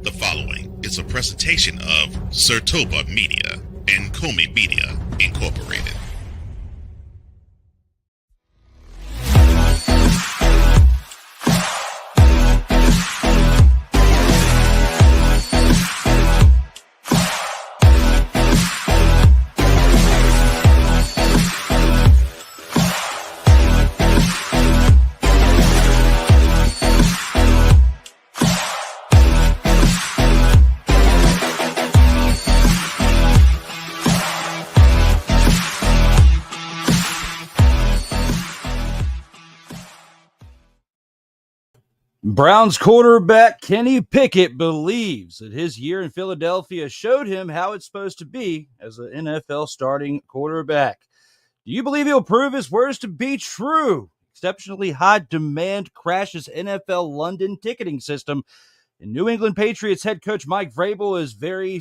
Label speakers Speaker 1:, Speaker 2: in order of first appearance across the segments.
Speaker 1: The following is a presentation of Sertoba Media and Comey Media Incorporated.
Speaker 2: Browns quarterback Kenny Pickett believes that his year in Philadelphia showed him how it's supposed to be as an NFL starting quarterback. Do you believe he'll prove his words to be true? Exceptionally high demand crashes NFL London ticketing system. And New England Patriots head coach Mike Vrabel is very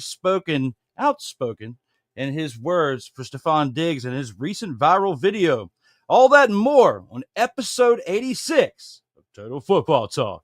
Speaker 2: outspoken in his words for Stefon Diggs in his recent viral video. All that and more on episode 86. Total Football Talk.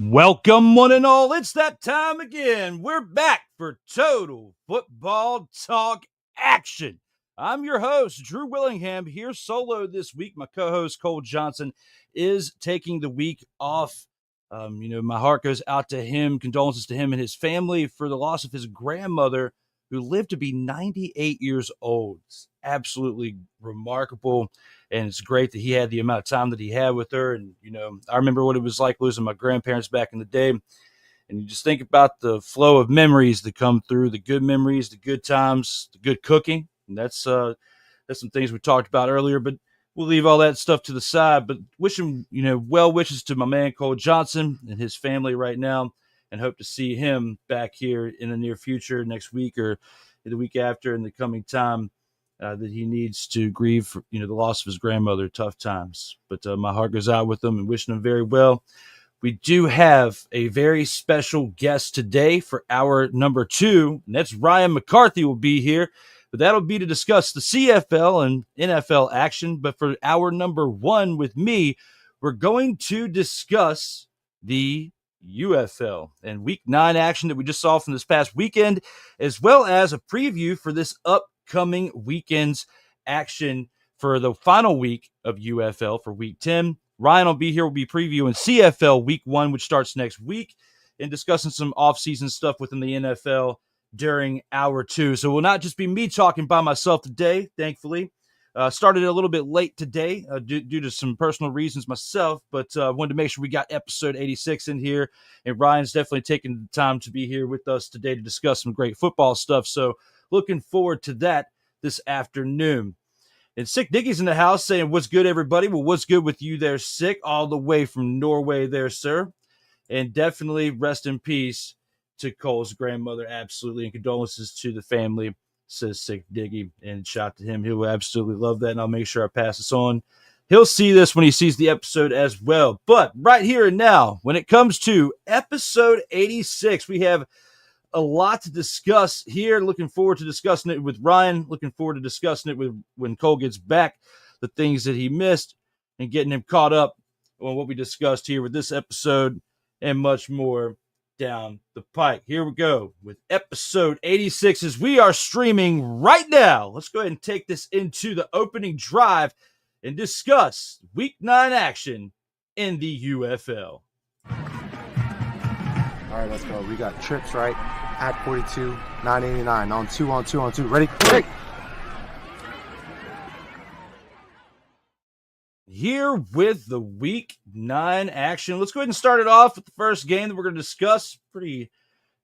Speaker 2: Welcome, one and all. It's that time again. We're back for Total Football Talk action. I'm your host, Drew Willingham, here solo this week. My co-host, Cole Johnson, is taking the week off. My heart goes out to him, condolences to him and his family for the loss of his grandmother, who lived to be 98 years old. It's absolutely remarkable. And it's great that he had the amount of time that he had with her. And, I remember what it was like losing my grandparents back in the day. And you just think about the flow of memories that come through, the good memories, the good times, the good cooking. And that's some things we talked about earlier, but we'll leave all that stuff to the side. But wishing, well wishes to my man Cole Johnson and his family right now, and hope to see him back here in the near future, next week or the week after, in the coming time. That he needs to grieve for, the loss of his grandmother, tough times. But my heart goes out with him and wishing him very well. We do have a very special guest today for hour number 2, and that's Ryan McCarthy will be here. But that'll be to discuss the CFL and NFL action. But for hour number 1 with me, we're going to discuss the UFL and Week 9 action that we just saw from this past weekend, as well as a preview for this upcoming weekend's action for the final week of UFL for Week 10. Ryan will be here. We'll be previewing CFL Week 1, which starts next week, and discussing some off-season stuff within the NFL during hour 2. So it will not just be me talking by myself today, thankfully. Started a little bit late today due to some personal reasons myself, but wanted to make sure we got episode 86 in here. And Ryan's definitely taking the time to be here with us today to discuss some great football stuff. So looking forward to that this afternoon. And Sick Diggy's in the house saying, what's good, everybody? Well, what's good with you there, Sick? All the way from Norway there, sir. And definitely rest in peace to Cole's grandmother, absolutely. And condolences to the family, says Sick Diggy. And shout to him. He'll absolutely love that. And I'll make sure I pass this on. He'll see this when he sees the episode as well. But right here and now, when it comes to episode 86, we have a lot to discuss here. Looking forward to discussing it with Ryan. Looking forward to discussing it with when Cole gets back, the things that he missed, and getting him caught up on what we discussed here with this episode and much more down the pike. Here we go with episode 86 as we are streaming right now. Let's go ahead and take this into the opening drive and discuss Week 9 action in the UFL.
Speaker 3: All right, let's go. We got trips right at 42, 989 on 2. Ready? Ready.
Speaker 2: Here with the Week 9 action. Let's go ahead and start it off with the first game that we're going to discuss. Pretty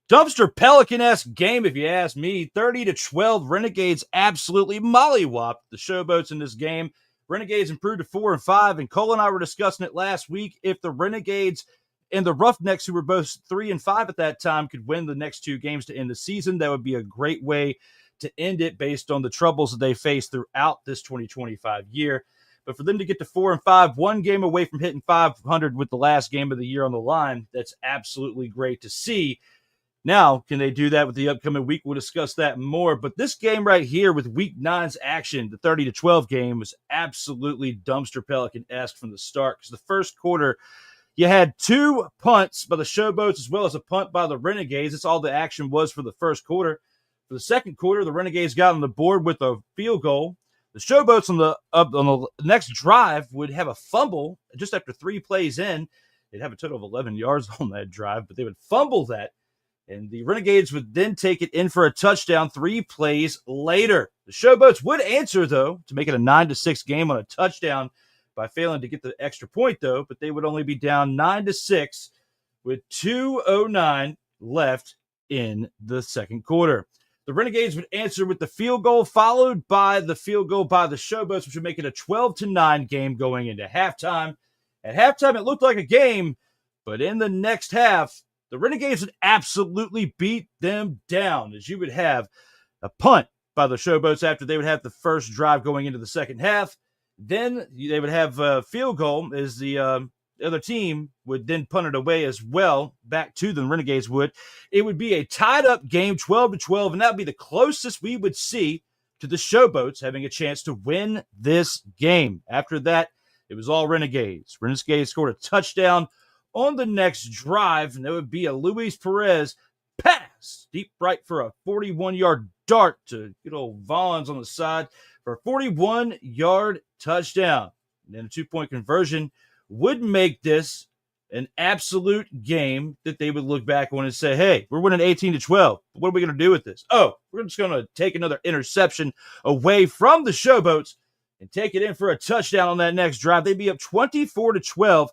Speaker 2: Dumpster Pelican-esque game, if you ask me. 30-12, Renegades absolutely mollywopped the Showboats in this game. Renegades improved to 4-5, and Cole and I were discussing it last week. If the Renegades and the Roughnecks, who were both 3-5 at that time, could win the next two games to end the season, that would be a great way to end it based on the troubles that they faced throughout this 2025 year. But for them to get to 4-5, one game away from hitting 500 with the last game of the year on the line, that's absolutely great to see. Now, can they do that with the upcoming week? We'll discuss that more. But this game right here with Week 9's action, the 30-12 game, was absolutely Dumpster Pelican-esque from the start. Because the first quarter, you had two punts by the Showboats as well as a punt by the Renegades. That's all the action was for the first quarter. For the second quarter, the Renegades got on the board with a field goal. The Showboats on the next drive would have a fumble just after 3 plays in. They'd have a total of 11 yards on that drive, but they would fumble that. And the Renegades would then take it in for a touchdown 3 plays later. The Showboats would answer, though, to make it a 9-6 game on a touchdown by failing to get the extra point, though. But they would only be down 9-6 with 2:09 left in the second quarter. The Renegades would answer with the field goal, followed by the field goal by the Showboats, which would make it a 12-9 game going into halftime. At halftime, it looked like a game, but in the next half, the Renegades would absolutely beat them down, as you would have a punt by the Showboats after they would have the first drive going into the second half. Then they would have a field goal as the other team would then punt it away as well, back to the Renegades would. It would be a tied-up game, 12-12, and that would be the closest we would see to the Showboats having a chance to win this game. After that, it was all Renegades. Renegades scored a touchdown on the next drive, and that would be a Luis Perez pass deep right for a 41-yard dart to good old Vaughns on the side for a 41-yard touchdown. And then a 2-point conversion would make this an absolute game that they would look back on and say, hey, we're winning 18-12. What are we going to do with this? Oh, we're just going to take another interception away from the Showboats and take it in for a touchdown on that next drive. They'd be up 24-12.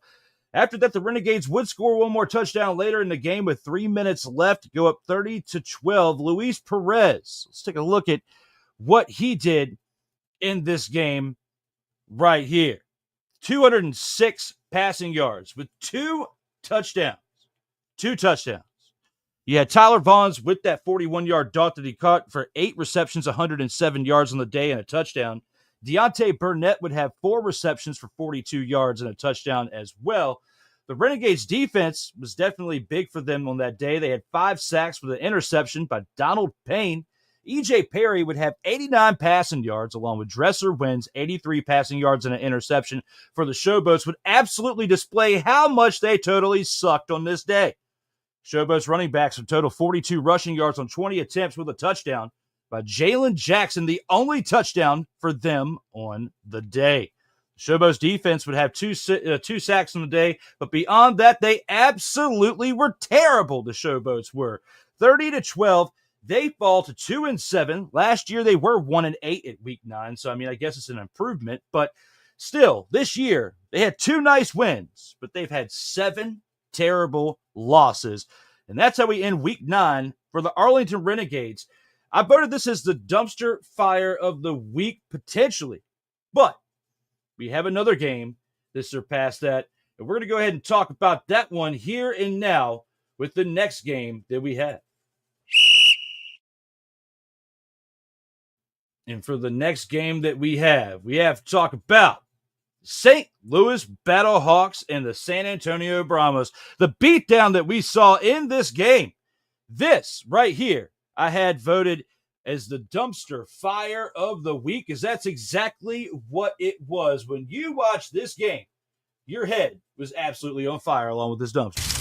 Speaker 2: After that, the Renegades would score one more touchdown later in the game with 3 minutes left, go up 30-12. Luis Perez, let's take a look at what he did in this game right here. 206 passing yards with 2 touchdowns. 2 touchdowns. You had Tyler Vaughns with that 41-yard dart that he caught for 8 receptions, 107 yards on the day and a touchdown. Deontay Burnett would have 4 receptions for 42 yards and a touchdown as well. The Renegades defense was definitely big for them on that day. They had 5 sacks with an interception by Donald Payne. E.J. Perry would have 89 passing yards, along with Dresser Wynn's 83 passing yards and an interception for the Showboats, would absolutely display how much they totally sucked on this day. Showboats running backs would total 42 rushing yards on 20 attempts with a touchdown by Jalen Jackson, the only touchdown for them on the day. Showboats defense would have 2 sacks on the day, but beyond that, they absolutely were terrible, the Showboats were. 30-12, they fall to 2-7. Last year, they were 1-8 at Week 9, so, I guess it's an improvement, but still, this year, they had 2 nice wins, but they've had 7 terrible losses, and that's how we end Week 9 for the Arlington Renegades. I voted this as the dumpster fire of the week, potentially. But we have another game that surpassed that. And we're going to go ahead and talk about that one here and now with the next game that we have. And for the next game that we have to talk about St. Louis Battlehawks and the San Antonio Brahmas. The beatdown that we saw in this game. This right here, I had voted as the dumpster fire of the week, because that's exactly what it was. When you watch this game, your head was absolutely on fire along with this dumpster.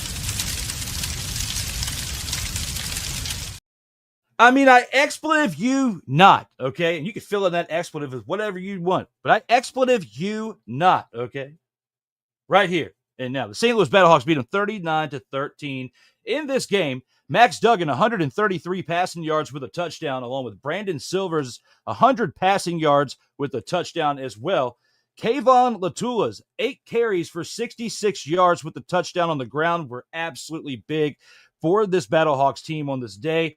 Speaker 2: I expletive you not, okay? And you can fill in that expletive with whatever you want, but I expletive you not, okay? Right here and now. The St. Louis Battlehawks beat them 39-13 in this game. Max Duggan, 133 passing yards with a touchdown, along with Brandon Silver's 100 passing yards with a touchdown as well. Kayvon Latula's 8 carries for 66 yards with the touchdown on the ground were absolutely big for this Battlehawks team on this day.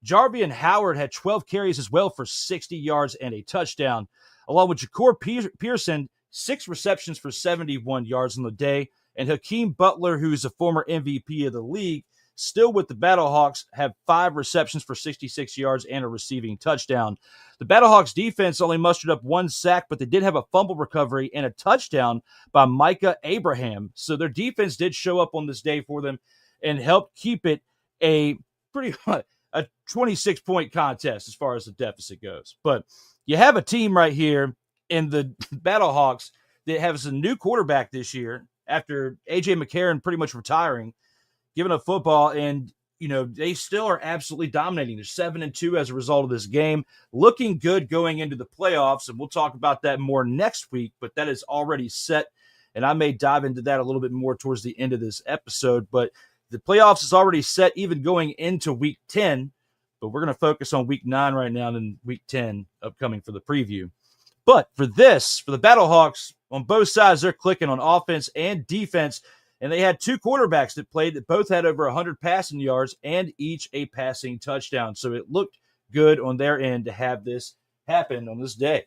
Speaker 2: Jarvian Howard had 12 carries as well for 60 yards and a touchdown, along with Jakor Pearson, 6 receptions for 71 yards on the day, and Hakeem Butler, who's a former MVP of the league, still with the Battlehawks, have 5 receptions for 66 yards and a receiving touchdown. The Battlehawks defense only mustered up 1 sack, but they did have a fumble recovery and a touchdown by Micah Abraham. So their defense did show up on this day for them and helped keep it a 26-point contest as far as the deficit goes. But you have a team right here in the Battlehawks that has a new quarterback this year after A.J. McCarron pretty much retiring, giving up football, and they still are absolutely dominating. They're 7-2 as a result of this game, looking good going into the playoffs, and we'll talk about that more next week, but that is already set, and I may dive into that a little bit more towards the end of this episode, but the playoffs is already set even going into Week 10, but we're going to focus on Week 9 right now and then Week 10 upcoming for the preview. But for the Battlehawks, on both sides, they're clicking on offense and defense, and they had 2 quarterbacks that played that both had over 100 passing yards and each a passing touchdown. So it looked good on their end to have this happen on this day.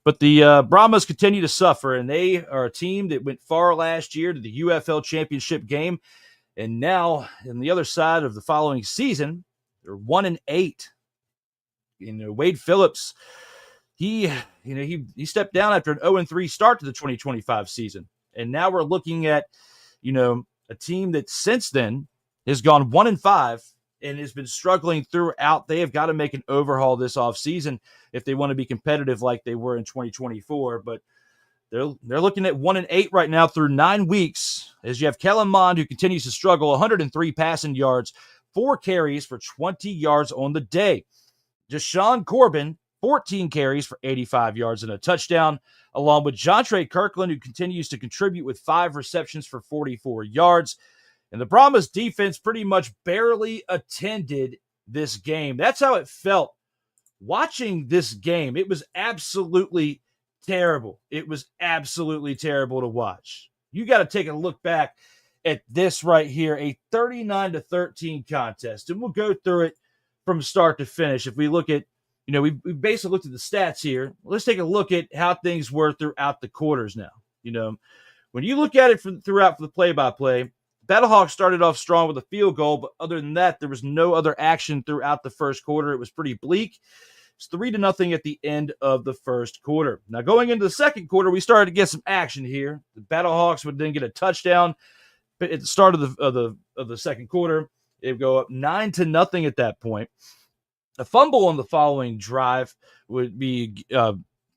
Speaker 2: But the Brahmas continue to suffer, and they are a team that went far last year to the UFL championship game. And now, on the other side of the following season, they're 1-8. Wade Phillips, he stepped down after an 0-3 start to the 2025 season. And now we're looking at, a team that since then has gone 1-5 and has been struggling throughout. They have got to make an overhaul this offseason if they want to be competitive like they were in 2024. But they're looking at 1-8 right now through 9 weeks, as you have Kellen Mond, who continues to struggle, 103 passing yards, 4 carries for 20 yards on the day. Deshaun Corbin, 14 carries for 85 yards and a touchdown, along with Jontre Kirkland, who continues to contribute with 5 receptions for 44 yards. And the Brahmas defense pretty much barely attended this game. That's how it felt watching this game. It was absolutely terrible. It was absolutely terrible to watch. You got to take a look back at this right here, a 39-13 contest. And we'll go through it from start to finish. If we look at, we basically looked at the stats here. Let's take a look at how things were throughout the quarters now. When you look at it throughout the play-by-play, Battlehawks started off strong with a field goal, but other than that, there was no other action throughout the first quarter. It was pretty bleak. It's 3-0 at the end of the first quarter. Now, going into the second quarter, we started to get some action here. The Battlehawks would then get a touchdown at the start of the second quarter. It would go up 9-0 at that point. A fumble on the following drive would be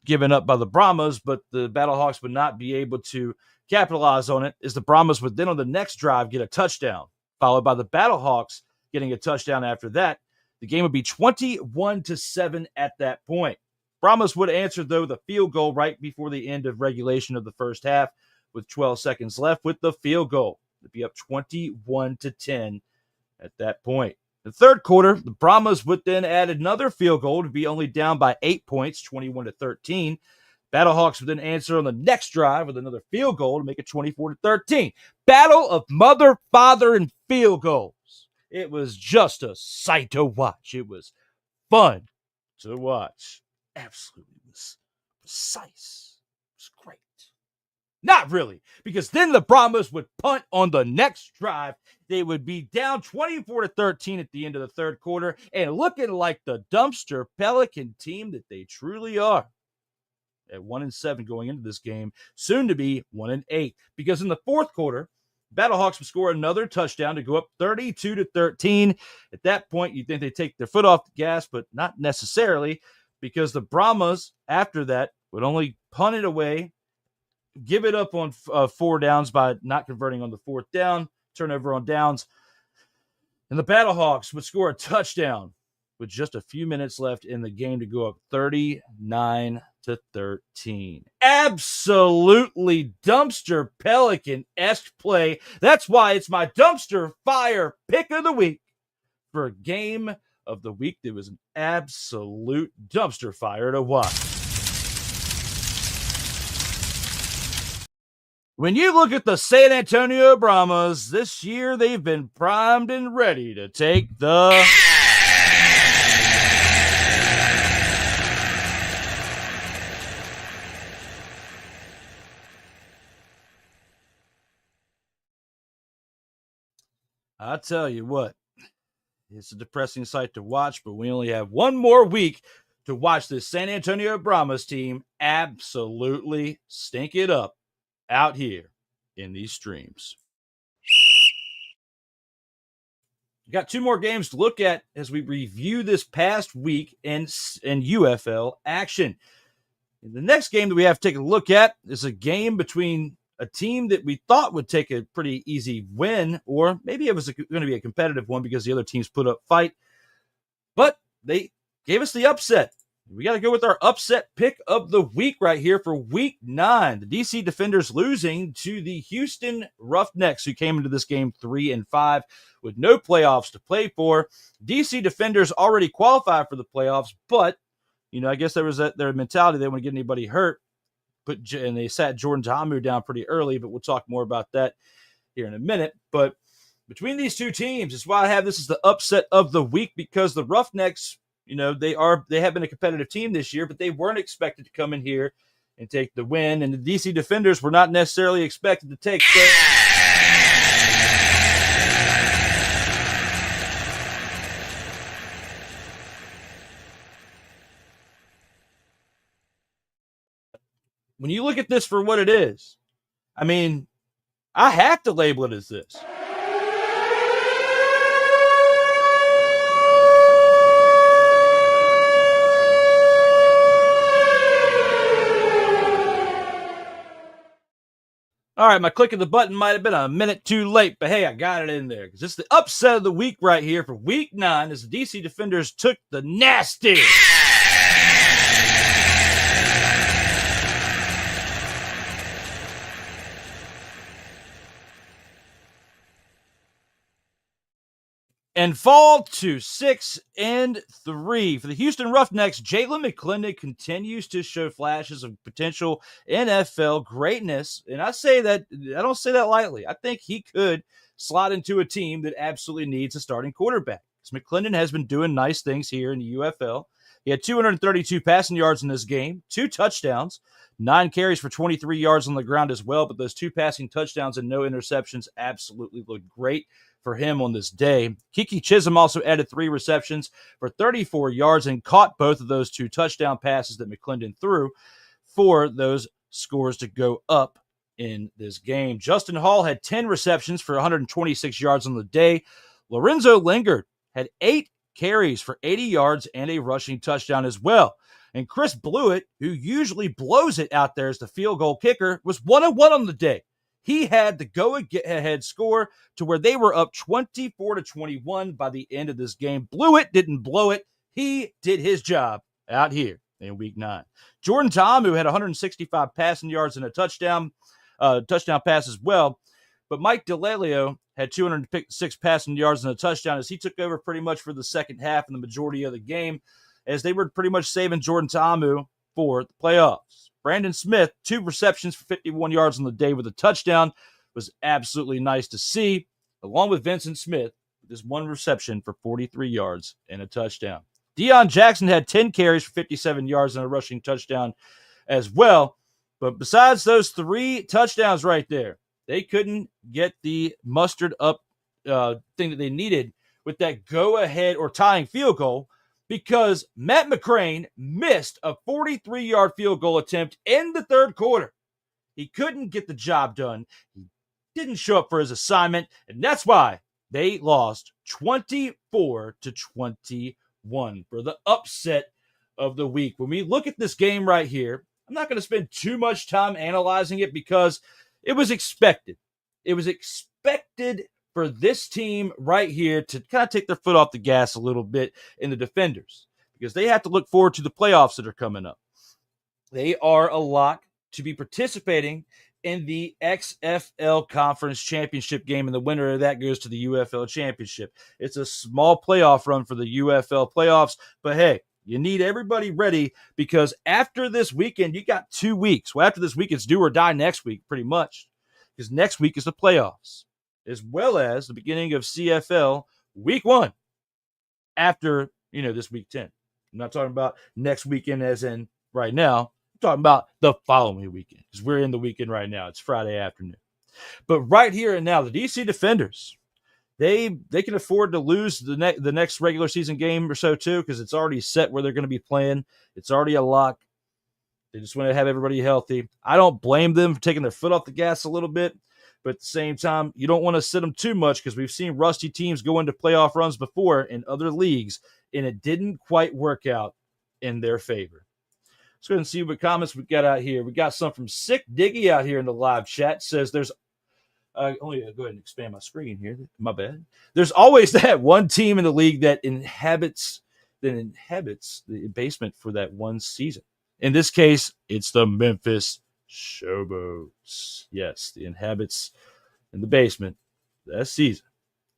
Speaker 2: given up by the Brahmas, but the Battlehawks would not be able to capitalize on it, as the Brahmas would then on the next drive get a touchdown, followed by the Battlehawks getting a touchdown after that. The game would be 21-7 at that point. Brahmas would answer, though, the field goal right before the end of regulation of the first half with 12 seconds left with the field goal. It'd be up 21-10 at that point. The third quarter, the Brahmas would then add another field goal to be only down by 8 points, 21-13. Battlehawks would then answer on the next drive with another field goal to make it 24-13. Battle of mother, father, and field goals. It was just a sight to watch. It was fun to watch. Absolutely was precise. It was great. Not really, because then the Brahmas would punt on the next drive. They would be down 24-13 at the end of the third quarter and looking like the dumpster Pelican team that they truly are. At 1-7 going into this game, soon to be 1-8, because in the fourth quarter, Battlehawks would score another touchdown to go up 32-13. At that point, you'd think they'd take their foot off the gas, but not necessarily, because the Brahmas, after that, would only punt it away, give it up on 4 downs by not converting on the fourth down, turnover on downs, and the Battlehawks would score a touchdown with just a few minutes left in the game to go up 39-13. Absolutely dumpster Pelican-esque play. That's why it's my dumpster fire pick of the week for a game of the week that was an absolute dumpster fire to watch. When you look at the San Antonio Brahmas, this year they've been primed and ready to take the... I tell you what, it's a depressing sight to watch, but we only have one more week to watch this San Antonio Brahmas team absolutely stink it up out here in these streams. We got two more games to look at as we review this past week in UFL action. The next game that we have to take a look at is a game between a team that we thought would take a pretty easy win, or maybe it was going to be a competitive one because the other teams put up fight, but they gave us the upset. We got to go with our upset pick of the week right here for week 9. The DC Defenders losing to the Houston Roughnecks, who came into this game 3-5 with no playoffs to play for. DC Defenders already qualified for the playoffs, but I guess there was their mentality. They didn't want to get anybody hurt. And they sat Jordan Ta'amu down pretty early, but we'll talk more about that here in a minute. But between these two teams, it's why I have this as the upset of the week, because the Roughnecks, they have been a competitive team this year, but they weren't expected to come in here and take the win. And the DC Defenders were not necessarily expected to take the... When you look at this for what it is, I mean, I have to label it as this. All right, my click of the button might have been a minute too late, but hey, I got it in there because it's the upset of the week right here for week 9 as the DC Defenders took the nasty... and fall to 6-3. For the Houston Roughnecks, Jalen McClendon continues to show flashes of potential NFL greatness. And I don't say that lightly. I think he could slot into a team that absolutely needs a starting quarterback. McClendon has been doing nice things here in the UFL. He had 232 passing yards in this game, 2 touchdowns, 9 carries for 23 yards on the ground as well. But those 2 passing touchdowns and no interceptions absolutely looked great for him on this day. Kiki Chisholm also added 3 receptions for 34 yards and caught both of those 2 touchdown passes that McClendon threw for those scores to go up in this game. Justin Hall had 10 receptions for 126 yards on the day. Lorenzo Lingard had 8 carries for 80 yards and a rushing touchdown as well. And Chris Blewett, who usually blows it out there as the field goal kicker, was 1-1 on the day. He had the go-ahead score to where they were up 24-21 by the end of this game. Blewett didn't blow it. He did his job out here in week 9. Jordan Ta'amu had 165 passing yards and a touchdown pass as well. But Mike DeLelio had 206 passing yards and a touchdown as he took over pretty much for the second half and the majority of the game, as they were pretty much saving Jordan Ta'amu for the playoffs. Brandon Smith, 2 receptions for 51 yards on the day with a touchdown. Was absolutely nice to see, along with Vincent Smith, with his 1 reception for 43 yards and a touchdown. Deion Jackson had 10 carries for 57 yards and a rushing touchdown as well. But besides those 3 touchdowns right there, they couldn't get the mustered up thing that they needed with that go-ahead or tying field goal, because Matt McCrane missed a 43-yard field goal attempt in the third quarter. He couldn't get the job done. He didn't show up for his assignment, and that's why they lost 24-21 for the upset of the week. When we look at this game right here, I'm not going to spend too much time analyzing it because it was expected. It was expected for this team right here to kind of take their foot off the gas a little bit in the Defenders, because they have to look forward to the playoffs that are coming up. They are a lock to be participating in the XFL Conference Championship game, and the winner of that goes to the UFL Championship. It's a small playoff run for the UFL playoffs, but hey, you need everybody ready, because after this weekend, you got 2 weeks. Well, after this week, it's do or die next week, pretty much. because next week is the playoffs, as well as the beginning of CFL week 1 after, this week 10. I'm not talking about next weekend as in right now. I'm talking about the following weekend because we're in the weekend right now. It's Friday afternoon. But right here and now, the DC Defenders, they can afford to lose the next regular season game or so too, because it's already set where they're going to be playing. It's already a lock. They just want to have everybody healthy. I don't blame them for taking their foot off the gas a little bit, but at the same time, you don't want to sit them too much because we've seen rusty teams go into playoff runs before in other leagues, and it didn't quite work out in their favor. Let's go ahead and see what comments we got out here. We got some from Sick Diggy out here in the live chat. It says there's go ahead and expand my screen here. My bad. There's always that one team in the league that inhabits the basement for that one season. In this case, it's the Memphis Showboats. Yes, the inhabits in the basement that season.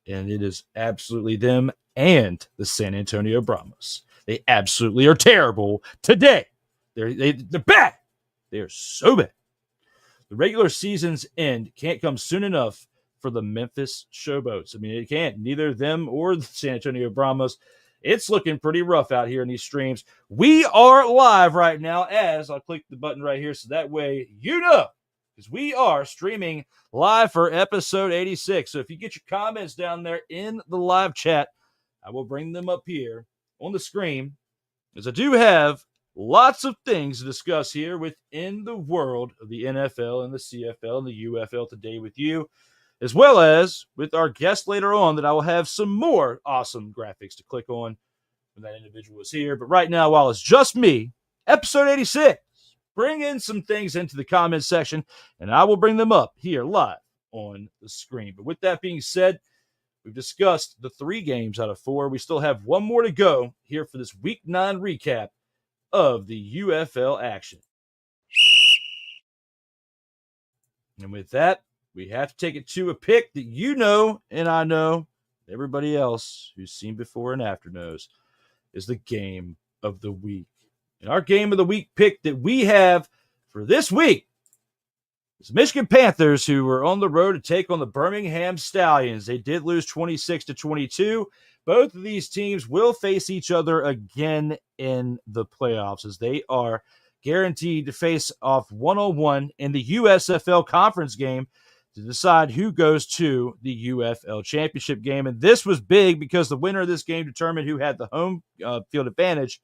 Speaker 2: And it is absolutely them and the San Antonio Brahmas. They absolutely are terrible today. They're bad. They are so bad. The regular season's end can't come soon enough for the Memphis Showboats. I mean, it can't. Neither them or the San Antonio Brahmas. It's looking pretty rough out here in these streams. We are live right now as I'll click the button right here so that way because we are streaming live for episode 86. So if you get your comments down there in the live chat, I will bring them up here on the screen, as I do have lots of things to discuss here within the world of the NFL and the CFL and the UFL today with you, as well as with our guest later on that I will have some more awesome graphics to click on when that individual is here. But right now, while it's just me, episode 86, bring in some things into the comment section, and I will bring them up here live on the screen. But with that being said, we've discussed the 3 games out of 4. We still have one more to go here for this Week 9 recap of the UFL action. And with that, we have to take it to a pick that you know, and I know, everybody else who's seen before and after knows, is the game of the week. And our game of the week pick that we have for this week is the Michigan Panthers, who were on the road to take on the Birmingham Stallions. They did lose 26-22. Both of these teams will face each other again in the playoffs, as they are guaranteed to face off one-on-one in the USFL conference game to decide who goes to the UFL championship game. And this was big because the winner of this game determined who had the home field advantage.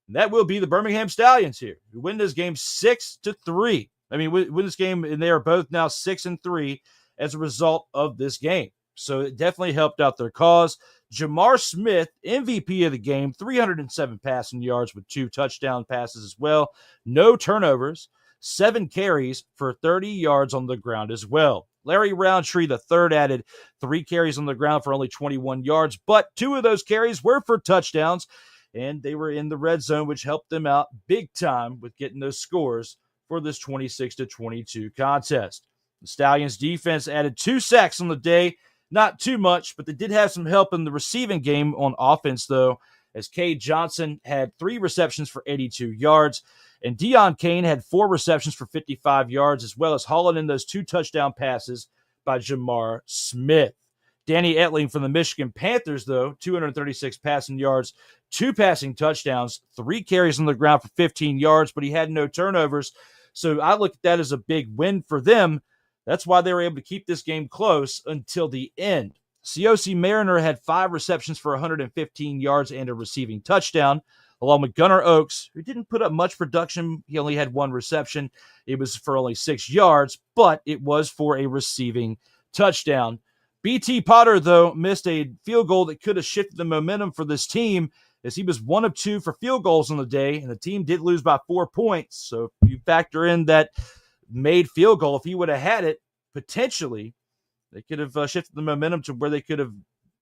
Speaker 2: And that will be the Birmingham Stallions here, who win this game 6-3. I mean, win this game, and they are both now 6-3 as a result of this game. So it definitely helped out their cause. Jamar Smith, MVP of the game, 307 passing yards with 2 touchdown passes as well. No turnovers, 7 carries for 30 yards on the ground as well. Larry Roundtree, the third, added 3 carries on the ground for only 21 yards, but 2 of those carries were for touchdowns, and they were in the red zone, which helped them out big time with getting those scores for this 26-22 contest. The Stallions defense added 2 sacks on the day. Not too much, but they did have some help in the receiving game on offense, though, as Cade Johnson had 3 receptions for 82 yards, and Deion Kane had 4 receptions for 55 yards, as well as hauling in those 2 touchdown passes by Jamar Smith. Danny Etling from the Michigan Panthers, though, 236 passing yards, 2 passing touchdowns, 3 carries on the ground for 15 yards, but he had no turnovers. So I look at that as a big win for them. That's why they were able to keep this game close until the end. COC Mariner had 5 receptions for 115 yards and a receiving touchdown, along with Gunnar Oaks, who didn't put up much production. He only had 1 reception. It was for only 6 yards, but it was for a receiving touchdown. BT Potter, though, missed a field goal that could have shifted the momentum for this team, as he was 1 of 2 for field goals on the day, and the team did lose by 4 points. So if you factor in that made field goal, if he would have had it, potentially they could have shifted the momentum to where they could have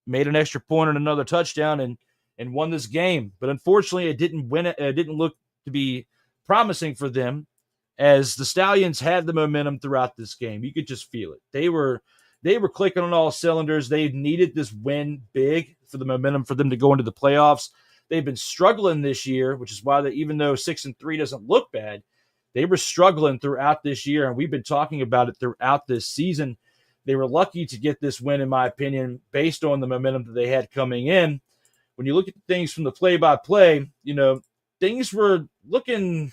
Speaker 2: made an extra point and another touchdown and won this game. But unfortunately, it didn't win. It didn't look to be promising for them, as the Stallions had the momentum throughout this game. You could just feel it. They were clicking on all cylinders. They needed this win big for the momentum for them to go into the playoffs. They've been struggling this year, which is why even though 6-3 doesn't look bad, They were struggling throughout this year, and we've been talking about it throughout this season. They were lucky to get this win, in my opinion, based on the momentum that they had coming in. When you look at things from the play-by-play, things were looking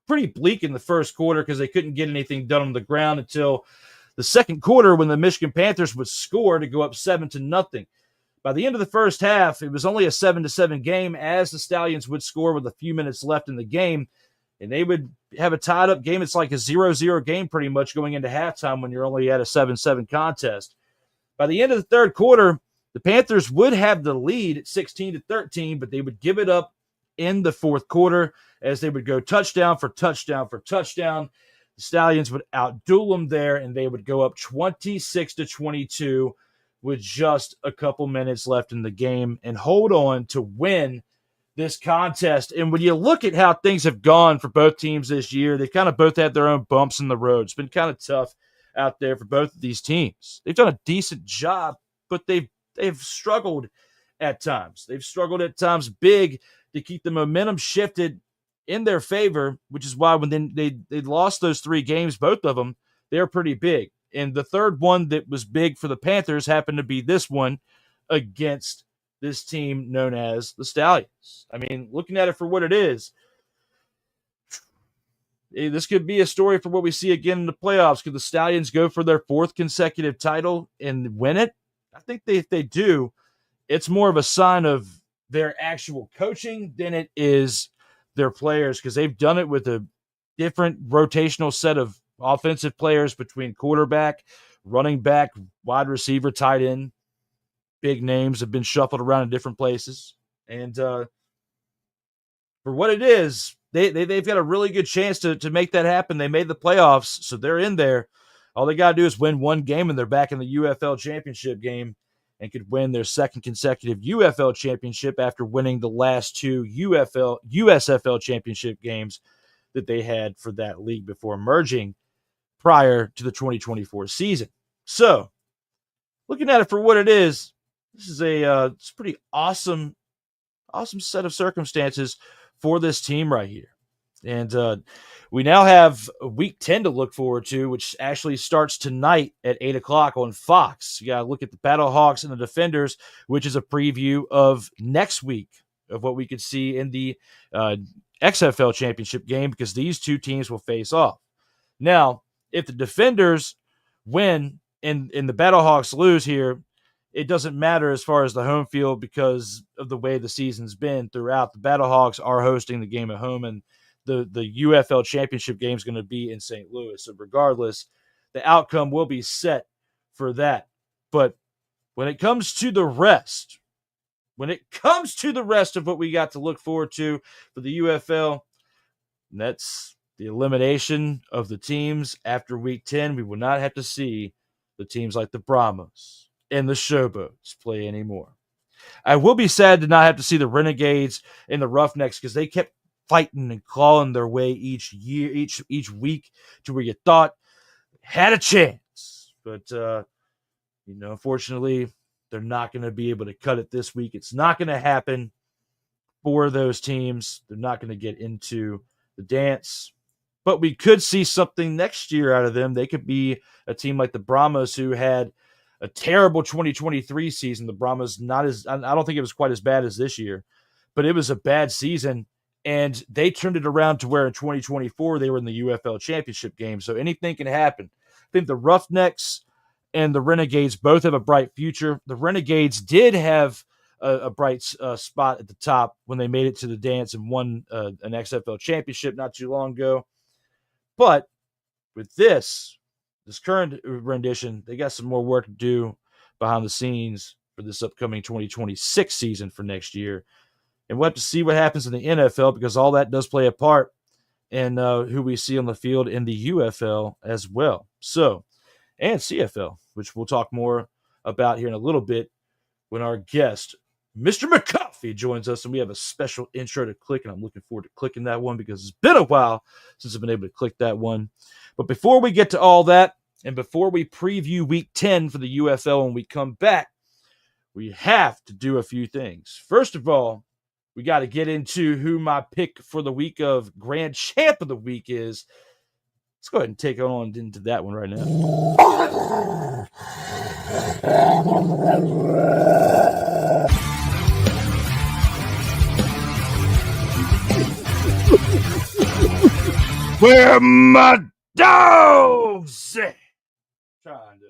Speaker 2: pretty bleak in the first quarter because they couldn't get anything done on the ground until the second quarter when the Michigan Panthers would score to go up 7-0. By the end of the first half, it was only a 7-7 game as the Stallions would score with a few minutes left in the game, and they would have a tied-up game. It's like a 0-0 game pretty much going into halftime when you're only at a 7-7 contest. By the end of the third quarter, the Panthers would have the lead at 16-13, but they would give it up in the fourth quarter as they would go touchdown for touchdown for touchdown. The Stallions would outduel them there, and they would go up 26-22 with just a couple minutes left in the game and hold on to win this contest. And when you look at how things have gone for both teams this year, they've kind of both had their own bumps in the road. It's been kind of tough out there for both of these teams. They've done a decent job, but they've struggled at times. They've struggled at times big to keep the momentum shifted in their favor, which is why when they lost those 3 games, both of them, they're pretty big. And the third one that was big for the Panthers happened to be this one against this team known as the Stallions. I mean, looking at it for what it is, this could be a story for what we see again in the playoffs. Could the Stallions go for their 4th consecutive title and win it? I think if they do, it's more of a sign of their actual coaching than it is their players, because they've done it with a different rotational set of offensive players between quarterback, running back, wide receiver, tight end. Big names have been shuffled around in different places. And for what it is, they've got a really good chance to make that happen. They made the playoffs, so they're in there. All they got to do is win one game, and they're back in the UFL championship game and could win their 2nd consecutive UFL championship after winning the last 2 USFL championship games that they had for that league before merging prior to the 2024 season. So, looking at it for what it is, this is it's a pretty awesome set of circumstances for this team right here. And we now have week 10 to look forward to, which actually starts tonight at 8 o'clock on Fox. You got to look at the Battlehawks and the Defenders, which is a preview of next week of what we could see in the XFL championship game, because these 2 teams will face off. Now, if the Defenders win and the Battlehawks lose here, it doesn't matter as far as the home field because of the way the season's been throughout. The Battlehawks are hosting the game at home, and the UFL championship game is going to be in St. Louis. So regardless, the outcome will be set for that. But when it comes to the rest of what we got to look forward to for the UFL, that's the elimination of the teams after week 10. We will not have to see the teams like the Brahmas and the Showboats play anymore. I will be sad to not have to see the Renegades and the Roughnecks, because they kept fighting and clawing their way each year, each week, to where you thought had a chance. But unfortunately, they're not going to be able to cut it this week. It's not going to happen for those teams. They're not going to get into the dance. But we could see something next year out of them. They could be a team like the Brahmas, who had a terrible 2023 season. The Brahmas, I don't think it was quite as bad as this year, but it was a bad season. And they turned it around to where in 2024 they were in the UFL championship game. So anything can happen. I think the Roughnecks and the Renegades both have a bright future. The Renegades did have a bright spot at the top when they made it to the dance and won an XFL championship not too long ago. But with this current rendition, they got some more work to do behind the scenes for this upcoming 2026 season for next year. And we'll have to see what happens in the NFL, because all that does play a part in who we see on the field in the UFL as well. So, and CFL, which we'll talk more about here in a little bit when our guest, Mr. McCuffey, joins us, and we have a special intro to click, and I'm looking forward to clicking that one because it's been a while since I've been able to click that one. But before we get to all that, and before we preview Week 10 for the UFL when we come back, we have to do a few things. First of all, we got to get into who my pick for the week of Grand Champ of the Week is. Let's go ahead and take on into that one right now. Where are my dogs? Trying to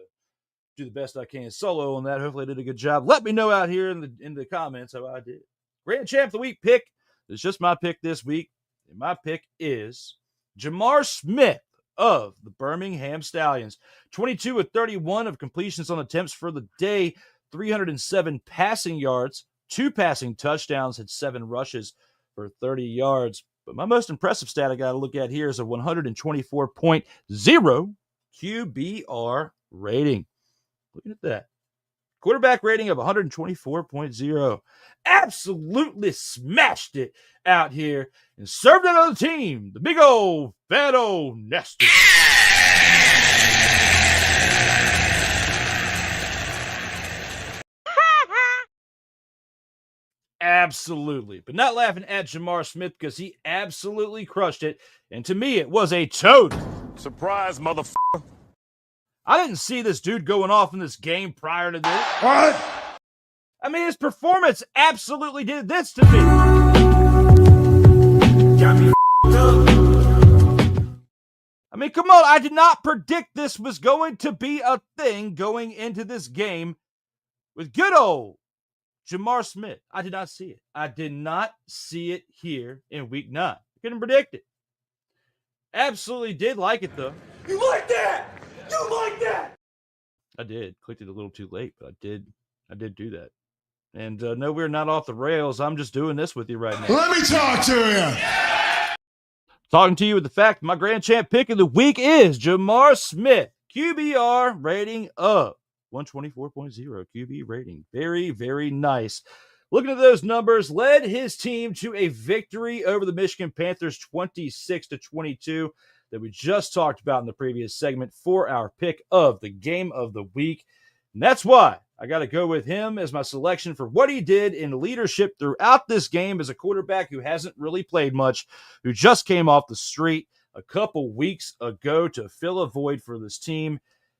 Speaker 2: do the best I can solo on that. Hopefully I did a good job. Let me know out here in the comments how I did. Grand Champ of the Week pick. It's just my pick this week. And my pick is Jamar Smith of the Birmingham Stallions. 22 of 31 of completions on attempts for the day. 307 passing yards. 2 passing touchdowns. Had 7 rushes for 30 yards. But my most impressive stat I got to look at here is a 124.0 QBR rating. Looking at that. Quarterback rating of 124.0. Absolutely smashed it out here and served it on the team. The big old fat old nester. Absolutely. But not laughing at Jamar Smith because he absolutely crushed it. And to me, it was a total
Speaker 4: surprise, motherfucker.
Speaker 2: I didn't see this dude going off in this game prior to this.
Speaker 4: What?
Speaker 2: I mean, his performance absolutely did this to me.
Speaker 4: Got me up.
Speaker 2: I mean, come on. I did not predict this was going to be a thing going into this game with good old Jamar Smith. I did not see it. I did not see it here in week 9. I couldn't predict it. Absolutely did like it, though.
Speaker 4: You like that? You like that?
Speaker 2: I did. Clicked it a little too late, but I did do that. And no, we're not off the rails. I'm just doing this with you right now.
Speaker 4: Let me talk to you.
Speaker 2: Talking to you with the fact my Grand Champ pick of the week is Jamar Smith. QBR rating of 124.0 QB rating. Very, very nice. Looking at those numbers, led his team to a victory over the Michigan Panthers 26-22 that we just talked about in the previous segment for our pick of the game of the week. And that's why I got to go with him as my selection for what he did in leadership throughout this game as a quarterback who hasn't really played much, who just came off the street a couple weeks ago to fill a void for this team,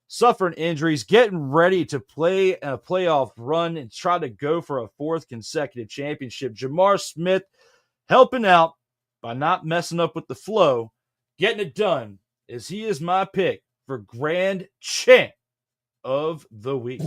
Speaker 2: suffering injuries, getting ready to play a playoff run and try to go for a 4th consecutive championship. Jamar Smith helping out by not messing up with the flow, getting it done, as he is my pick for Grand Champ of the Week.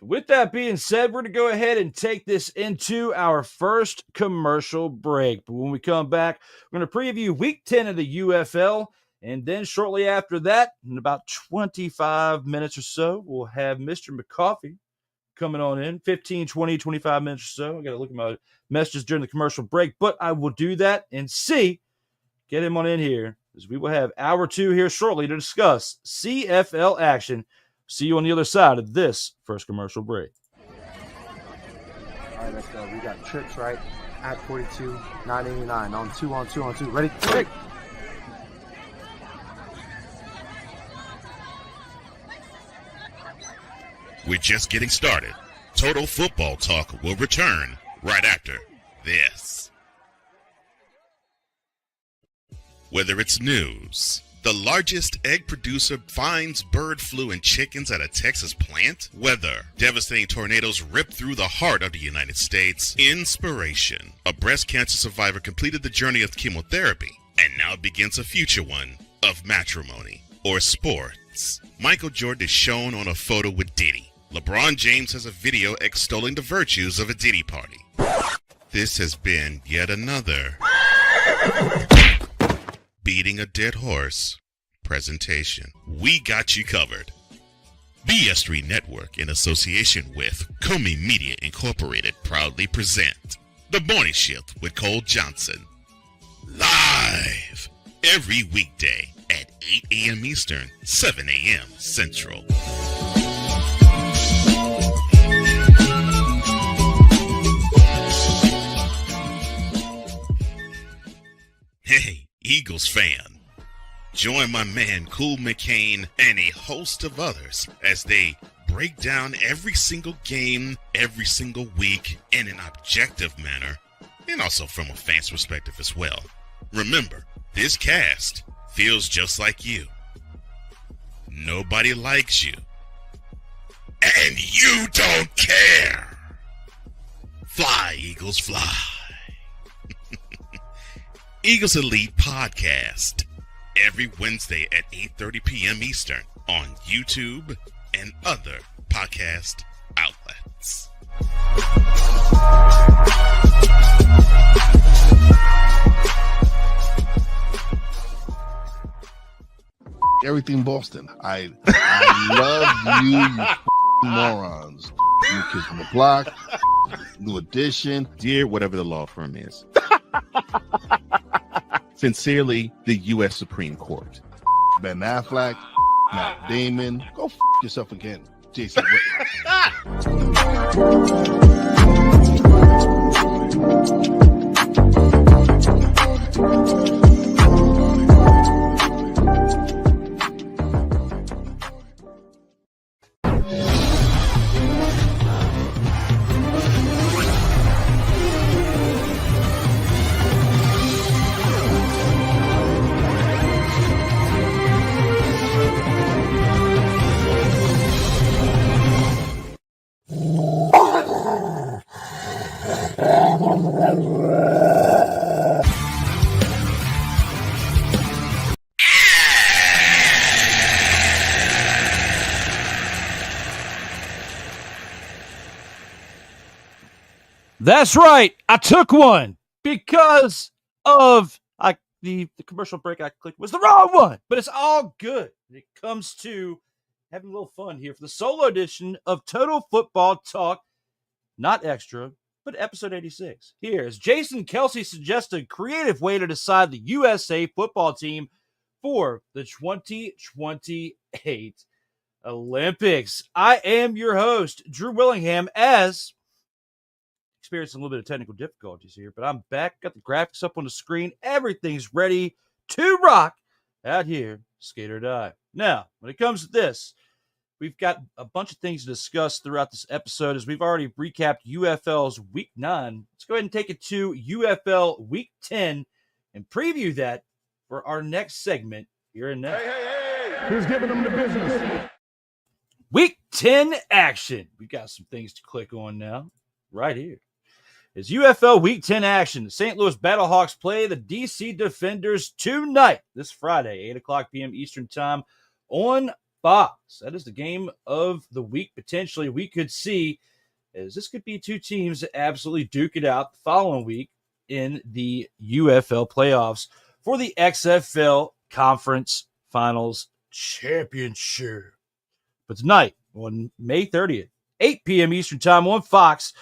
Speaker 2: With that being said, we're going to go ahead and take this into our first commercial break. But when we come back, we're going to preview Week 10 of the UFL. And then shortly after that, in about 25 minutes or so, we'll have Mr. McCoffey coming on in. 15, 20, 25 minutes or so. I got to look at my messages during the commercial break. But I will do that and get him on in here, as we will have hour 2 here shortly to discuss CFL action. See you on the other side of this first commercial break.
Speaker 3: All right, let's go. We got trips, right? At 42, 989. On 2, on 2, on 2. Ready? Ready.
Speaker 1: We're just getting started. Total Football Talk will return right after this. Whether it's news, the largest egg producer finds bird flu in chickens at a Texas plant, weather, devastating tornadoes rip through the heart of the United States, inspiration, a breast cancer survivor completed the journey of chemotherapy, and now begins a future one of matrimony or sports. Michael Jordan is shown on a photo with Diddy. LeBron James has a video extolling the virtues of a Diddy party. This has been yet another beating a dead horse presentation. We got you covered. BS3 Network, in association with Comey Media Incorporated, proudly present The Morning Shift with Cole Johnson. Live every weekday at 8 a.m. Eastern, 7 a.m. Central. Eagles fan. Join my man Cool McCain and a host of others as they break down every single game, every single week in an objective manner, and also from a fan's perspective as well. Remember, this cast feels just like you. Nobody likes you. And you don't care. Fly, Eagles, fly. Eagles Elite Podcast. Every Wednesday at 8:30 p.m. Eastern on YouTube and other podcast outlets.
Speaker 5: Everything Boston. I love you morons. New Kids from the Block, New Edition.
Speaker 6: Dear whatever the law firm is. Sincerely, the U.S. Supreme Court.
Speaker 5: Ben Affleck, Matt Damon. Go yourself again, Jason
Speaker 2: That's right. I took one because of the commercial break I clicked was the wrong one, but it's all good. It comes to having a little fun here for the solo edition of Total Football Talk, not extra, but episode 86. Here's Jason Kelce suggested creative way to decide the USA football team for the 2028 Olympics. I am your host, Drew Willingham, as experiencing a little bit of technical difficulties here, but I'm back. Got the graphics up on the screen. Everything's ready to rock out here, skate or die. Now, when it comes to this, we've got a bunch of things to discuss throughout this episode as we've already recapped UFL's Week 9. Let's go ahead and take it to UFL Week 10 and preview that for our next segment here and now.
Speaker 4: Hey. Who's giving them the business?
Speaker 2: Week 10 action. We got some things to click on now, right here. Is UFL Week 10 action. The St. Louis Battlehawks play the DC Defenders tonight, this Friday, 8 o'clock p.m. Eastern Time on Fox. That is the game of the week, potentially. We could see, as this could be two teams that absolutely duke it out the following week in the UFL playoffs for the XFL Conference Finals Championship. But tonight, on May 30th, 8 p.m. Eastern Time on Fox,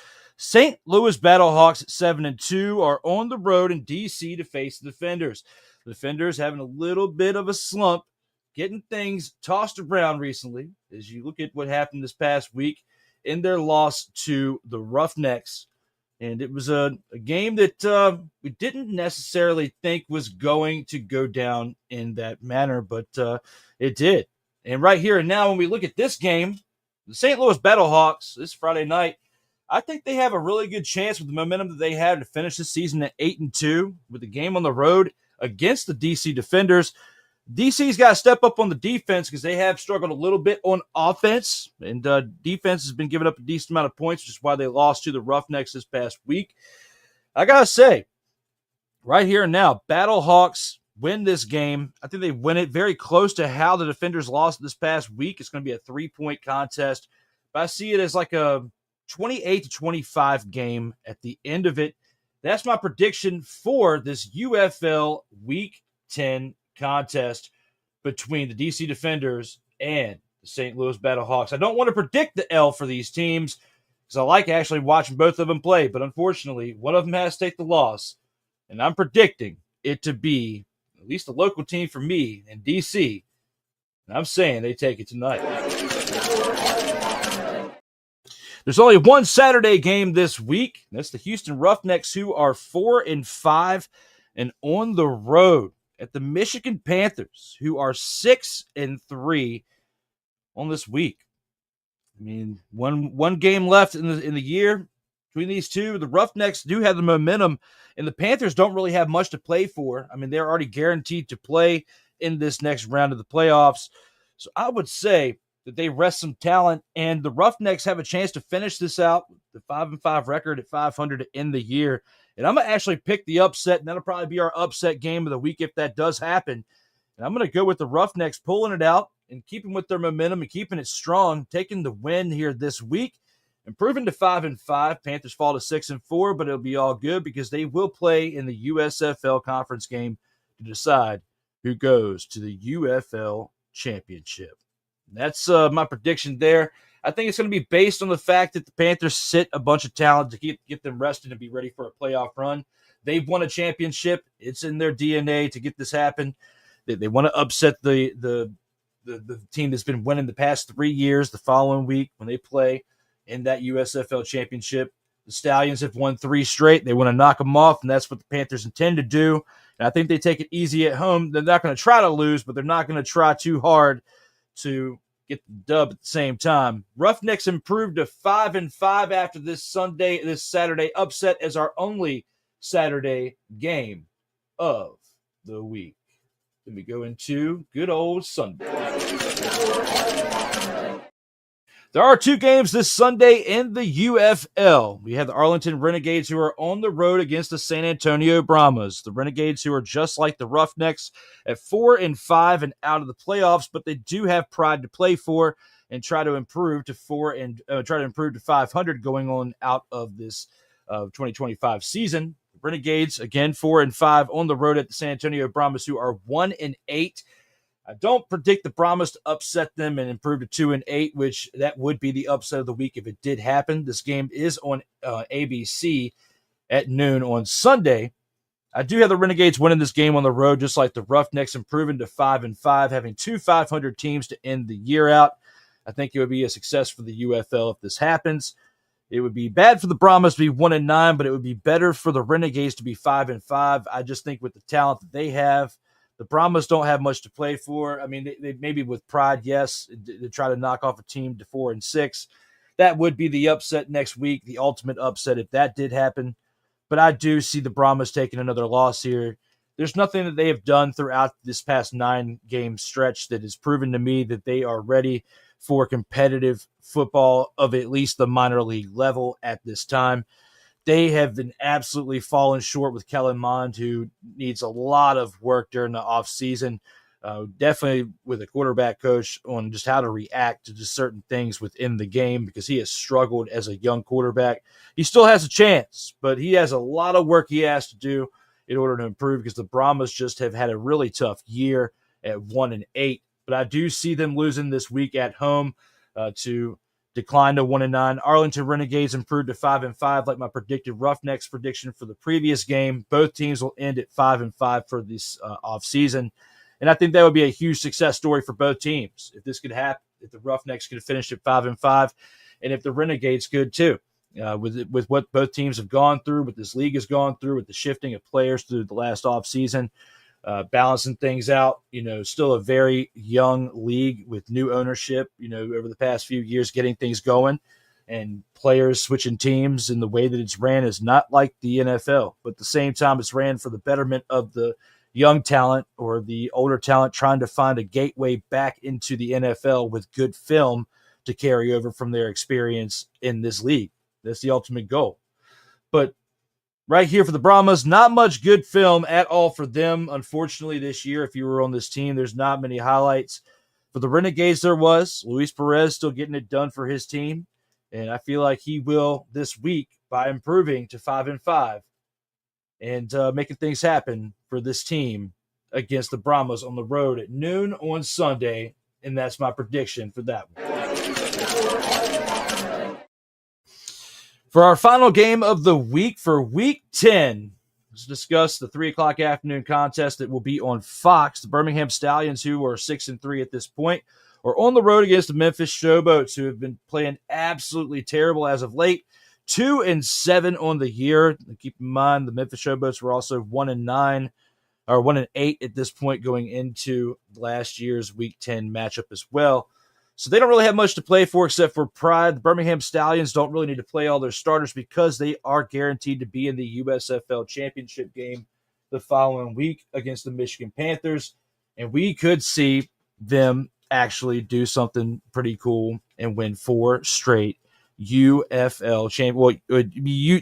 Speaker 2: St. Louis Battlehawks at 7-2 are on the road in D.C. to face the Defenders. The Defenders having a little bit of a slump, getting things tossed around recently as you look at what happened this past week in their loss to the Roughnecks. And it was a game that we didn't necessarily think was going to go down in that manner, but it did. And right here and now, when we look at this game, the St. Louis Battlehawks this Friday night, I think they have a really good chance with the momentum that they had to finish the season at 8-2 with the game on the road against the DC Defenders. DC's got to step up on the defense because they have struggled a little bit on offense, and defense has been giving up a decent amount of points, which is why they lost to the Roughnecks this past week. I got to say, right here and now, Battlehawks win this game. I think they win it very close to how the Defenders lost this past week. It's going to be a 3-point contest, but I see it as like a 28-25 game at the end of it. That's my prediction for this UFL Week 10 contest between the DC Defenders and the St. Louis Battlehawks. I don't want to predict the L for these teams because I like actually watching both of them play, but unfortunately, one of them has to take the loss, and I'm predicting it to be at least a local team for me in DC, and I'm saying they take it tonight. There's only one Saturday game this week. That's the Houston Roughnecks, who are 4-5 and on the road at the Michigan Panthers, who are 6-3 on this week. I mean, one game left in the year between these two. The Roughnecks do have the momentum, and the Panthers don't really have much to play for. I mean, they're already guaranteed to play in this next round of the playoffs. So I would say that they rest some talent, and the Roughnecks have a chance to finish this out, the 5-5 record at 500 to end the year. And I'm going to actually pick the upset, and that'll probably be our upset game of the week if that does happen. And I'm going to go with the Roughnecks pulling it out and keeping with their momentum and keeping it strong, taking the win here this week, improving to 5-5. Panthers fall to 6-4, but it'll be all good because they will play in the USFL conference game to decide who goes to the UFL championship. That's my prediction there. I think it's going to be based on the fact that the Panthers sit a bunch of talent to get them rested and be ready for a playoff run. They've won a championship. It's in their DNA to get this happen. They want to upset the team that's been winning the past 3 years the following week when they play in that USFL championship. The Stallions have won 3 straight. They want to knock them off, and that's what the Panthers intend to do. And I think they take it easy at home. They're not going to try to lose, but they're not going to try too hard to get the dub at the same time. Roughnecks improved to 5-5 after this Saturday upset as our only Saturday game of the week. Then we go into good old Sunday. There are 2 games this Sunday in the UFL. We have the Arlington Renegades who are on the road against the San Antonio Brahmas. The Renegades who are just like the Roughnecks at 4-5 and out of the playoffs, but they do have pride to play for and try to improve to 500 going on out of this 2025 season. The Renegades again 4-5 on the road at the San Antonio Brahmas who are 1-8. I don't predict the Brahmas to upset them and improve to 2-8, which that would be the upset of the week if it did happen. This game is on ABC at noon on Sunday. I do have the Renegades winning this game on the road, just like the Roughnecks improving to 5-5, having 2 500 teams to end the year out. I think it would be a success for the UFL if this happens. It would be bad for the Brahmas to be 1-9, but it would be better for the Renegades to be 5-5. I just think with the talent that they have, the Brahmas don't have much to play for. I mean, they maybe with pride, yes, to try to knock off a team to 4-6. That would be the upset next week, the ultimate upset if that did happen. But I do see the Brahmas taking another loss here. There's nothing that they have done throughout this past 9-game stretch that has proven to me that they are ready for competitive football of at least the minor league level at this time. They have been absolutely falling short with Kellen Mond, who needs a lot of work during the offseason, definitely with a quarterback coach on just how to react to just certain things within the game because he has struggled as a young quarterback. He still has a chance, but he has a lot of work he has to do in order to improve because the Brahmas just have had a really tough year at 1-8. But I do see them losing this week at home to decline to 1-9. Arlington Renegades improved to 5-5, like my predicted Roughnecks prediction for the previous game. Both teams will end at 5-5 for this offseason. And I think that would be a huge success story for both teams. If this could happen, if the Roughnecks could finish at 5-5, and if the Renegades could too. With what both teams have gone through, what this league has gone through, with the shifting of players through the last offseason, balancing things out, still a very young league with new ownership, over the past few years, getting things going and players switching teams, and the way that it's ran is not like the NFL, but at the same time, it's ran for the betterment of the young talent or the older talent trying to find a gateway back into the NFL with good film to carry over from their experience in this league. That's the ultimate goal. But right here for the Brahmas, not much good film at all for them. Unfortunately, this year, if you were on this team, there's not many highlights. For the Renegades, there was. Luis Perez still getting it done for his team. And I feel like he will this week by improving to 5-5 and making things happen for this team against the Brahmas on the road at noon on Sunday. And that's my prediction for that one. For our final game of the week, for Week 10, let's discuss the 3 o'clock afternoon contest that will be on Fox. The Birmingham Stallions, who are 6-3 at this point, are on the road against the Memphis Showboats, who have been playing absolutely terrible as of late. 2-7 on the year. Keep in mind, the Memphis Showboats were also 1-9 or 1-8 at this point going into last year's Week 10 matchup as well. So they don't really have much to play for except for pride. The Birmingham Stallions don't really need to play all their starters because they are guaranteed to be in the USFL championship game the following week against the Michigan Panthers. And we could see them actually do something pretty cool and win 4 straight UFL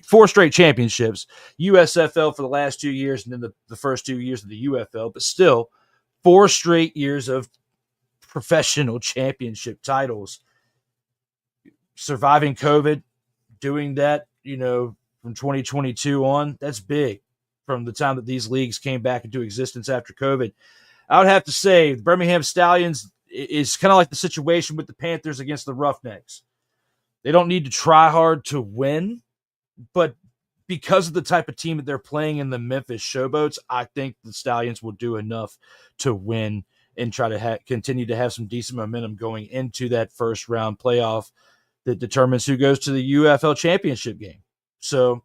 Speaker 2: 4 straight championships, USFL for the last 2 years and then the first 2 years of the UFL, but still 4 straight years of professional championship titles. Surviving COVID, doing that, from 2022 on, that's big from the time that these leagues came back into existence after COVID. I would have to say the Birmingham Stallions is kind of like the situation with the Panthers against the Roughnecks. They don't need to try hard to win, but because of the type of team that they're playing in the Memphis Showboats, I think the Stallions will do enough to win and try to continue to have some decent momentum going into that first round playoff that determines who goes to the UFL championship game. So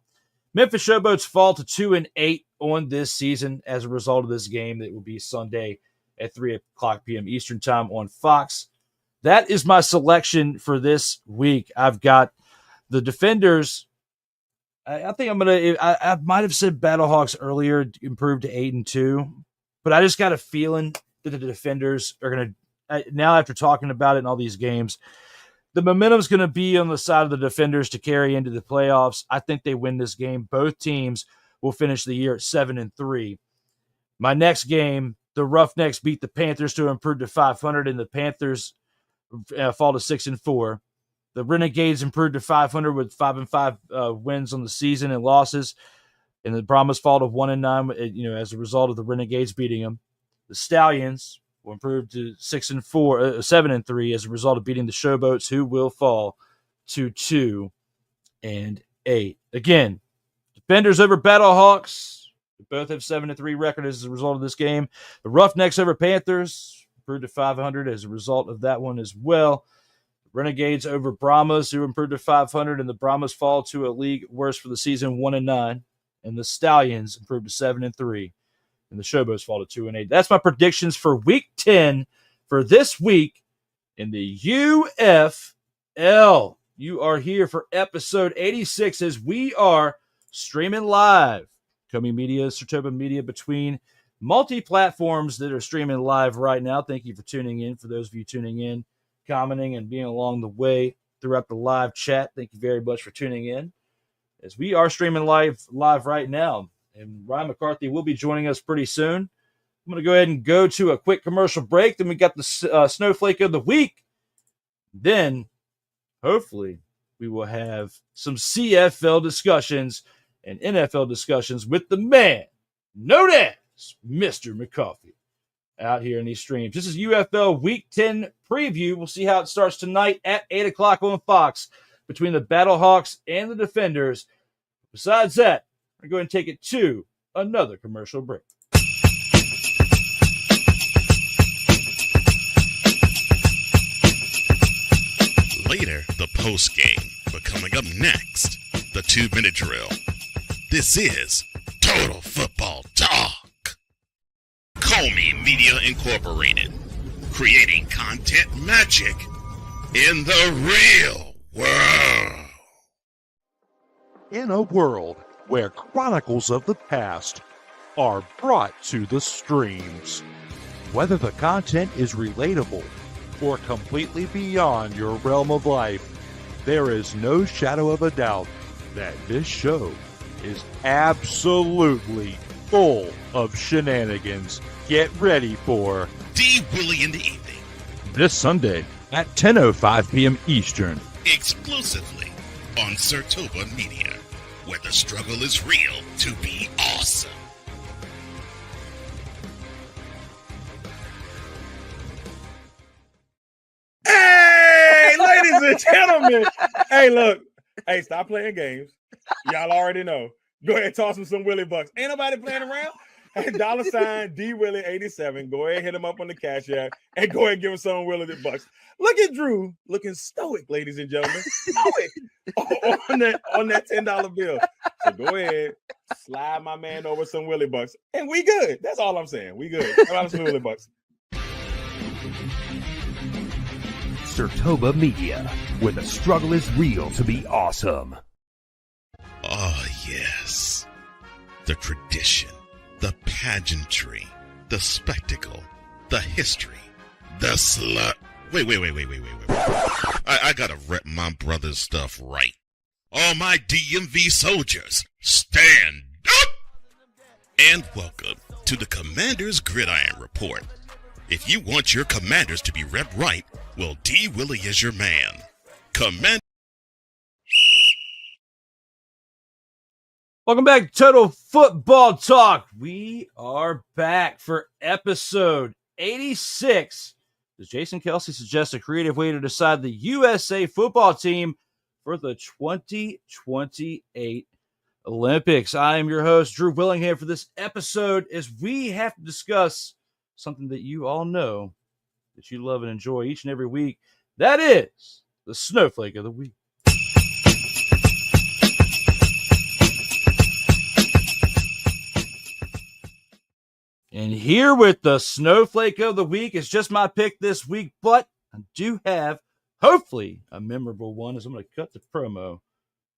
Speaker 2: Memphis Showboats fall to 2-8 on this season as a result of this game that will be Sunday at 3:00 p.m. Eastern time on Fox. That is my selection for this week. I've got the Defenders. I think I might have said Battlehawks earlier, improved to 8-2, but I just got a feeling that the Defenders are going to, now after talking about it in all these games, the momentum's going to be on the side of the Defenders to carry into the playoffs. I think they win this game. Both teams will finish the year at 7-3. My next game, the Roughnecks beat the Panthers to improve to 500, and the Panthers fall to 6-4. The Renegades improved to 500 with 5-5 wins on the season and losses, and the Brahmas fall to 1-9. As a result of the Renegades beating them. The Stallions will improve to 7-3 as a result of beating the Showboats, who will fall to 2-8. Again, Defenders over Battlehawks. They both have 7-3 record as a result of this game. The Roughnecks over Panthers improved to 500 as a result of that one as well. Renegades over Brahmas, who improved to 500, and the Brahmas fall to a league worst for the season, 1-9. And the Stallions improved to 7-3, and the Showboats fall to 2-8. That's my predictions for Week 10 for this week in the UFL. You are here for episode 86 as we are streaming live. Comey Media, Sertoba Media, between multi-platforms that are streaming live right now. Thank you for tuning in. For those of you tuning in, commenting, and being along the way throughout the live chat, thank you very much for tuning in as we are streaming live right now. And Ryan McCarthy will be joining us pretty soon. I'm going to go ahead and go to a quick commercial break. Then we got the Snowflake of the Week. Then, hopefully, we will have some CFL discussions and NFL discussions with the man known as Mr. McCoffey out here in these streams. This is UFL Week 10 preview. We'll see how it starts tonight at 8 o'clock on Fox between the Battlehawks and the Defenders. Besides that, we're going to take it to another commercial break.
Speaker 1: Later, the post game. But coming up next, the 2-minute drill. This is Total Football Talk. Comey Media Incorporated. Creating content magic in the real world.
Speaker 7: In a world where chronicles of the past are brought to the streams, whether the content is relatable or completely beyond your realm of life, there is no shadow of a doubt that this show is absolutely full of shenanigans. Get ready for
Speaker 1: D. Willie in the evening.
Speaker 7: this Sunday at 10:05 p.m. Eastern.
Speaker 1: Exclusively on Sertoba Media, where the struggle is real to be awesome.
Speaker 4: Hey, ladies and gentlemen. Hey, look. Hey, stop playing games. Y'all already know. Go ahead and toss him some Willie Bucks. Ain't nobody playing around. Hey, $ D Willie 87. Go ahead and hit him up on the Cash App and go ahead and give him some Willie Bucks. Look at Drew looking stoic, ladies and gentlemen. Stoic on that $10 bill. So go ahead, slide my man over some Willie Bucks, and we good. That's all I'm saying. We good. Come out some Willie Bucks.
Speaker 8: Sertoba Media, where the struggle is real to be awesome.
Speaker 1: Oh, yes. The tradition, the pageantry, the spectacle, the history, the slut. Wait. I gotta rep my brother's stuff right. All my DMV soldiers, stand up! And welcome to the Commander's Gridiron Report. If you want your commanders to be rep right, well, D. Willie is your man.
Speaker 2: Welcome back to Total Football Talk. We are back for episode 86. Does Jason Kelce suggest a creative way to decide the USA football team for the 2028 Olympics? I am your host, Drew Willingham, for this episode, as we have to discuss something that you all know that you love and enjoy each and every week. That is the Snowflake of the Week. And here with the Snowflake of the Week is just my pick this week, but I do have, hopefully, a memorable one, as I'm going to cut the promo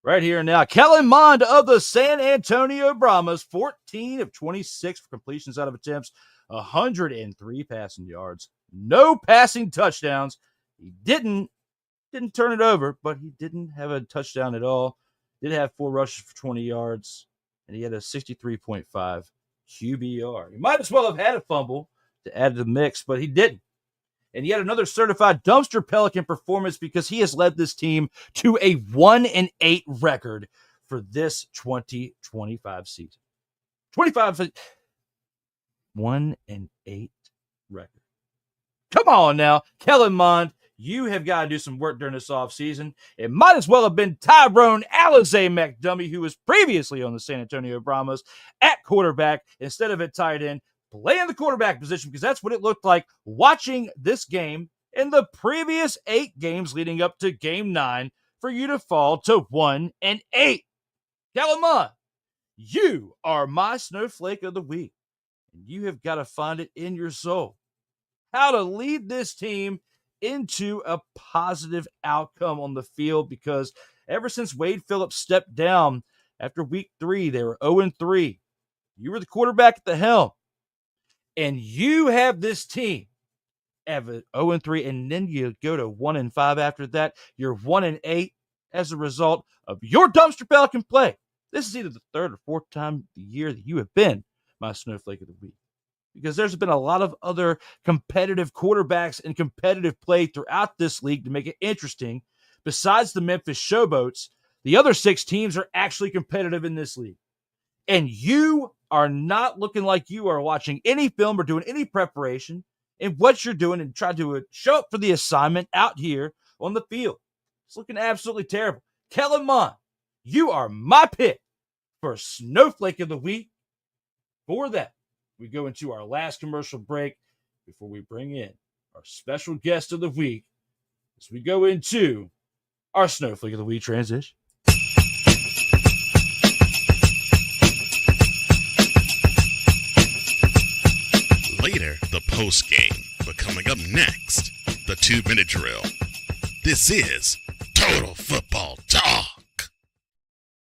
Speaker 2: right here and now. Kellen Mond of the San Antonio Brahmas, 14 of 26 for completions out of attempts, 103 passing yards, no passing touchdowns. He didn't turn it over, but he didn't have a touchdown at all. Did have 4 rushes for 20 yards, and he had a 63.5 QBR. He might as well have had a fumble to add to the mix, but he didn't. And he had another certified dumpster Pelican performance because he has led this team to a 1-8 record for this 2025 season. 1-8 record. Come on now, Kellen Mond, you have got to do some work during this offseason. It might as well have been Tyrone Alizé McDummy, who was previously on the San Antonio Brahmas, at quarterback instead of at tight end, playing the quarterback position, because that's what it looked like watching this game in the previous 8 games leading up to Game 9 for you to fall to 1-8. Kellen Mond, you are my Snowflake of the Week, and you have got to find it in your soul how to lead this team into a positive outcome on the field, because ever since Wade Phillips stepped down after week 3, they were 0-3. You were the quarterback at the helm, and you have this team at 0-3, and then you go to 1-5 after that. You're 1-8 as a result of your dumpster Pelican play. This is either the 3rd or 4th time the year that you have been my Snowflake of the Week, because there's been a lot of other competitive quarterbacks and competitive play throughout this league to make it interesting. Besides the Memphis Showboats, the other 6 teams are actually competitive in this league. And you are not looking like you are watching any film or doing any preparation in what you're doing and try to show up for the assignment out here on the field. It's looking absolutely terrible. Kellen Mond, you are my pick for Snowflake of the Week. For that, we go into our last commercial break before we bring in our special guest of the week as we go into our Snowflake of the Week transition.
Speaker 1: Later, the post game. But coming up next, the 2-minute drill. This is Total Football Talk.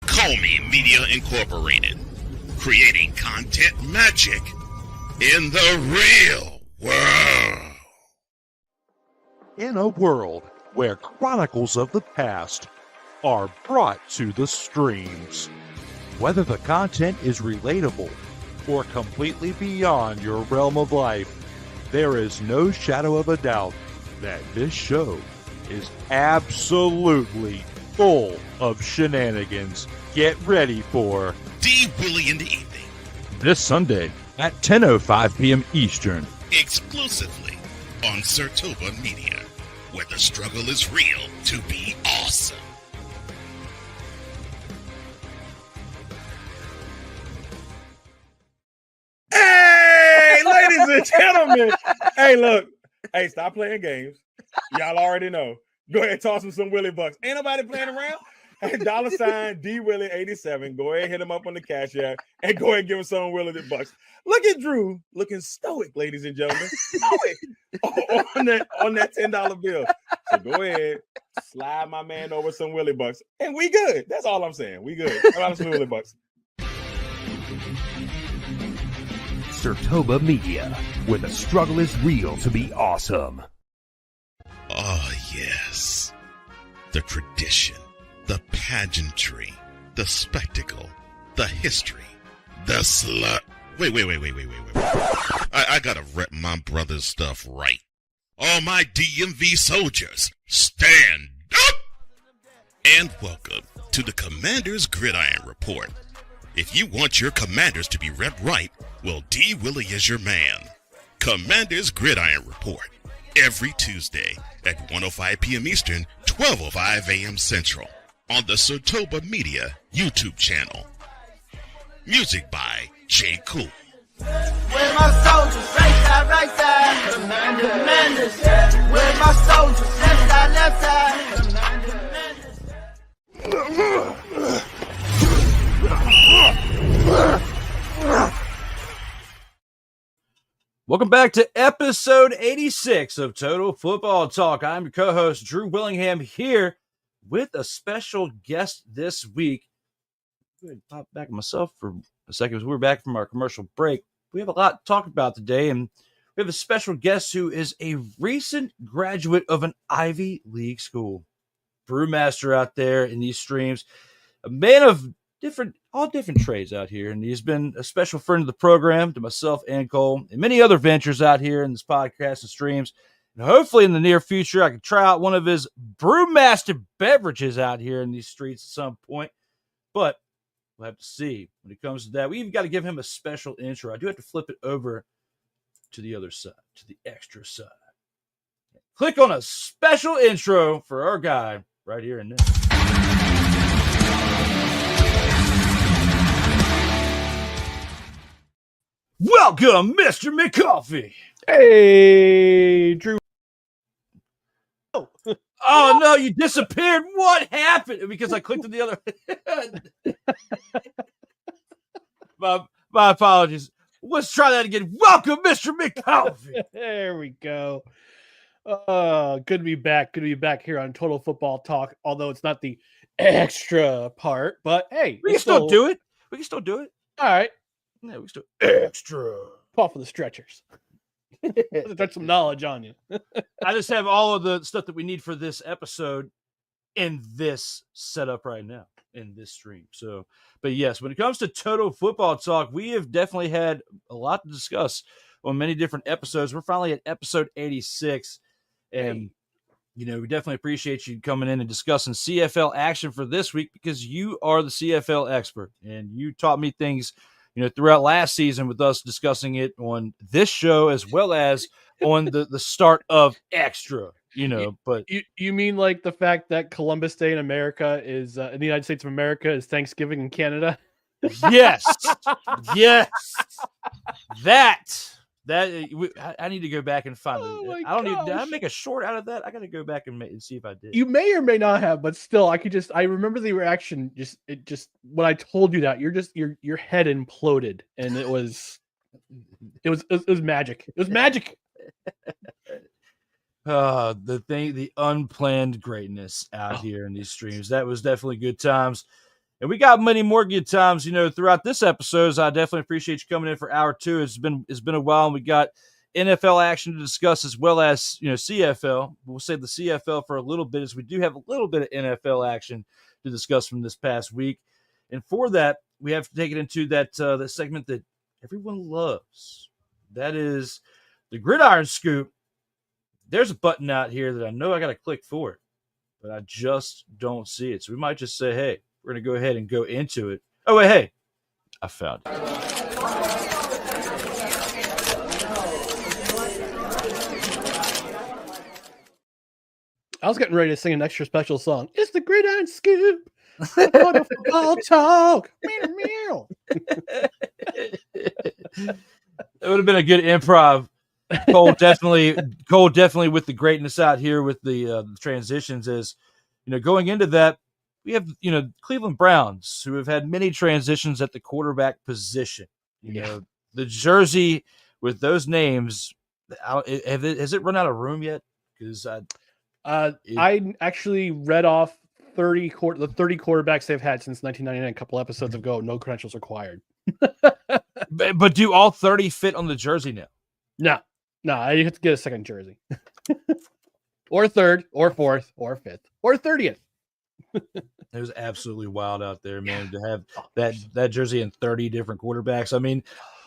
Speaker 1: Comey Media Incorporated. Creating content magic in the real world.
Speaker 7: In a world where chronicles of the past are brought to the streams, whether the content is relatable or completely beyond your realm of life, there is no shadow of a doubt that this show is absolutely full of shenanigans. Get ready for
Speaker 1: D. Willie in the evening.
Speaker 7: this Sunday at 10:05 p.m. Eastern.
Speaker 1: Exclusively on Sertoba Media, where the struggle is real to be awesome.
Speaker 4: Hey, ladies and gentlemen. Hey, look. Hey, stop playing games. Y'all already know. Go ahead and toss him some Willie Bucks. Ain't nobody playing around. And $ D Willie 87. Go ahead, hit him up on the Cash App and go ahead and give him some Willie the Bucks. Look at Drew looking stoic, ladies and gentlemen. Stoic on that $10 bill. So go ahead, slide my man over some Willie Bucks, and we good. That's all I'm saying. We good. Slide some Willie Bucks.
Speaker 8: Sertoba Media, where the struggle is real to be awesome.
Speaker 1: Oh, yes. The tradition, the pageantry, the spectacle, the history, the slut. Wait. I gotta rep my brother's stuff right. All my DMV soldiers, stand up! And welcome to the Commander's Gridiron Report. If you want your Commanders to be repped right, well, D. Willie is your man. Commander's Gridiron Report. Every Tuesday at 1:05 p.m. Eastern, 12:05 a.m. Central on the Sertoba Media YouTube channel. Music by J. Cool.
Speaker 9: Where my soldiers, right side, commanders. Where my soldiers, left side,
Speaker 2: Welcome back to episode 86 of Total Football Talk. I'm your co-host, Drew Willingham, here with a special guest this week. I'm going to pop back myself for a second as we're back from our commercial break. We have a lot to talk about today, and we have a special guest who is a recent graduate of an Ivy League school. Brewmaster out there in these streams, a man of all different trades out here, and he's been a special friend of the program to myself and Cole and many other ventures out here in this podcast and streams. And hopefully in the near future, I can try out one of his Brewmaster beverages out here in these streets at some point, but we'll have to see when it comes to that. We even got to give him a special intro. I do have to flip it over to the other side, to the extra side. Click on a special intro for our guy right here and now. Welcome, Mr. McCoffee.
Speaker 10: Hey, Drew.
Speaker 2: Oh, no, you disappeared. What happened? Because I clicked on the other. my apologies. Let's try that again. Welcome, Mr. McCoffee.
Speaker 10: There we go. Good to be back. Good to be back here on Total Football Talk, although it's not the extra part. But, hey.
Speaker 2: We can still do it. We can still do it.
Speaker 10: All right.
Speaker 2: Yeah, we still extra.
Speaker 10: Call for the stretchers. That's some knowledge on you.
Speaker 2: I just have all of the stuff that we need for this episode in this setup right now, in this stream. So, but yes, when it comes to Total Football Talk, we have definitely had a lot to discuss on many different episodes. We're finally at episode 86. And, you know, we definitely appreciate you coming in and discussing CFL action for this week because you are the CFL expert and you taught me things, you know, throughout last season with us discussing it on this show as well as on the start of Extra, you know. But
Speaker 10: you mean like the fact that Columbus Day in America is in the United States of America is Thanksgiving in Canada?
Speaker 2: Yes, yes, I need to go back and find it. I don't need. Did I make a short out of that? I got to go back and see if I did.
Speaker 10: You may or may not have, but still, I remember the reaction. Just when I told you that, your head imploded, and it was magic. It was magic.
Speaker 2: The unplanned greatness out here in these streams. That was definitely good times. And we got many more good times, you know, throughout this episode. So I definitely appreciate you coming in for hour 2. It's been a while, and we got NFL action to discuss as well as, you know, CFL. We'll save the CFL for a little bit as we do have a little bit of NFL action to discuss from this past week. And for that, we have to take it into that segment that everyone loves. That is the Gridiron Scoop. There's a button out here that I know I got to click for it, but I just don't see it. So we might just say, hey, we're going to go ahead and go into it. Oh, wait, hey, I found it.
Speaker 10: I was getting ready to sing an extra special song. It's the Gridiron Scoop. Football talk. Meow.
Speaker 2: It would have been a good improv. Cole definitely with the greatness out here with the transitions is, you know, going into that, we have, Cleveland Browns, who have had many transitions at the quarterback position. You know, the jersey with those names, has it run out of room yet? Because
Speaker 10: I actually read off the 30 quarterbacks they've had since 1999 a couple episodes ago. No credentials required.
Speaker 2: but do all 30 fit on the jersey now?
Speaker 10: No, you have to get a second jersey. Or third, or fourth, or fifth, or 30th.
Speaker 2: It was absolutely wild out there, man, to have that jersey in 30 different quarterbacks. I mean,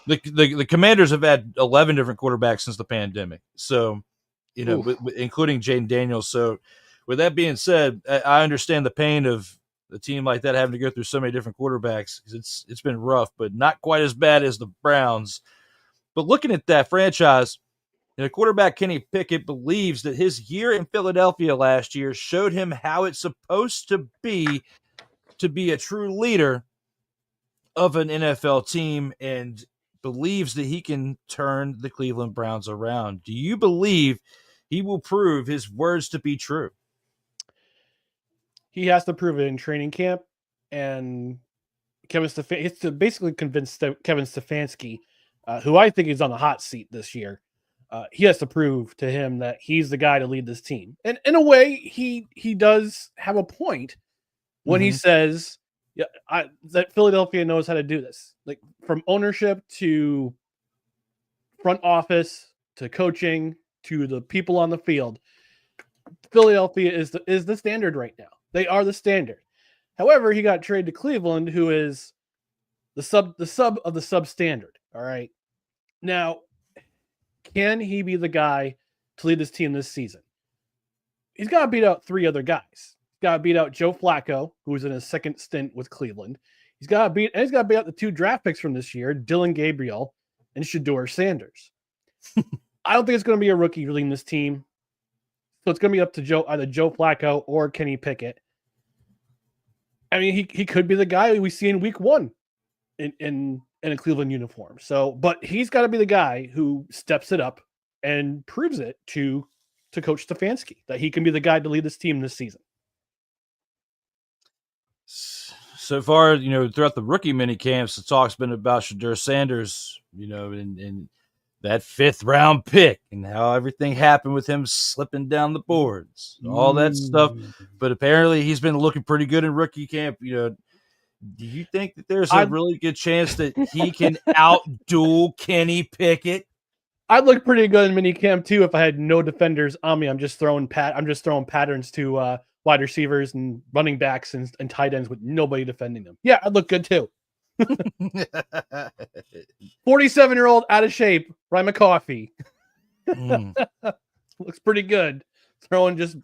Speaker 2: the Commanders have had 11 different quarterbacks since the pandemic. So, including Jaden Daniels. So, with that being said, I understand the pain of a team like that having to go through so many different quarterbacks, because it's been rough, but not quite as bad as the Browns. But looking at that franchise, quarterback Kenny Pickett believes that his year in Philadelphia last year showed him how it's supposed to be a true leader of an NFL team, and believes that he can turn the Cleveland Browns around. Do you believe he will prove his words to be true?
Speaker 10: He has to prove it in training camp, and Kevin Stefanski, he has to basically convince Kevin Stefanski, who I think is on the hot seat this year. He has to prove to him that he's the guy to lead this team. And in a way, he does have a point when he says that Philadelphia knows how to do this. Like, from ownership to front office to coaching to the people on the field, Philadelphia is the standard right now. They are the standard. However, he got traded to Cleveland, who is the sub of the substandard. All right. Now, can he be the guy to lead this team this season? He's got to beat out 3 other guys. He's got to beat out Joe Flacco, who's in his second stint with Cleveland. He's got to beat out the 2 draft picks from this year, Dylan Gabriel and Shedeur Sanders. I don't think it's going to be a rookie leading this team. So it's going to be up to either Joe Flacco or Kenny Pickett. I mean, he could be the guy we see in week 1 in a Cleveland uniform. So, but he's got to be the guy who steps it up and proves it to Coach Stefanski that he can be the guy to lead this team this season.
Speaker 2: So far, throughout the rookie mini camps, the talk's been about Shedeur Sanders, and that 5th round pick and how everything happened with him slipping down the boards, all that stuff. But apparently he's been looking pretty good in rookie camp. Do you think that there's a really good chance that he can outduel Kenny Pickett?
Speaker 10: I'd look pretty good in minicamp too if I had no defenders on me. I'm just throwing patterns to wide receivers and running backs and tight ends with nobody defending them. Yeah, I'd look good too. 47-year-old out of shape, Ryan McCoffey. Looks pretty good. Throwing just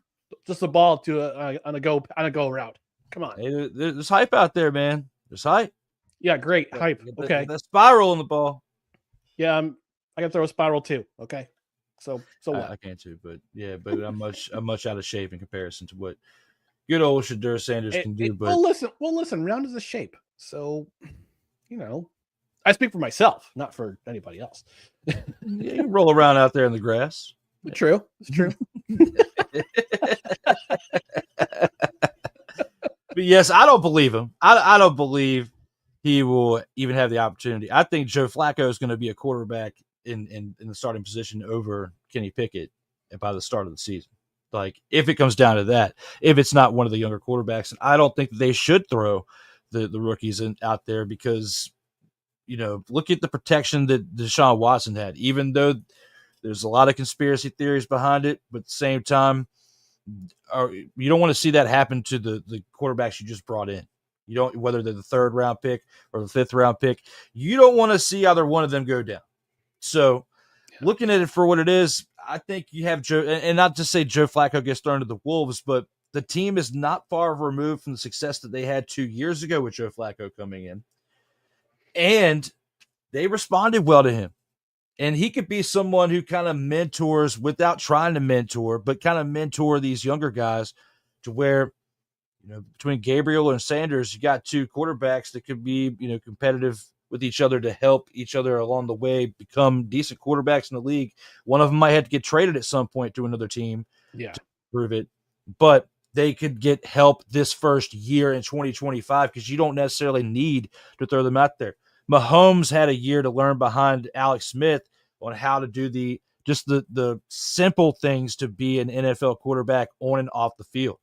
Speaker 10: a ball to on a go route. Come on.
Speaker 2: Hey, there's hype out there, man. There's hype.
Speaker 10: Yeah, great hype. Okay.
Speaker 2: That spiral in the ball.
Speaker 10: Yeah, I can throw a spiral too. Okay. So what?
Speaker 2: I can too, but I'm much out of shape in comparison to what good old Shedeur Sanders can do. But
Speaker 10: listen, round is a shape. So, I speak for myself, not for anybody else.
Speaker 2: Yeah, you roll around out there in the grass.
Speaker 10: True. It's true.
Speaker 2: But yes, I don't believe him. I don't believe he will even have the opportunity. I think Joe Flacco is going to be a quarterback in the starting position over Kenny Pickett by the start of the season. Like, if it comes down to that, if it's not one of the younger quarterbacks, and I don't think that they should throw the rookies out there because, look at the protection that Deshaun Watson had, even though there's a lot of conspiracy theories behind it, but at the same time, you don't want to see that happen to the quarterbacks you just brought in. You don't, whether they're the 3rd round pick or the 5th round pick, you don't want to see either one of them go down. So looking at it for what it is, I think you have Joe, and not to say Joe Flacco gets thrown to the wolves, but the team is not far removed from the success that they had 2 years ago with Joe Flacco coming in. And they responded well to him. And he could be someone who kind of mentors without trying to mentor, but kind of mentor these younger guys to where, between Gabriel and Sanders, you got 2 quarterbacks that could be, competitive with each other to help each other along the way become decent quarterbacks in the league. One of them might have to get traded at some point to another team to prove it. But they could get help this first year in 2025 because you don't necessarily need to throw them out there. Mahomes had a year to learn behind Alex Smith on how to do the simple things to be an NFL quarterback on and off the field.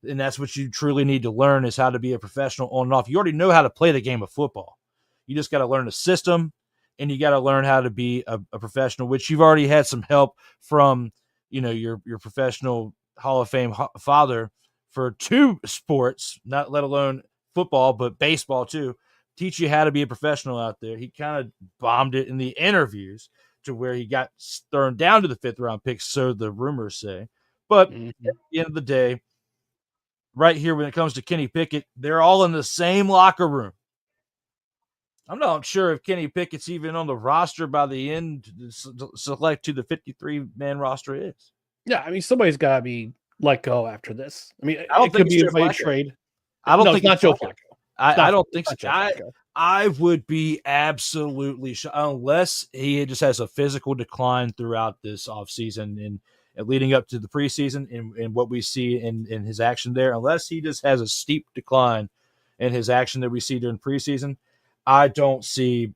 Speaker 2: And that's what you truly need to learn is how to be a professional on and off. You already know how to play the game of football. You just got to learn the system, and you got to learn how to be a professional, which you've already had some help from, your professional Hall of Fame father for 2 sports, not let alone football, but baseball too. Teach you how to be a professional out there. He kind of bombed it in the interviews to where he got thrown down to the 5th round pick, so the rumors say. But at the end of the day, right here, when it comes to Kenny Pickett, they're all in the same locker room. I'm not sure if Kenny Pickett's even on the roster by the end to select who the 53-man roster is.
Speaker 10: Yeah, I mean, somebody's got to be let go after this. I mean,
Speaker 2: I don't
Speaker 10: it
Speaker 2: think
Speaker 10: could be a trade.
Speaker 2: I don't think
Speaker 10: it's not Joe Flacco.
Speaker 2: I don't think so. I would be absolutely shocked unless he just has a physical decline throughout this offseason and leading up to the preseason and what we see in his action there. Unless he just has a steep decline in his action that we see during preseason, I don't see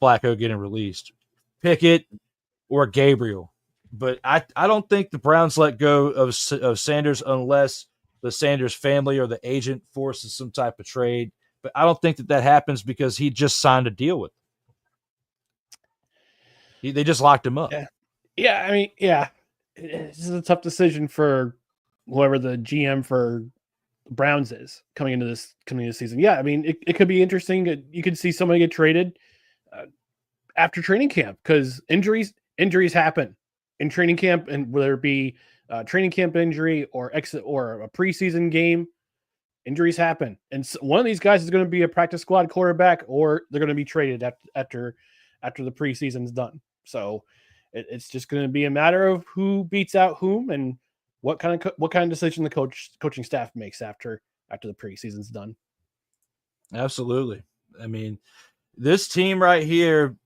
Speaker 2: Flacco getting released. Pickett or Gabriel. But I don't think the Browns let go of Sanders unless the Sanders family or the agent forces some type of trade. But I don't think that happens because he just signed a deal with them. They just locked him up.
Speaker 10: Yeah. I mean, this is a tough decision for whoever the GM for Browns is coming into this season. Yeah, I mean, it could be interesting. You could see somebody get traded after training camp because injuries happen in training camp, and whether it be a training camp injury or exit or a preseason game, injuries happen. And one of these guys is going to be a practice squad quarterback, or they're going to be traded after the preseason's done. So it's just going to be a matter of who beats out whom and what kind of decision the coaching staff makes after the preseason's done.
Speaker 2: Absolutely. I mean, this team right here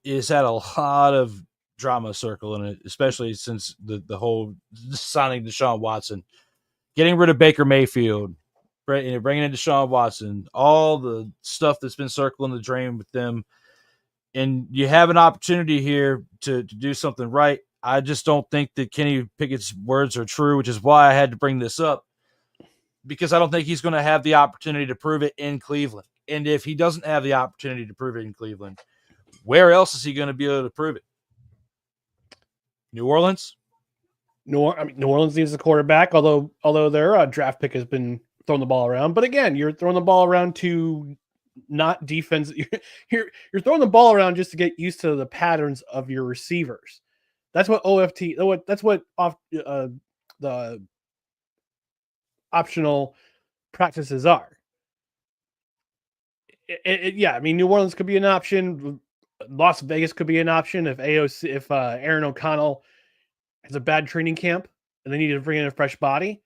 Speaker 2: has had a lot of drama circling it, especially since the whole signing Deshaun Watson, getting rid of Baker Mayfield, bringing in Deshaun Watson, all the stuff that's been circling the drain with them. And you have an opportunity here to do something right. I just don't think that Kenny Pickett's words are true, which is why I had to bring this up, because I don't think he's going to have the opportunity to prove it in Cleveland. And if he doesn't have the opportunity to prove it in Cleveland, where else is he going to be able to prove it? New Orleans?
Speaker 10: New Orleans needs a quarterback, although their draft pick has been throwing the ball around. But again, you're throwing the ball around to not defense. You're throwing the ball around just to get used to the patterns of your receivers. That's what the optional practices are. Yeah, I mean, New Orleans could be an option. Las Vegas could be an option if Aaron O'Connell has a bad training camp and they need to bring in a fresh body.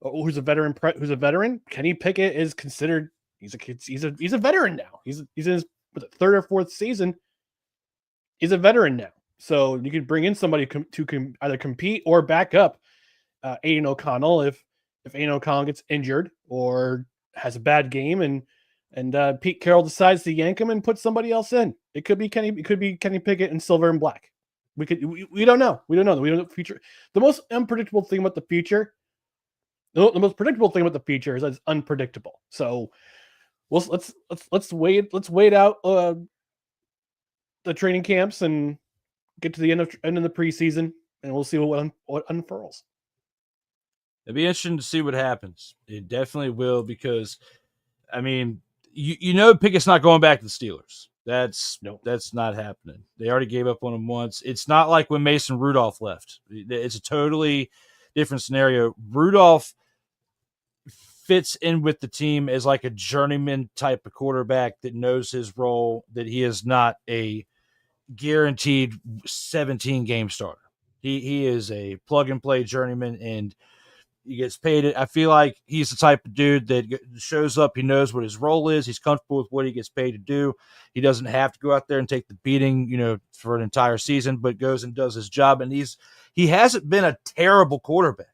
Speaker 10: Who's a veteran? Kenny Pickett is considered. He's a veteran now. He's in his 3rd or 4th season. He's a veteran now. So you could bring in somebody to either compete or back up Aiden O'Connell if Aiden O'Connell gets injured or has a bad game and Pete Carroll decides to yank him and put somebody else in. It could be Kenny Pickett in silver and black. We don't know. We don't know the future. The most unpredictable thing about the future. The most predictable thing about the future is that it's unpredictable. So let's wait out the training camps and get to the end of the preseason, and we'll see what unfurls.
Speaker 2: It'd be interesting to see what happens. It definitely will, because I mean, Pickett's not going back to the Steelers. That's not happening. They already gave up on him once. It's not like when Mason Rudolph left. It's a totally different scenario. Rudolph fits in with the team as like a journeyman type of quarterback that knows his role, that he is not a guaranteed 17 game starter. He is a plug and play journeyman, and he gets paid. I feel like he's the type of dude that shows up. He knows what his role is. He's comfortable with what he gets paid to do. He doesn't have to go out there and take the beating, for an entire season, but goes and does his job. And he hasn't been a terrible quarterback.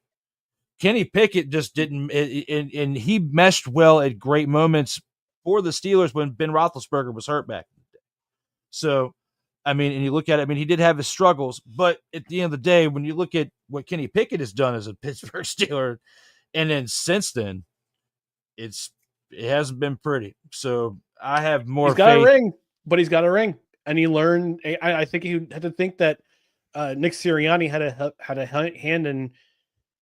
Speaker 2: Kenny Pickett just didn't, and he meshed well at great moments for the Steelers when Ben Roethlisberger was hurt back in the day. So, I mean, and you look at it, I mean, he did have his struggles, but at the end of the day, when you look at what Kenny Pickett has done as a Pittsburgh Steeler, and then since then, it hasn't been pretty. So I have more
Speaker 10: He's got
Speaker 2: faith.
Speaker 10: a ring, but he's got a ring. And he learned, I think he had to think that Nick Sirianni had a hand in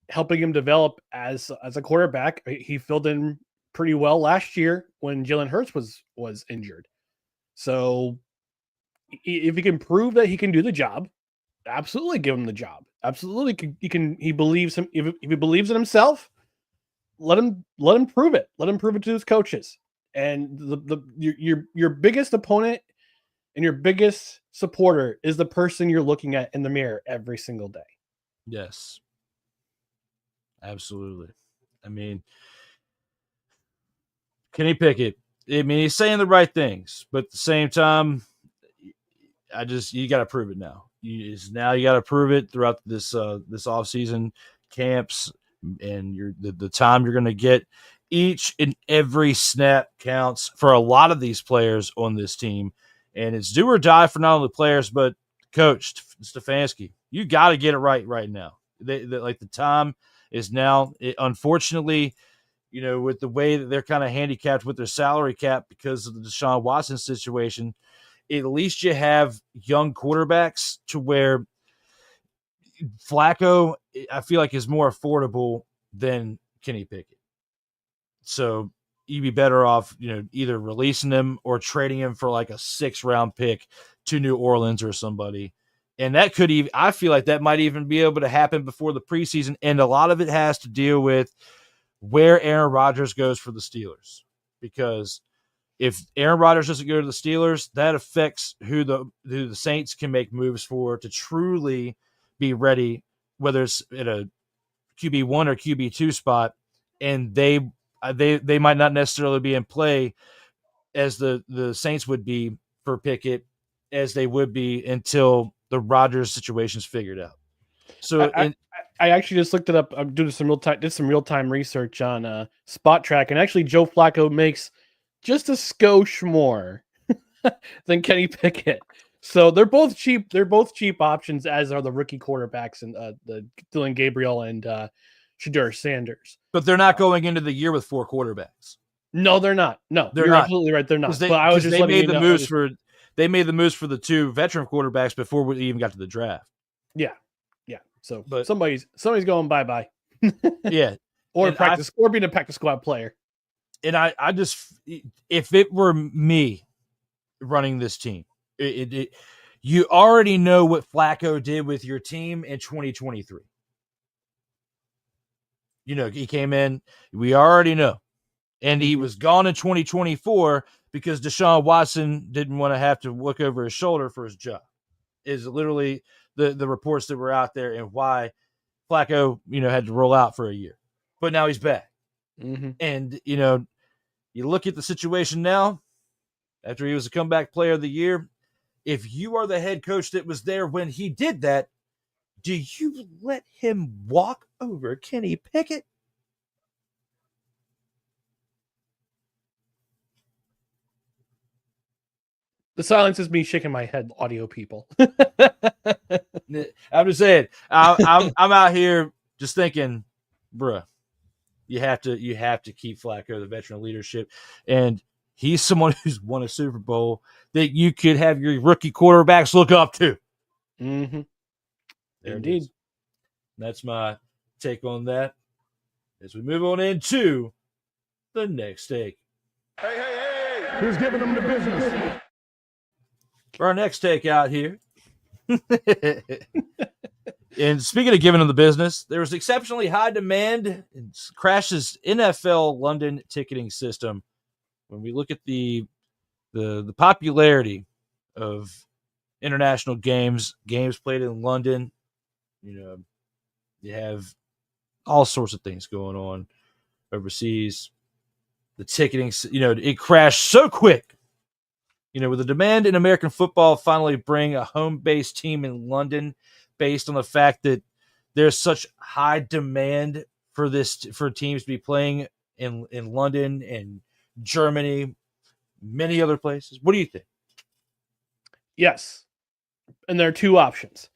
Speaker 10: helping him develop as a quarterback. He filled in pretty well last year when Jalen Hurts was injured. So if he can prove that he can do the job, absolutely give him the job. Absolutely, he believes him. If he believes in himself, let him prove it. Let him prove it to his coaches. And your biggest opponent and your biggest supporter is the person you're looking at in the mirror every single day.
Speaker 2: Yes. Absolutely. I mean, Kenny Pickett, I mean, he's saying the right things, but at the same time, you got to prove it now. You got to prove it throughout this offseason camps, and the time you're going to get. Each and every snap counts for a lot of these players on this team, and it's do or die for not only players but coach Stefanski. You got to get it right now. The time is now. Unfortunately, with the way that they're kind of handicapped with their salary cap because of the Deshaun Watson situation, at least you have young quarterbacks to where Flacco, I feel like, is more affordable than Kenny Pickett. So you'd be better off, either releasing him or trading him for like a 6th-round pick to New Orleans or somebody. And that could even, I feel like that might even be able to happen before the preseason. And a lot of it has to deal with where Aaron Rodgers goes for the Steelers. Because if Aaron Rodgers doesn't go to the Steelers, that affects who the Saints can make moves for to truly be ready, whether it's at a QB1 or QB2 spot. And they might not necessarily be in play as the Saints would be for Pickett as they would be until the Rodgers situation's figured out. So
Speaker 10: I actually just looked it up. I'm doing some real time research on Spot Track, and actually Joe Flacco makes just a skosh more than Kenny Pickett. So they're both cheap. They're both cheap options, as are the rookie quarterbacks and the Dylan Gabriel and Shedeur Sanders.
Speaker 2: But they're not going into the year with 4 quarterbacks.
Speaker 10: No, they're not. No,
Speaker 2: they're
Speaker 10: you're
Speaker 2: not.
Speaker 10: absolutely right. They're not.
Speaker 2: They,
Speaker 10: but I was just
Speaker 2: they made the moves they made the moves for the 2 veteran quarterbacks before we even got to the draft.
Speaker 10: Yeah. So, but somebody's going bye.
Speaker 2: Yeah,
Speaker 10: or being a practice squad player.
Speaker 2: And I just, if it were me running this team, you already know what Flacco did with your team in 2023. He came in, we already know. And he was gone in 2024 because Deshaun Watson didn't want to have to look over his shoulder for his job. Is literally the reports that were out there and why Flacco, had to roll out for a year. But now he's back.
Speaker 10: Mm-hmm.
Speaker 2: And, you look at the situation now, after he was a comeback player of the year, if you are the head coach that was there when he did that, do you let him walk over Kenny Pickett?
Speaker 10: The silence is me shaking my head, audio people.
Speaker 2: I'm just saying, I'm out here just thinking, bruh, you have to keep Flacco the veteran leadership, and he's someone who's won a Super Bowl that you could have your rookie quarterbacks look up to.
Speaker 10: Mm-hmm. Indeed.
Speaker 2: That's my take on that. As we move on into the next take.
Speaker 5: Hey! Who's giving them the business?
Speaker 2: For our next take out here. And speaking of giving them the business, there was exceptionally high demand and crashes NFL London ticketing system. When we look at the popularity of international games played in London, you have all sorts of things going on overseas. The ticketing, it crashed so quick. With the demand in American football finally bring a home-based team in London based on the fact that there's such high demand for teams to be playing in London and Germany, many other places? What do you think?
Speaker 10: Yes. And there are two options.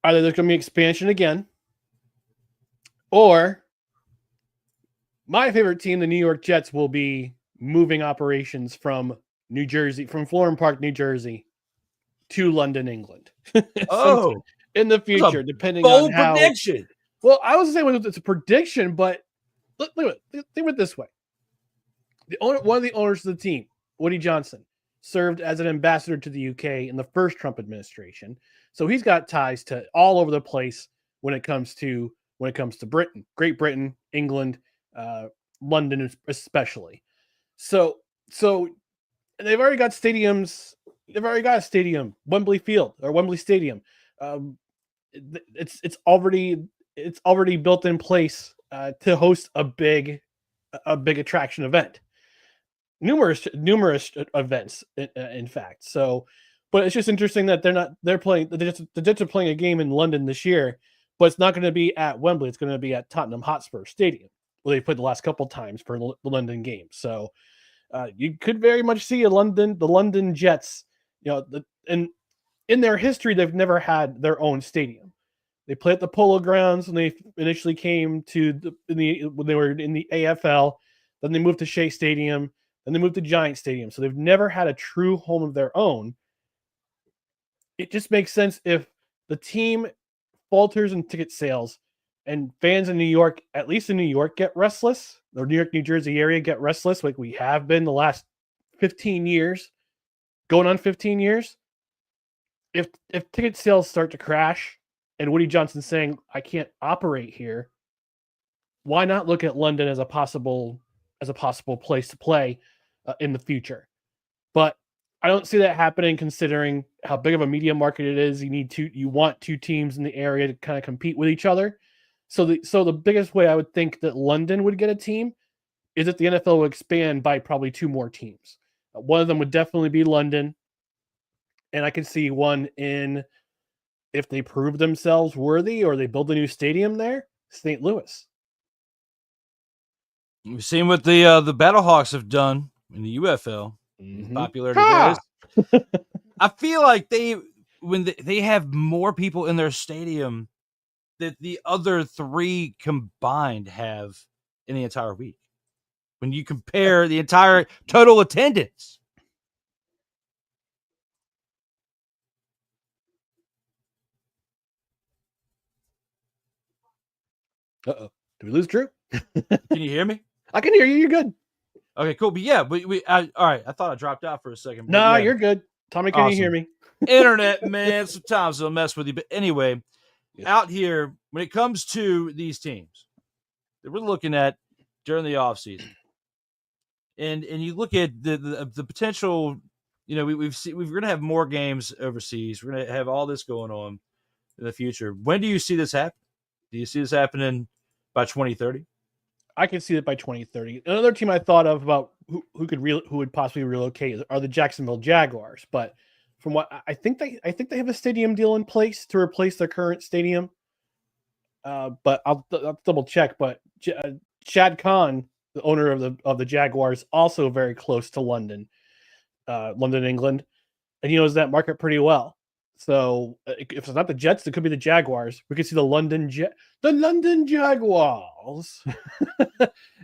Speaker 10: Either there's going to be expansion again, or my favorite team, the New York Jets, will be moving operations from Florham Park, New Jersey, to London, England.
Speaker 2: Oh,
Speaker 10: in the future, depending on how.
Speaker 2: Prediction.
Speaker 10: Well, I was saying it's a prediction, but think of it this way: one of the owners of the team, Woody Johnson, served as an ambassador to the UK in the first Trump administration, so he's got ties to all over the place when it comes to Britain, Great Britain, England, London especially. So they've already got stadiums. They've already got a stadium, Wembley Field or Wembley Stadium. It's already built in place to host a big attraction event. Numerous events, in fact. So, but it's just interesting that the Jets are playing a game in London this year, but it's not going to be at Wembley. It's going to be at Tottenham Hotspur Stadium, where they played the last couple times for the London game. So, you could very much see the London Jets. And in their history, they've never had their own stadium. They played at the Polo Grounds when they initially came when they were in the AFL. Then they moved to Shea Stadium. Then they moved to Giant Stadium. So they've never had a true home of their own. It just makes sense if the team falters in ticket sales and fans in New York, at least in New York, get restless, or New York, New Jersey area get restless, like we have been the last 15 years, going on 15 years. If ticket sales start to crash and Woody Johnson's saying, I can't operate here, why not look at London as a possible place to play in the future? But I don't see that happening, considering how big of a media market it is. You want two teams in the area to kind of compete with each other. So the biggest way I would think that London would get a team is if the NFL would expand by probably two more teams. One of them would definitely be London, and I can see one if they prove themselves worthy or they build a new stadium there, St. Louis.
Speaker 2: We've seen what the Battlehawks have done in the UFL. Popularity there is. I feel like when they have more people in their stadium that the other three combined have in the entire week. When you compare the entire total attendance.
Speaker 10: Uh-oh. Did we lose Drew?
Speaker 2: Can you hear me?
Speaker 10: I can hear you. You're good.
Speaker 2: Okay, cool. But yeah, all right. I thought I dropped out for a second.
Speaker 10: No,
Speaker 2: yeah.
Speaker 10: You're good. Tommy, can you hear me?
Speaker 2: Internet, man. Sometimes it'll mess with you. But anyway, out here, when it comes to these teams that we're looking at during the offseason, and you look at the potential, we're going to have more games overseas. We're going to have all this going on in the future. When do you see this happen? Do you see this happening by 2030?
Speaker 10: I can see it by 2030. Another team I thought of about who would possibly relocate are the Jacksonville Jaguars. But from what I think they have a stadium deal in place to replace their current stadium. But I'll double check. But Shad Khan, the owner of the Jaguars, also very close to London, England, and he knows that market pretty well. So if it's not the Jets, it could be the Jaguars. We could see the London Jaguars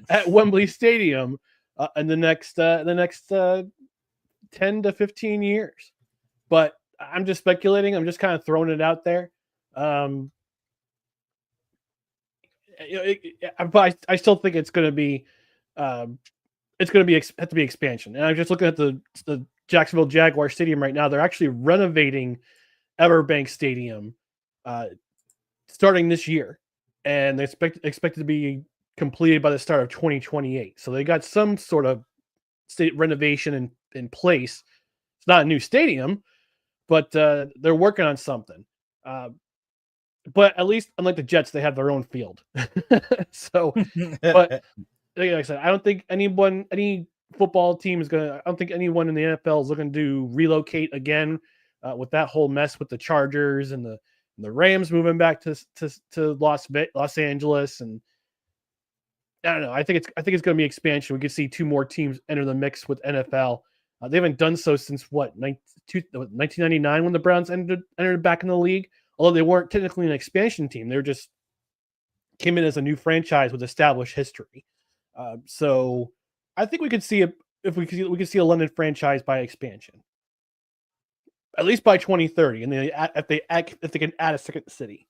Speaker 10: at Wembley Stadium in the next 10 to 15 years. But I'm just speculating. I'm just kind of throwing it out there. But I still think it's going to be have to be expansion. And I'm just looking at the Jacksonville Jaguar Stadium right now. They're actually renovating Everbank Stadium starting this year, and they expected to be completed by the start of 2028. So they got some sort of state renovation in place. It's not a new stadium, but they're working on something. But at least, unlike the Jets, they have their own field. So, but like I said, I don't think any football team is going to, I don't think anyone in the NFL is looking to relocate again with that whole mess with the Chargers and the the Rams moving back to Los Angeles, and I don't know. I think it's going to be expansion. We could see 2 more teams enter the mix with NFL. They haven't done so since 1999 when the Browns entered back in the league. Although they weren't technically an expansion team, they were just came in as a new franchise with established history. So I think we could see we could see a London franchise by expansion, at least by 2030, and then if they can add a second city.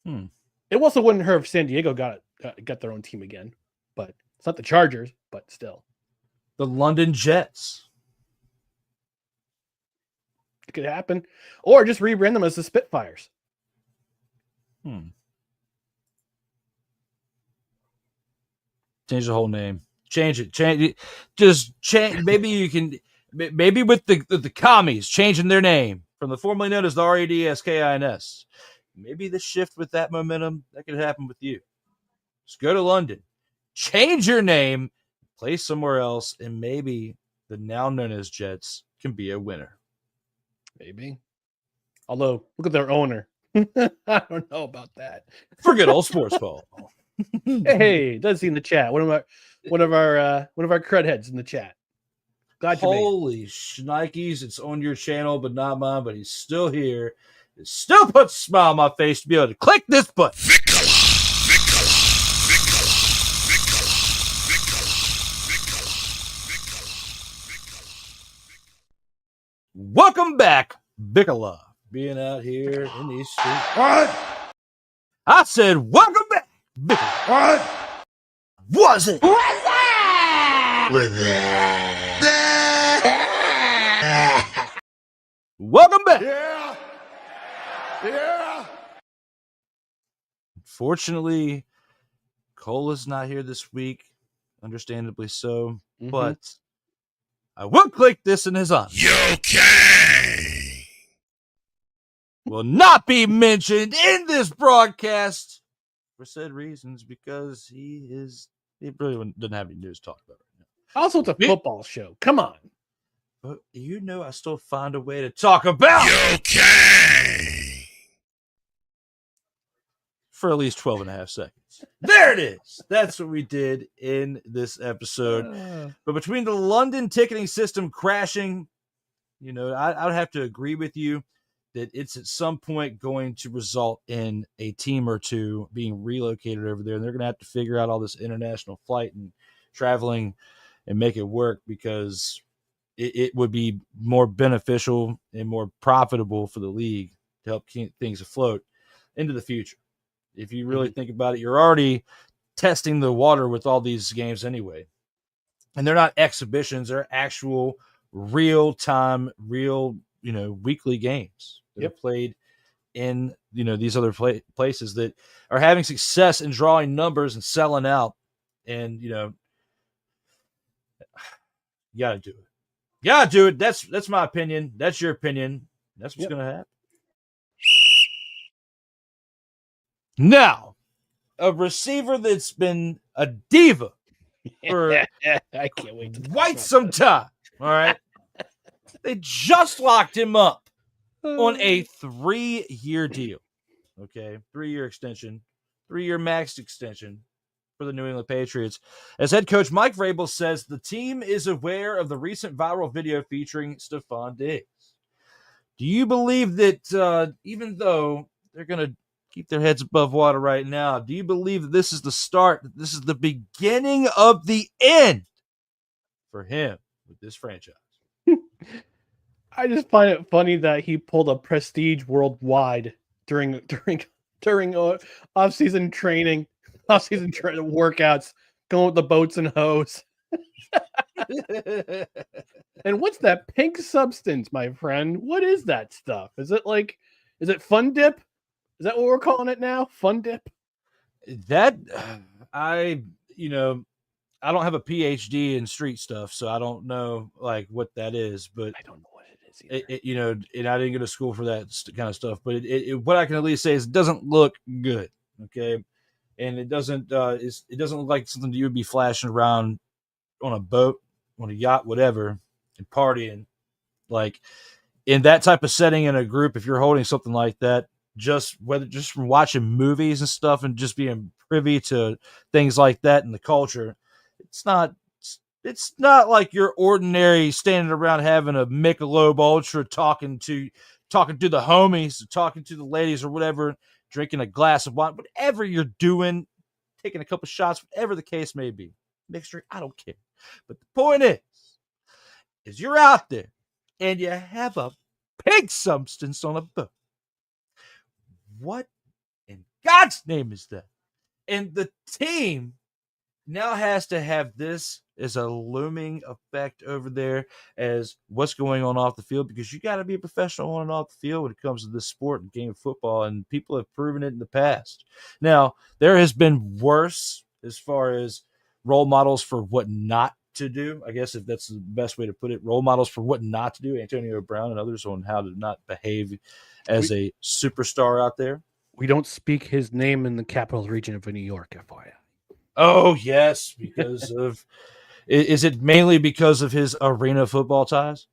Speaker 10: It also wouldn't hurt if San Diego got their own team again, but it's not the Chargers, but still.
Speaker 2: The London Jets.
Speaker 10: It could happen. Or just rebrand them as the Spitfires.
Speaker 2: Change the whole name. Change it. Just change. Maybe you can. Maybe with the commies changing their name from the formerly known as the RADSKINS. Maybe the shift with that momentum that could happen with you. Just go to London, change your name, play somewhere else, and maybe the now known as Jets can be a winner.
Speaker 10: Maybe. Although, look at their owner. I don't know about that.
Speaker 2: Forget old sports ball.
Speaker 10: Hey, does he in the chat? One of our crud heads in the chat. Glad you made it.
Speaker 2: Holy shnikes, it's on your channel, but not mine. But he's still here. It still puts a smile on my face to be able to click this button. Welcome back, Bicola. Being out here in these streets.
Speaker 9: What?
Speaker 2: I said, welcome back, Bicola.
Speaker 9: What?
Speaker 2: Was it?
Speaker 9: What's that?
Speaker 2: Welcome back.
Speaker 9: Yeah. Yeah.
Speaker 2: Unfortunately, Cola's not here this week, understandably so, but I will click this in his honor.
Speaker 1: Okay.
Speaker 2: Will not be mentioned in this broadcast for said reasons because he really doesn't have any news to talk about right now.
Speaker 10: Also, it's a football show. Come on.
Speaker 2: But I still find a way to talk about
Speaker 1: Okay.
Speaker 2: for at least 12 and a half seconds. There it is. That's what we did in this episode. But between the London ticketing system crashing, I would have to agree with you that it's at some point going to result in a team or two being relocated over there. And they're going to have to figure out all this international flight and traveling and make it work because it would be more beneficial and more profitable for the league to help keep things afloat into the future. If you really think about it, you're already testing the water with all these games anyway. And they're not exhibitions, they're actual real-time, weekly games that are played in, these other places that are having success in drawing numbers and selling out. And, you got to do it. You got to do it. That's my opinion. That's your opinion. That's what's going to happen. Now, a receiver that's been a diva for
Speaker 10: I can't wait to
Speaker 2: quite some time. All right. They just locked him up on a 3-year deal. Okay. 3-year extension, 3-year max extension for the New England Patriots. As head coach Mike Vrabel says, the team is aware of the recent viral video featuring Stefon Diggs. Do you believe that even though they're going to keep their heads above water right now, do you believe that this is the start, that this is the beginning of the end for him with this franchise?
Speaker 10: I just find it funny that he pulled a Prestige Worldwide during off-season training, workouts, going with the boats and hose. And what's that pink substance, my friend? What is that stuff? Is it Fun Dip? Is that what we're calling it now? Fun Dip?
Speaker 2: That I don't have a PhD in street stuff, so I don't know what that is, but
Speaker 10: I don't know what it is either.
Speaker 2: And I didn't go to school for that kind of stuff, but what I can at least say is it doesn't look good. Okay. And it doesn't look like something that you would be flashing around on a boat, on a yacht, whatever, and partying. in that type of setting in a group, if you're holding something like that, just from watching movies and stuff and just being privy to things like that in the culture, it's not like your ordinary standing around having a Michelob Ultra talking to the homies, talking to the ladies or whatever, drinking a glass of wine, whatever you're doing, taking a couple shots, whatever the case may be. Mixed drink, I don't care. But the point is you're out there and you have a pig substance on a boat. What in God's name is that? And the team now has to have this as a looming effect over there as what's going on off the field, because you got to be a professional on and off the field when it comes to this sport and game of football, and people have proven it in the past. Now, there has been worse as far as role models for what not to do, I guess, if that's the best way to put it. Role models for what not to do, Antonio Brown and others, on how to not behave as a superstar out there.
Speaker 10: We don't speak his name in the capital region of New York, FYI.
Speaker 2: Oh, yes, because of is it mainly because of his arena football ties?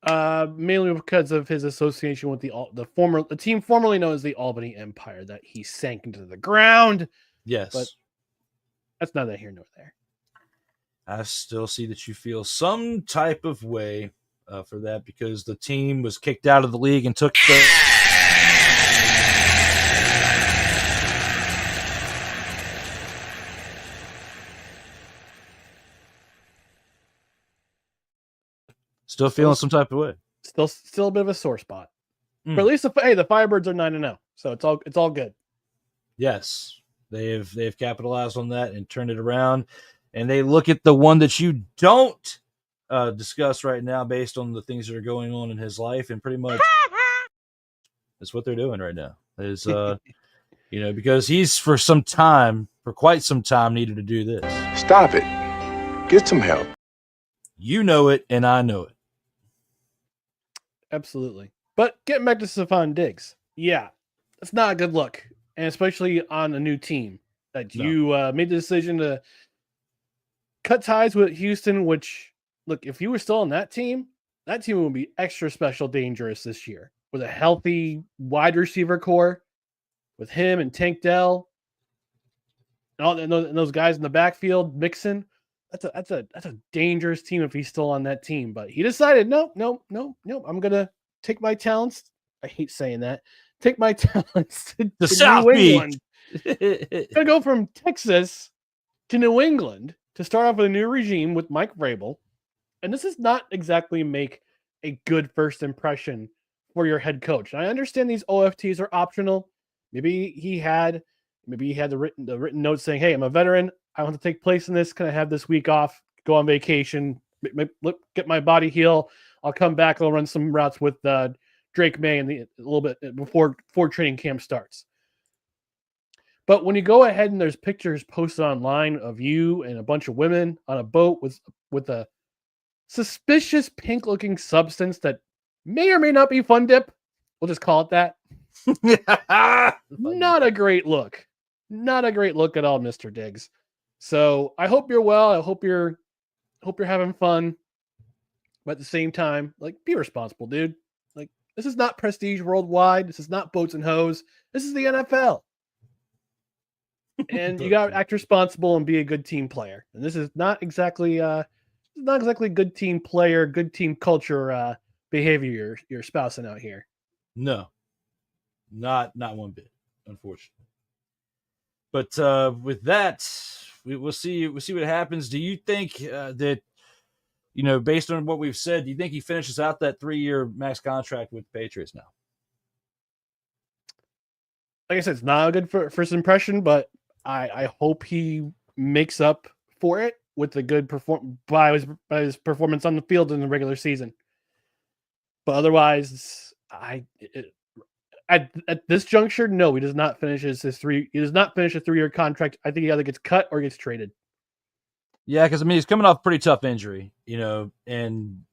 Speaker 10: Mainly because of his association with the team formerly known as the Albany Empire that he sank into the ground.
Speaker 2: Yes.
Speaker 10: But that's neither here nor there.
Speaker 2: I still see that you feel some type of way for that, because the team was kicked out of the league and took the... Still feeling some type of way.
Speaker 10: Still a bit of a sore spot. But at least the Firebirds are 9-0, so it's all good.
Speaker 2: Yes, they've capitalized on that and turned it around, and they look at the one that you don't discuss right now based on the things that are going on in his life, and pretty much that's what they're doing right now. Is because he's for quite some time needed to do this.
Speaker 9: Stop it. Get some help.
Speaker 2: You know it, and I know it.
Speaker 10: Absolutely. But getting back to Stefon Diggs, yeah, it's not a good look, and especially on a new team that you made the decision to cut ties with Houston. Which, look, if you were still on that team would be extra special dangerous this year with a healthy wide receiver core, with him and Tank Dell and those guys in the backfield mixing. That's a dangerous team if he's still on that team. But he decided, no. I'm gonna take my talents. I hate saying that. Take my talents to
Speaker 2: South
Speaker 10: New
Speaker 2: Beach.
Speaker 10: England. Gonna go from Texas to New England to start off with a new regime with Mike Vrabel. And this is not exactly make a good first impression for your head coach. And I understand these OFTs are optional. Maybe he had the written note saying, "Hey, I'm a veteran. I want to take place in this. Can I have this week off? Go on vacation, get my body heal. I'll come back. I'll run some routes with Drake May a little bit before training camp starts." But when you go ahead and there's pictures posted online of you and a bunch of women on a boat with a suspicious pink-looking substance that may or may not be Fun Dip, we'll just call it that. Not a great look. Not a great look at all, Mr. Diggs. So I hope you're well. I hope you're having fun. But at the same time, be responsible, dude. This is not Prestige Worldwide. This is not Boats and Hose. This is the NFL. And you got to act responsible and be a good team player. And this is not exactly good team player, good team culture behavior you're espousing out here.
Speaker 2: No, not one bit, unfortunately. But with that, we'll see what happens. Do you think that, based on what we've said, do you think he finishes out that 3-year max contract with the Patriots now?
Speaker 10: Like I said, it's not a good first impression, but I hope he makes up for it with the good by his performance on the field in the regular season. But otherwise, at this juncture, no, he does not finish He does not finish a 3-year contract. I think he either gets cut or gets traded. Yeah,
Speaker 2: because he's coming off a pretty tough injury, and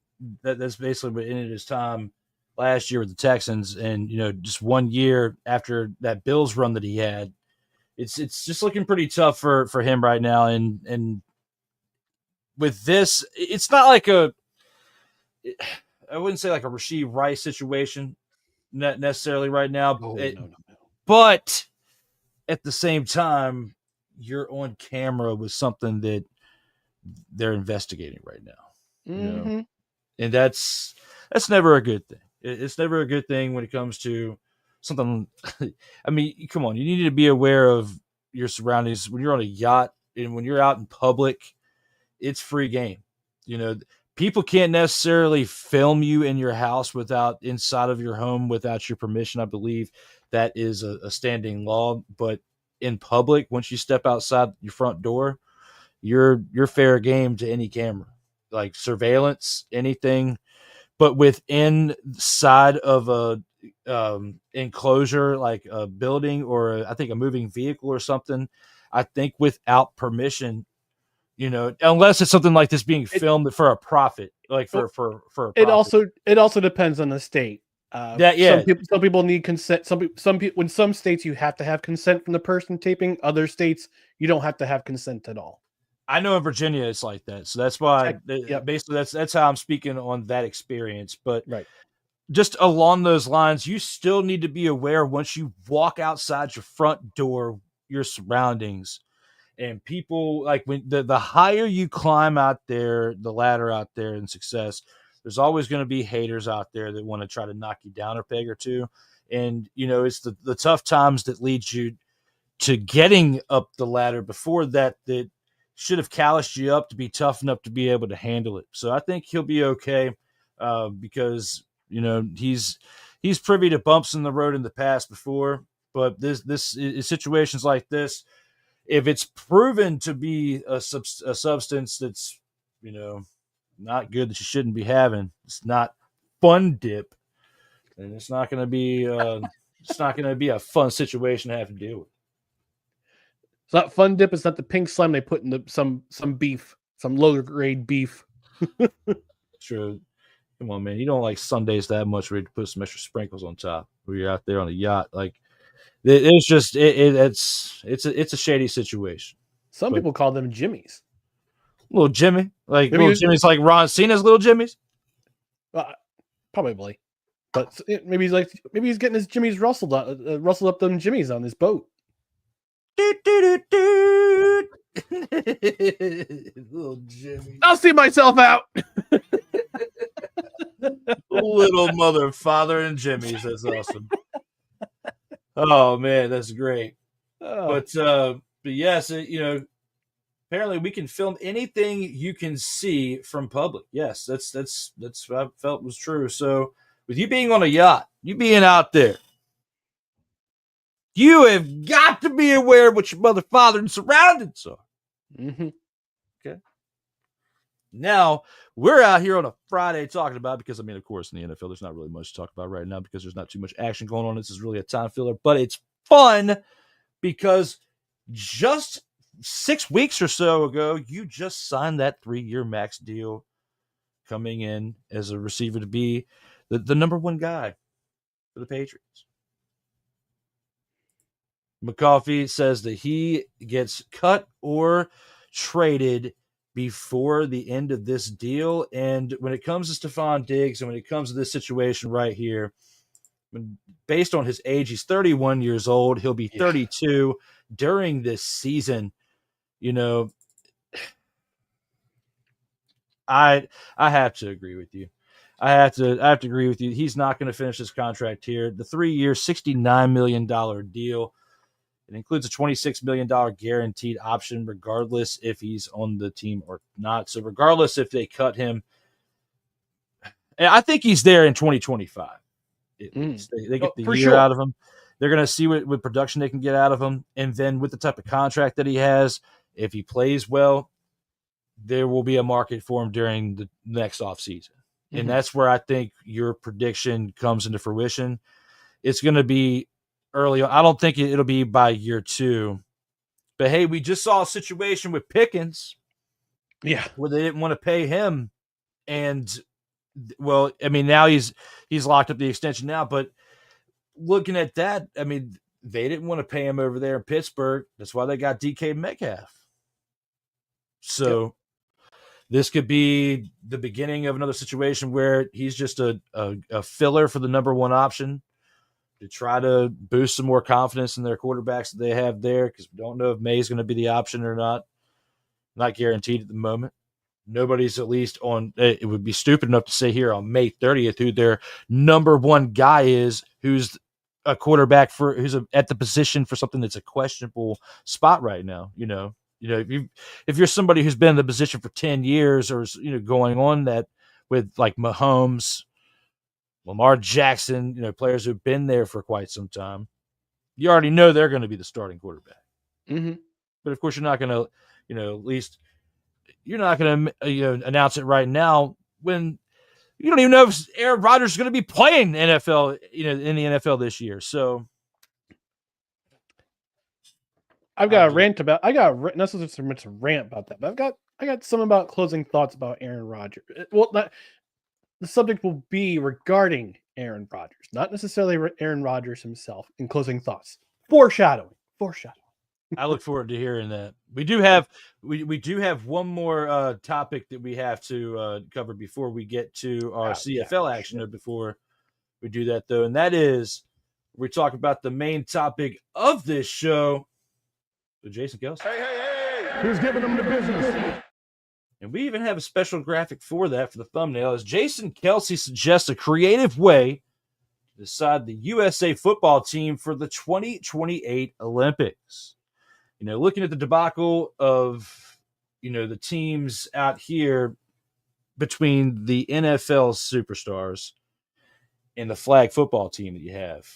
Speaker 2: that's basically what ended his time last year with the Texans, and just 1 year after that Bills run that he had, it's just looking pretty tough for him right now. And with this, it's not like I wouldn't say like a Rasheed Rice situation not necessarily right now.
Speaker 10: No.
Speaker 2: But at the same time, you're on camera with something that they're investigating right now.
Speaker 10: Mm-hmm.
Speaker 2: And that's never a good thing. It's never a good thing when it comes to something. I mean, come on, you need to be aware of your surroundings when you're on a yacht and when you're out in public. It's free game. People can't necessarily film you in your house inside of your home without your permission. I believe that is a standing law, but in public, once you step outside your front door, you're fair game to any camera, like surveillance, anything. But within side of a enclosure, like a building or I think a moving vehicle or something, I think without permission, unless it's something like this being filmed for a profit, like for a profit.
Speaker 10: It also depends on the state. Some people need consent. Some people, in some states you have to have consent from the person taping. Other states you don't have to have consent at all.
Speaker 2: I know in Virginia it's like that, so that's why basically that's how I'm speaking on that experience. But just along those lines, you still need to be aware once you walk outside your front door, your surroundings, and people like when the higher you climb out there, the ladder out there in success, there's always going to be haters out there that want to try to knock you down a peg or two. And, it's the tough times that lead you to getting up the ladder before that should have calloused you up to be tough enough to be able to handle it. So I think he'll be okay because, he's privy to bumps in the road in the past before. But this situations like this, if it's proven to be a substance that's, not good, that you shouldn't be having, it's not fun dip, and it's not going to be a fun situation to have to deal with.
Speaker 10: It's not fun dip. It's not the pink slime they put in some beef, some lower grade beef.
Speaker 2: True. Come on, man. You don't like Sundays that much where you put some extra sprinkles on top where you're out there on a yacht. Like it's just it's a shady situation.
Speaker 10: Some people call them Jimmies.
Speaker 2: Little Jimmy, Jimmy's like Ron Cena's little Jimmy's.
Speaker 10: Probably, but maybe he's getting his Jimmy's rustled up them Jimmys on his boat.
Speaker 2: Little Jimmy.
Speaker 10: I'll see myself out.
Speaker 2: Little mother, father, and Jimmy's. That's awesome. Oh man, that's great. But yes, apparently we can film anything you can see from public. Yes, that's what I felt was true. So with you being on a yacht, you being out there, you have got to be aware of what your mother, father, and surroundings are.
Speaker 10: Mm-hmm.
Speaker 2: Okay. Now we're out here on a Friday talking about, because of course in the NFL there's not really much to talk about right now because there's not too much action going on. This is really a time filler, but it's fun because just 6 weeks or so ago, you just signed that 3-year max deal, coming in as a receiver to be the number one guy for the Patriots. McCoffey says that he gets cut or traded before the end of this deal. And when it comes to Stefon Diggs and when it comes to this situation right here, based on his age, he's 31 years old. He'll be 32 during this season. I have to agree with you. I have to agree with you. He's not going to finish his contract here. The 3-year, $69 million deal. It includes a $26 million guaranteed option, regardless if he's on the team or not. So regardless if they cut him, I think he's there in 2025. They get the year out of him. They're going to see what production they can get out of him. And then with the type of contract that he has, if he plays well, there will be a market for him during the next offseason. Mm-hmm. And that's where I think your prediction comes into fruition. It's going to be early on. I don't think it'll be by year 2. But, hey, we just saw a situation with Pickens.
Speaker 10: Yeah.
Speaker 2: Where they didn't want to pay him. And, well, now he's locked up the extension now. But looking at that, they didn't want to pay him over there in Pittsburgh. That's why they got DK Metcalf. So this could be the beginning of another situation where he's just a filler for the number one option to try to boost some more confidence in their quarterbacks that they have there, because we don't know if May's going to be the option or not. Not guaranteed at the moment. Nobody's at least on – it would be stupid enough to say here on May 30th who their number one guy is, who's a quarterback for – who's at the position for something that's a questionable spot right now, if you're somebody who's been in the position for 10 years or going on that with like Mahomes, Lamar Jackson, players who've been there for quite some time, you already know they're going to be the starting quarterback.
Speaker 10: Mm-hmm.
Speaker 2: But of course, you're not going to, at least you're not going to announce it right now when you don't even know if Aaron Rodgers is going to be playing NFL, in the NFL this year. So
Speaker 10: I've got a rant about. Not so much a rant about that, but I got some about closing thoughts about Aaron Rodgers. Well, the subject will be regarding Aaron Rodgers, not necessarily Aaron Rodgers himself. In closing thoughts, foreshadowing.
Speaker 2: I look forward to hearing that. We do have one more topic that we have to cover before we get to our CFL action. Before we do that, though, and that is we talk about the main topic of this show. So Jason Kelce.
Speaker 9: Hey. Who's giving them the business?
Speaker 2: And we even have a special graphic for that for the thumbnail, as Jason Kelce suggests a creative way to decide the USA football team for the 2028 Olympics. Looking at the debacle of, the teams out here between the NFL superstars and the flag football team that you have,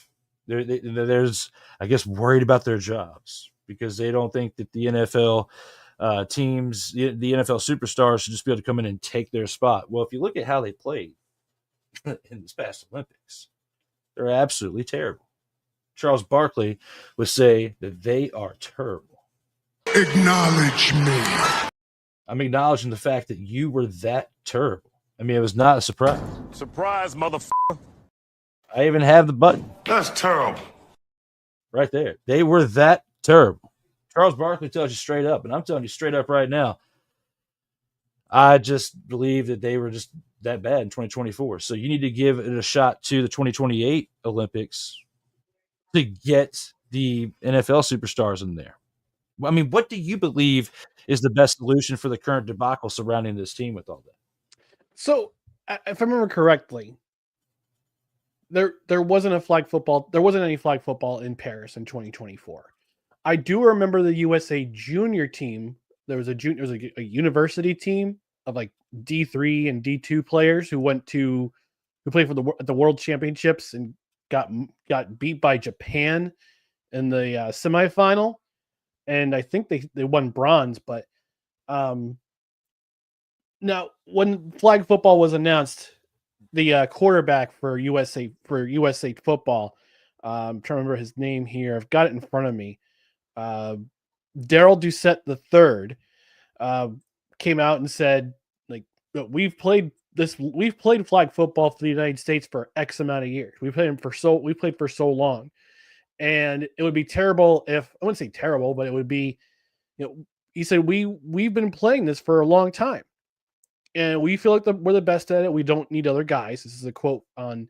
Speaker 2: there's, I guess, worried about their jobs, because they don't think that the NFL teams, the NFL superstars, should just be able to come in and take their spot. Well, if you look at how they played in this past Olympics, they're absolutely terrible. Charles Barkley would say that they are terrible.
Speaker 9: Acknowledge me.
Speaker 2: I'm acknowledging the fact that you were that terrible. I mean, it was not a surprise.
Speaker 9: Surprise, motherfucker.
Speaker 2: I even have the button.
Speaker 9: That's terrible.
Speaker 2: Right there. They were that terrible. Charles Barkley tells you straight up, and I'm telling you straight up right now, I just believe that they were just that bad in 2024. So you need to give it a shot to the 2028 Olympics to get the NFL superstars in there. I mean, what do you believe is the best solution for the current debacle surrounding this team with all that?
Speaker 10: So, if I remember correctly, there wasn't any flag football in Paris in 2024. I do remember the USA junior team. There was a university team of like D3 and D2 players who played for the World Championships and got beat by Japan in the semifinal. And I think they won bronze, but now when flag football was announced, the quarterback for USA football, I'm trying to remember his name here. I've got it in front of me. Daryl Doucette III came out and said, like, we've played flag football for the United States for X amount of years. We played for so long. And it would be terrible if, I wouldn't say terrible, but it would be, he said, we've been playing this for a long time and we feel like we're the best at it. We don't need other guys. This is a quote on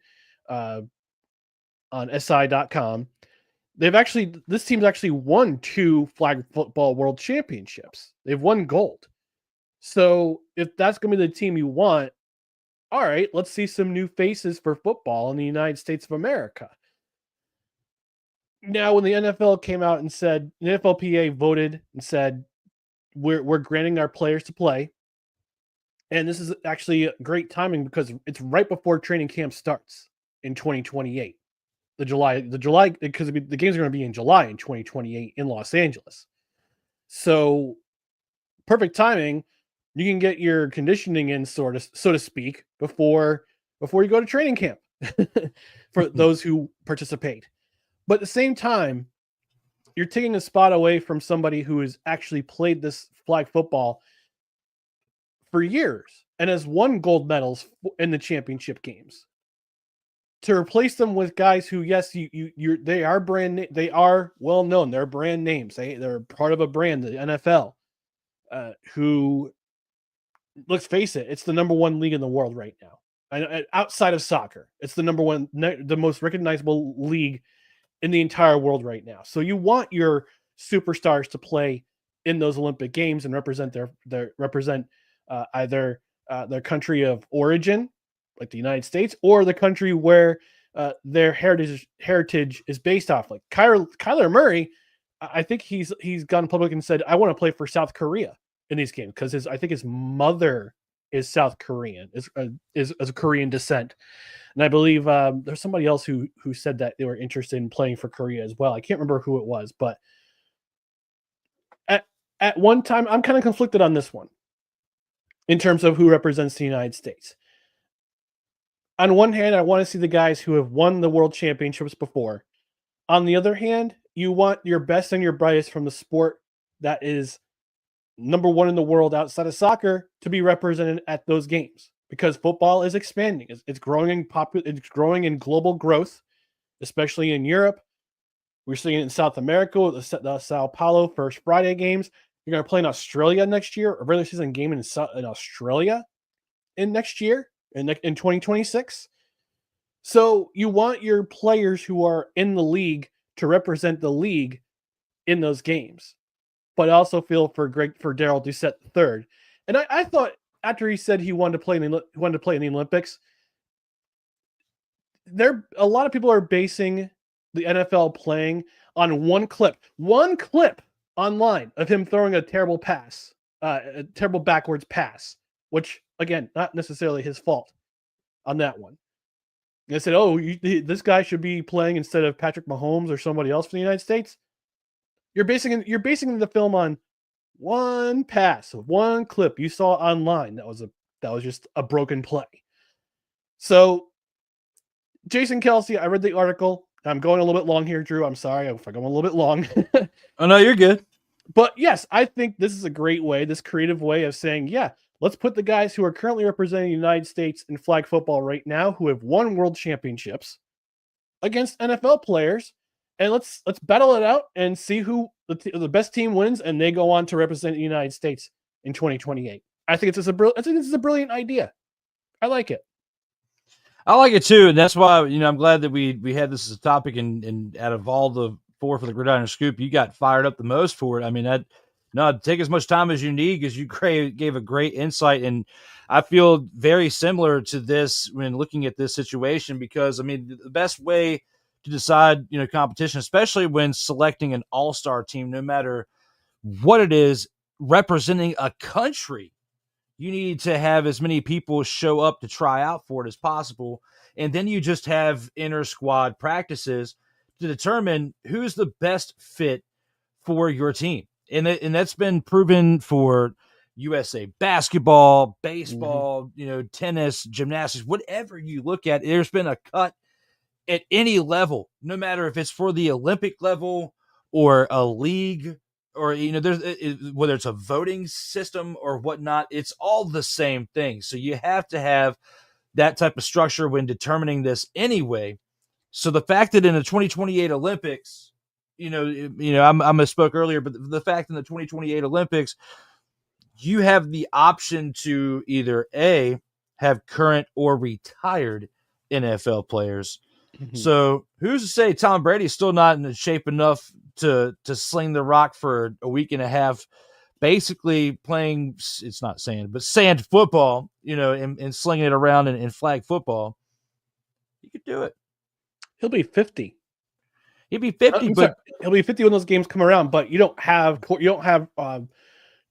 Speaker 10: SI.com. This team's actually won 2 flag football world championships. They've won gold. So if that's going to be the team you want, all right, let's see some new faces for football in the United States of America. Now, when the NFL came out and said, the NFLPA voted and said, we're granting our players to play. And this is actually great timing because it's right before training camp starts in 2028. The July, because the games are going to be in July in 2028 in Los Angeles. So perfect timing. You can get your conditioning in, so to speak, before you go to training camp for those who participate. But at the same time, you're taking a spot away from somebody who has actually played this flag football for years and has won gold medals in the championship games. To replace them with guys who, yes, they are well known. They're brand names. They're part of a brand, the NFL, who let's face it, it's the number one league in the world right now. And outside of soccer, it's the number one, the most recognizable league in the entire world right now. So you want your superstars to play in those Olympic Games and represent either their country of origin, like the United States, or the country where their heritage is based off. Like Kyler Murray, I think he's gone public and said, I want to play for South Korea in these games because I think his mother is South Korean, is a Korean descent. And I believe there's somebody else who said that they were interested in playing for Korea as well. I can't remember who it was, but at one time, I'm kind of conflicted on this one in terms of who represents the United States. On one hand, I want to see the guys who have won the world championships before. On the other hand, you want your best and your brightest from the sport that is number one in the world outside of soccer to be represented at those games, because football is expanding. It's growing it's growing in global growth, especially in Europe. We're seeing it in South America with the Sao Paulo First Friday games. You're going to play in Australia next year, a regular season game in Australia next year in 2026. So you want your players who are in the league to represent the league in those games. But I also feel for Daryl Doucette III. And I thought after he said he wanted to play in the Olympics, a lot of people are basing the NFL playing on one clip online of him throwing a terrible pass, a terrible backwards pass, which again, not necessarily his fault on that one. And I said, this guy should be playing instead of Patrick Mahomes or somebody else for the United States. You're basing the film on one pass, one clip you saw online. That was just a broken play. So Jason Kelce, I read the article. I'm going a little bit long here, Drew. I'm sorry if I'm going a little bit long.
Speaker 2: Oh, no, you're good.
Speaker 10: But yes, I think this is a great way, this creative way of saying, yeah, let's put the guys who are currently representing the United States in flag football right now, who have won world championships, against NFL players, and let's battle it out and see who the best team wins, and they go on to represent the United States in 2028. I think this is a brilliant idea. I like it.
Speaker 2: I like it too, and that's why I'm glad that we had this as a topic, and out of all the four for the Gridiron Scoop, you got fired up the most for it. I mean, take as much time as you need, because you gave a great insight, and I feel very similar to this when looking at this situation, because I mean the best way to decide competition, especially when selecting an all-star team, no matter what it is, representing a country, you need to have as many people show up to try out for it as possible. And then you just have inter-squad practices to determine who's the best fit for your team. And that's been proven for USA basketball, baseball, tennis, gymnastics, whatever you look at. There's been a cut at any level, no matter if it's for the Olympic level or a league, or whether it's a voting system or whatnot, it's all the same thing. So you have to have that type of structure when determining this anyway. So the fact that in the 2028 Olympics, I misspoke earlier, but the fact in the 2028 Olympics, you have the option to either A, have current or retired NFL players. Mm-hmm. So who's to say Tom Brady's still not in shape enough to sling the rock for a week and a half, basically playing, it's not sand, but sand football, and slinging it around in flag football. He could do it.
Speaker 10: He'll be 50.
Speaker 2: He'll be 50, but
Speaker 10: he'll be 50 when those games come around. But you don't have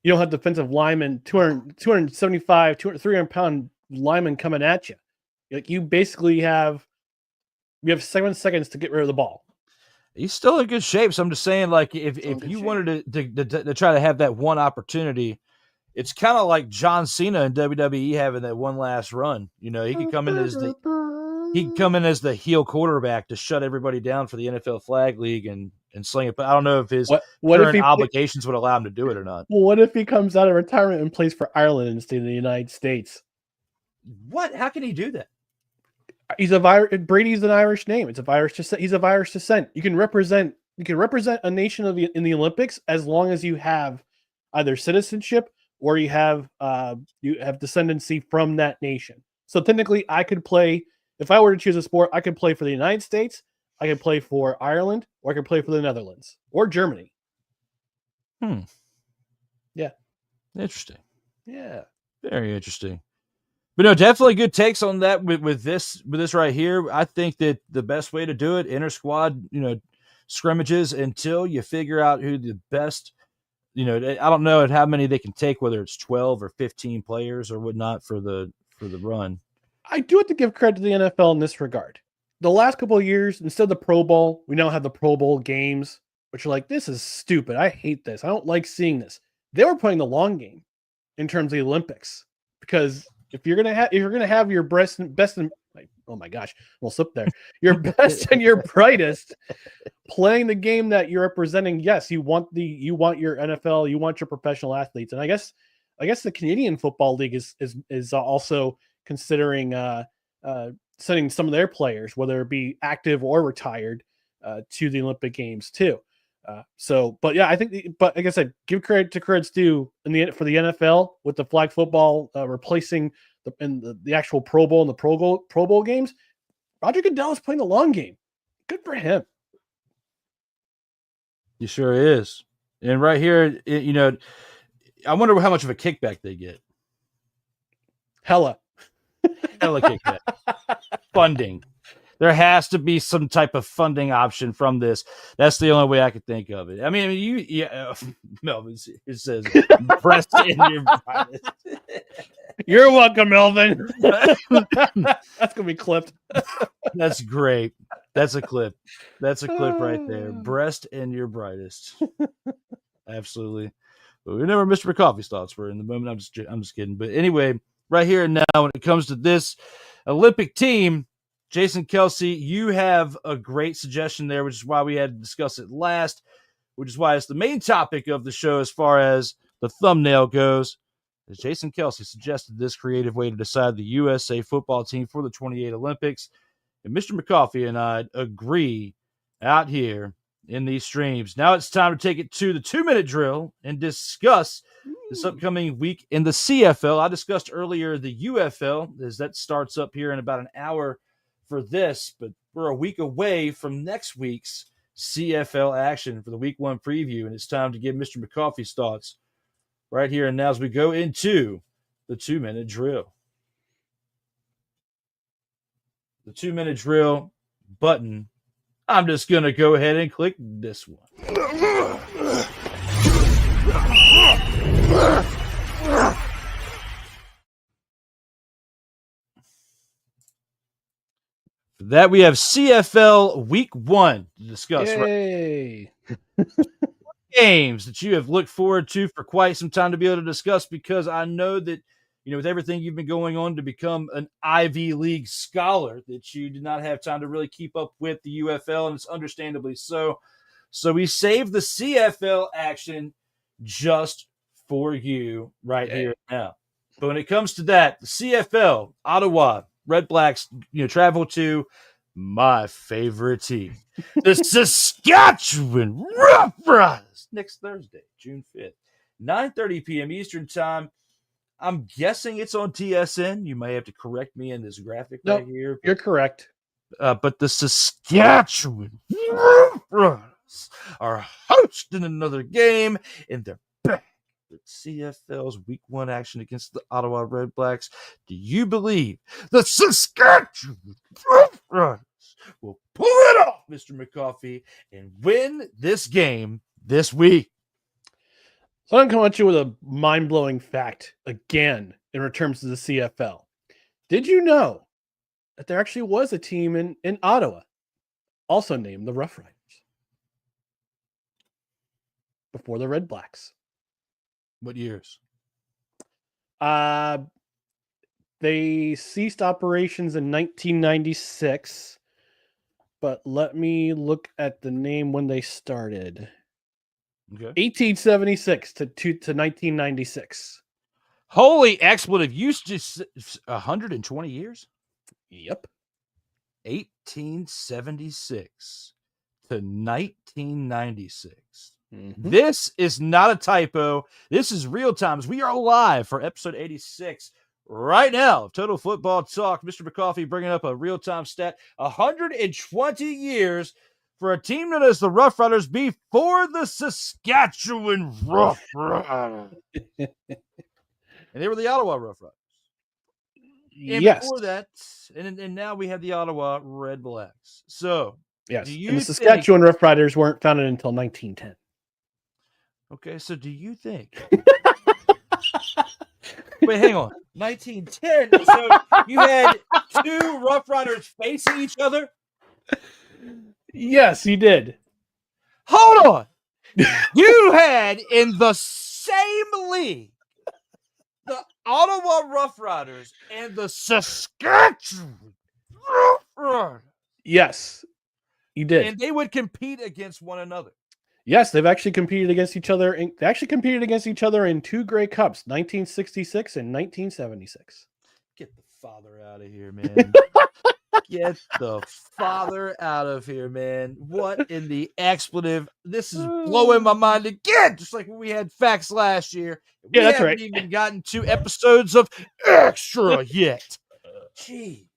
Speaker 10: defensive linemen, 275, 300-pound linemen coming at you. Like you basically have 7 seconds to get rid of the ball.
Speaker 2: He's still in good shape. So I'm just saying, like, if you wanted to try to have that one opportunity, it's kind of like John Cena in WWE having that one last run. He could come in as the heel quarterback to shut everybody down for the NFL Flag League and sling it. But I don't know if his current obligations would allow him to do it or not.
Speaker 10: Well, what if he comes out of retirement and plays for Ireland instead of the United States?
Speaker 2: What? How can he do that?
Speaker 10: Brady's an Irish name. He's of Irish descent. You can represent a nation in the Olympics as long as you have either citizenship or you have descendancy from that nation. So technically, I could play, if I were to choose a sport, I could play for the United States, I could play for Ireland, or I could play for the Netherlands or Germany. Yeah.
Speaker 2: Interesting.
Speaker 10: Yeah.
Speaker 2: Very interesting. But no, definitely good takes on that with this right here. I think that the best way to do it, inter squad, scrimmages until you figure out who the best, I don't know how many they can take, whether it's 12 or 15 players or whatnot for the run.
Speaker 10: I do have to give credit to the NFL in this regard. The last couple of years, instead of the Pro Bowl, we now have the Pro Bowl games, which are like, this is stupid. I hate this. I don't like seeing this. They were playing the long game in terms of the Olympics, because if you're gonna have your best and oh my gosh, we'll slip there. Your best and your brightest playing the game that you're representing. Yes, you want your NFL, you want your professional athletes, and I guess the Canadian Football League is also considering sending some of their players, whether it be active or retired, to the Olympic Games too. But yeah, I think, but like I said, give credit to credit's due for the NFL with the flag football replacing the actual Pro Bowl and the Pro Bowl games. Roger Goodell is playing the long game. Good for him.
Speaker 2: He sure is. And right here, I wonder how much of a kickback they get.
Speaker 10: Hella
Speaker 2: kickback. Funding. There has to be some type of funding option from this. That's the only way I could think of it. I mean, Melvin, it says breast in your body.
Speaker 10: You're welcome, Melvin. That's gonna be clipped.
Speaker 2: That's great. That's a clip. That's a clip right there. Breast and your brightest. Absolutely. But we never Mr. McCoffee's thoughts were in the moment. I'm just kidding. But anyway, right here and now, when it comes to this Olympic team, Jason Kelce, you have a great suggestion there, which is why we had to discuss it last, which is why it's the main topic of the show as far as the thumbnail goes. As Jason Kelce suggested this creative way to decide the USA football team for the 28 Olympics. And Mr. McCoffee and I agree out here in these streams. Now it's time to take it to the 2-minute drill and discuss this upcoming week in the CFL. I discussed earlier the UFL, as that starts up here in about an hour for this, but we're a week away from next week's CFL action for the week 1 preview, and it's time to give Mr. McCoffee's thoughts right here and now as we go into the 2-minute drill. The 2-minute drill button, I'm just going to go ahead and click this one. For that, we have CFL Week 1 to discuss.
Speaker 10: Yay.
Speaker 2: Games that you have looked forward to for quite some time to be able to discuss, because I know that, with everything you've been going on to become an Ivy League scholar, that you did not have time to really keep up with the UFL, and it's understandably so. So we saved the CFL action just for you right here now. But when it comes to that, the CFL, Ottawa Red Blacks, travel to my favorite team, the Saskatchewan Roughriders, next Thursday, June 5th, 9:30 p.m. Eastern Time. I'm guessing it's on TSN. You may have to correct me in this graphic right here.
Speaker 10: You're correct.
Speaker 2: But the Saskatchewan Roughriders are hosting another game, and they're back with CFL's Week 1 action against the Ottawa Red Blacks. Do you believe the Saskatchewan Roughriders will pull it off, Mr. McCoffee, and win this game this week?
Speaker 10: So I'm going to come at you with a mind-blowing fact again in terms of the CFL. Did you know that there actually was a team in Ottawa also named the Rough Riders before the Red Blacks?
Speaker 2: What years?
Speaker 10: They ceased operations in 1996, but let me look at the name when they started.
Speaker 2: Okay.
Speaker 10: 1876 to 1996.
Speaker 2: Holy expletive. Used to 120 years?
Speaker 10: Yep.
Speaker 2: 1876 to 1996. This is not a typo. This is real time. We are live for episode 86 right now of Total Football Talk. Mr. McCoffey bringing up a real-time stat. 120 years for a team known as the Rough Riders before the Saskatchewan Rough Riders. And they were the Ottawa Rough Riders. And before that, and now we have the Ottawa Red Blacks. So,
Speaker 10: yes, and the Saskatchewan Rough Riders weren't founded until 1910.
Speaker 2: Okay, so do you think... Wait, hang on. 1910. So you had two Rough Riders facing each other?
Speaker 10: Yes, you did.
Speaker 2: Hold on. You had in the same league the Ottawa Rough Riders and the Saskatchewan Rough Riders.
Speaker 10: Yes, you did.
Speaker 2: And they would compete against one another.
Speaker 10: Yes, they've actually competed against each other. They actually competed against each other in two Grey Cups, 1966 and 1976.
Speaker 2: Get the father out of here, man. Get the father out of here, man. What in the expletive? This is blowing my mind again, just like when we had facts last year.
Speaker 10: Yeah, that's right.
Speaker 2: We haven't even gotten 2 episodes of extra yet. Gee.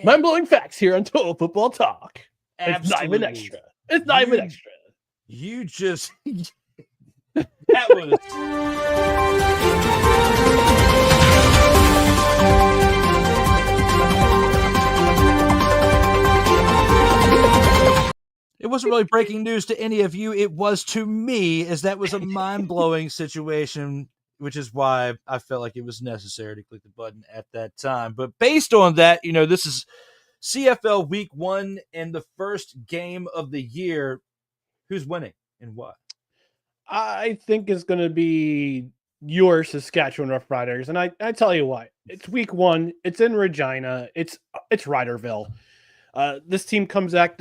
Speaker 10: Mind-blowing facts here on Total Football Talk.
Speaker 2: Absolutely.
Speaker 10: It's not even extra. It's not even extra.
Speaker 2: You just... that was... It wasn't really breaking news to any of you. It was to me, as that was a mind-blowing situation, which is why I felt like it was necessary to click the button at that time. But based on that, this is CFL Week 1 and the first game of the year. Who's winning and why?
Speaker 10: I think it's going to be your Saskatchewan Rough Riders, and I tell you why. It's Week 1. It's in Regina. It's Riderville. This team comes back.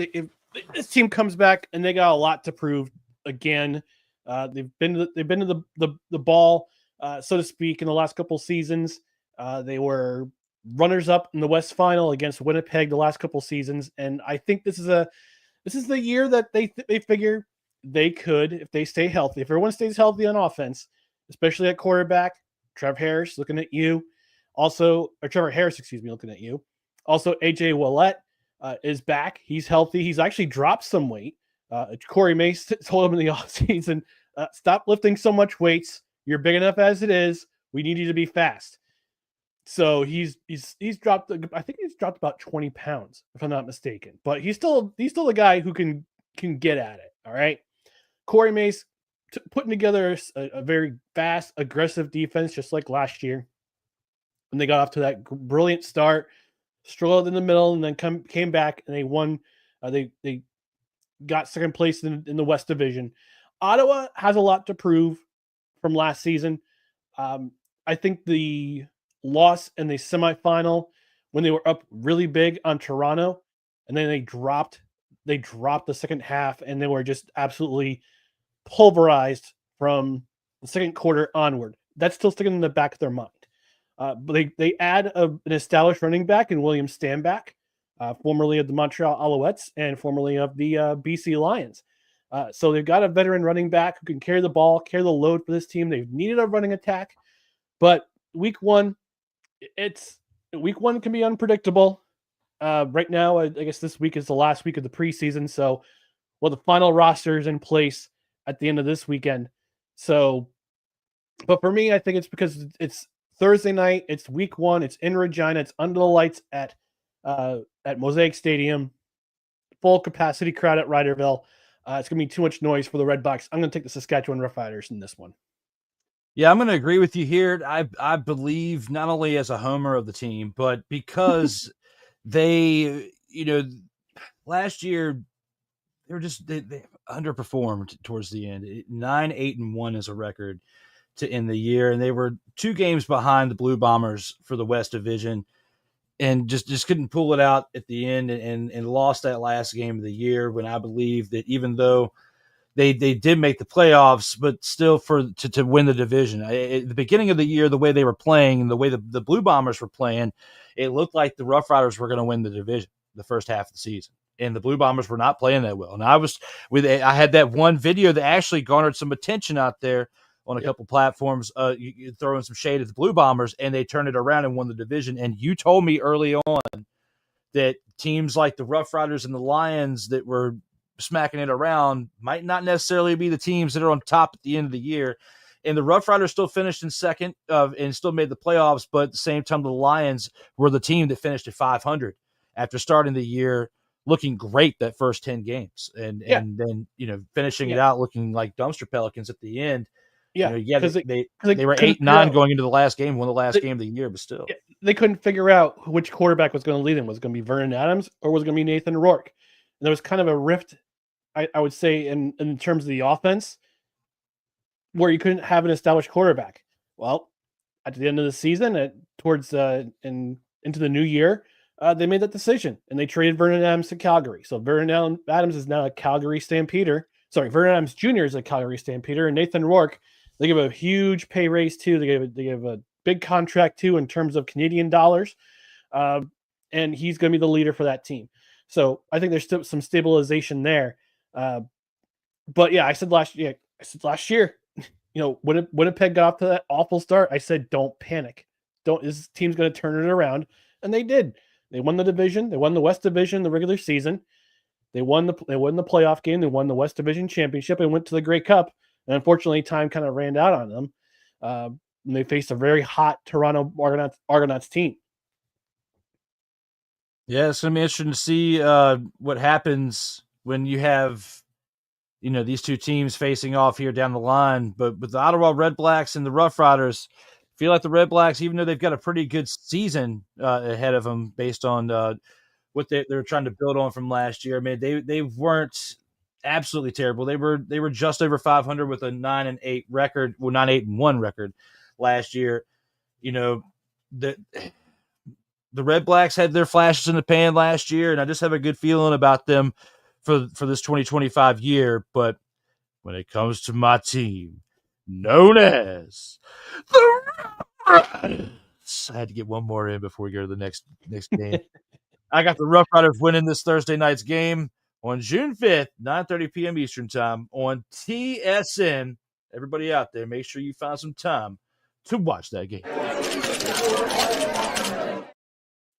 Speaker 10: This team comes back, and they got a lot to prove again. They've been to the ball, so to speak, in the last couple seasons. They were runners up in the West Final against Winnipeg the last couple seasons, and I think this is the year that they figure they could, if they stay healthy, if everyone stays healthy on offense, especially at quarterback. Trevor Harris looking at you. Trevor Harris, looking at you. Also, AJ Ouellette is back. He's healthy. He's actually dropped some weight. Corey Mace told him in the offseason, stop lifting so much weights. You're big enough as it is. We need you to be fast. So he's dropped. I think he's dropped about 20 pounds, if I'm not mistaken. But he's still a guy who can get at it. All right. Corey Mace putting together a very fast, aggressive defense, just like last year when they got off to that brilliant start, struggled in the middle, and then came back and they won. They got second place in the West Division. Ottawa has a lot to prove from last season. I think the loss in the semifinal when they were up really big on Toronto, and then they dropped the second half, and they were just absolutely pulverized from the second quarter onward. That's still sticking in the back of their mind. But they add an established running back in William Stanback, formerly of the Montreal Alouettes and formerly of the BC Lions. So they've got a veteran running back who can carry the ball, carry the load for this team. They've needed a running attack, but week one can be unpredictable. Right now, I guess this week is the last week of the preseason. So, the final roster is in place at the end of this weekend. So, but for me, I think it's because it's Thursday night. It's week 1. It's in Regina. It's under the lights at Mosaic Stadium. Full capacity crowd at Riderville. It's going to be too much noise for the Red Bucks. I'm going to take the Saskatchewan Roughriders in this one.
Speaker 2: Yeah, I'm going to agree with you here. I believe not only as a homer of the team, but because they, last year they underperformed towards the end. 9-8-1 is a record to end the year, and they were 2 games behind the Blue Bombers for the West Division, and just couldn't pull it out at the end, and lost that last game of the year. When I believe that even though they did make the playoffs, but still to win the division. At the beginning of the year, the way they were playing and the way the Blue Bombers were playing, it looked like the Rough Riders were going to win the division the first half of the season. and the Blue Bombers were not playing that well. And I had that one video that actually garnered some attention out there on a couple platforms, you throwing some shade at the Blue Bombers, and they turned it around and won the division. And you told me early on that teams like the Rough Riders and the Lions that were smacking it around might not necessarily be the teams that are on top at the end of the year. And the Rough Riders still finished in second and still made the playoffs, but at the same time, the Lions were the team that finished at 500 after starting the year looking great that first 10 games. And then, finishing it out looking like dumpster Pelicans at the end.
Speaker 10: Yeah,
Speaker 2: they were 8-9 going into the last game, won the last game of the year, but still.
Speaker 10: They couldn't figure out which quarterback was going to lead them. Was it going to be Vernon Adams or was it going to be Nathan Rourke? And there was kind of a rift, I would say, in terms of the offense, where you couldn't have an established quarterback. Well, at the end of the season, into the new year, they made that decision, and they traded Vernon Adams to Calgary. So Vernon Adams is now a Calgary Stampeder. Sorry, Vernon Adams Jr. is a Calgary Stampeder, and Nathan Rourke, they give a huge pay raise too. They give a big contract too in terms of Canadian dollars, and he's going to be the leader for that team. So I think there's still some stabilization there. But yeah, I said last year, when Winnipeg got off to that awful start, I said don't panic. This team's going to turn it around, and they did. They won the division. They won the West Division the regular season. They won the playoff game. They won the West Division championship and went to the Grey Cup. And unfortunately, time kind of ran out on them. And they faced a very hot Toronto Argonauts team.
Speaker 2: Yeah, it's going to be interesting to see what happens when you have, these two teams facing off here down the line. But with the Ottawa Red Blacks and the Rough Riders, I feel like the Red Blacks, even though they've got a pretty good season ahead of them based on what they're trying to build on from last year. I mean, they weren't absolutely terrible. They were just over 500 with a 9-8 record, 9-8-1 record last year. The Red Blacks had their flashes in the pan last year, and I just have a good feeling about them for this 2025 year. But when it comes to my team, known as the Rough Riders, I had to get one more in before we go to the next game. I got the Rough Riders winning this Thursday night's game on June 5th, 9:30 p.m. Eastern time on TSN. Everybody out there, make sure you find some time to watch that game.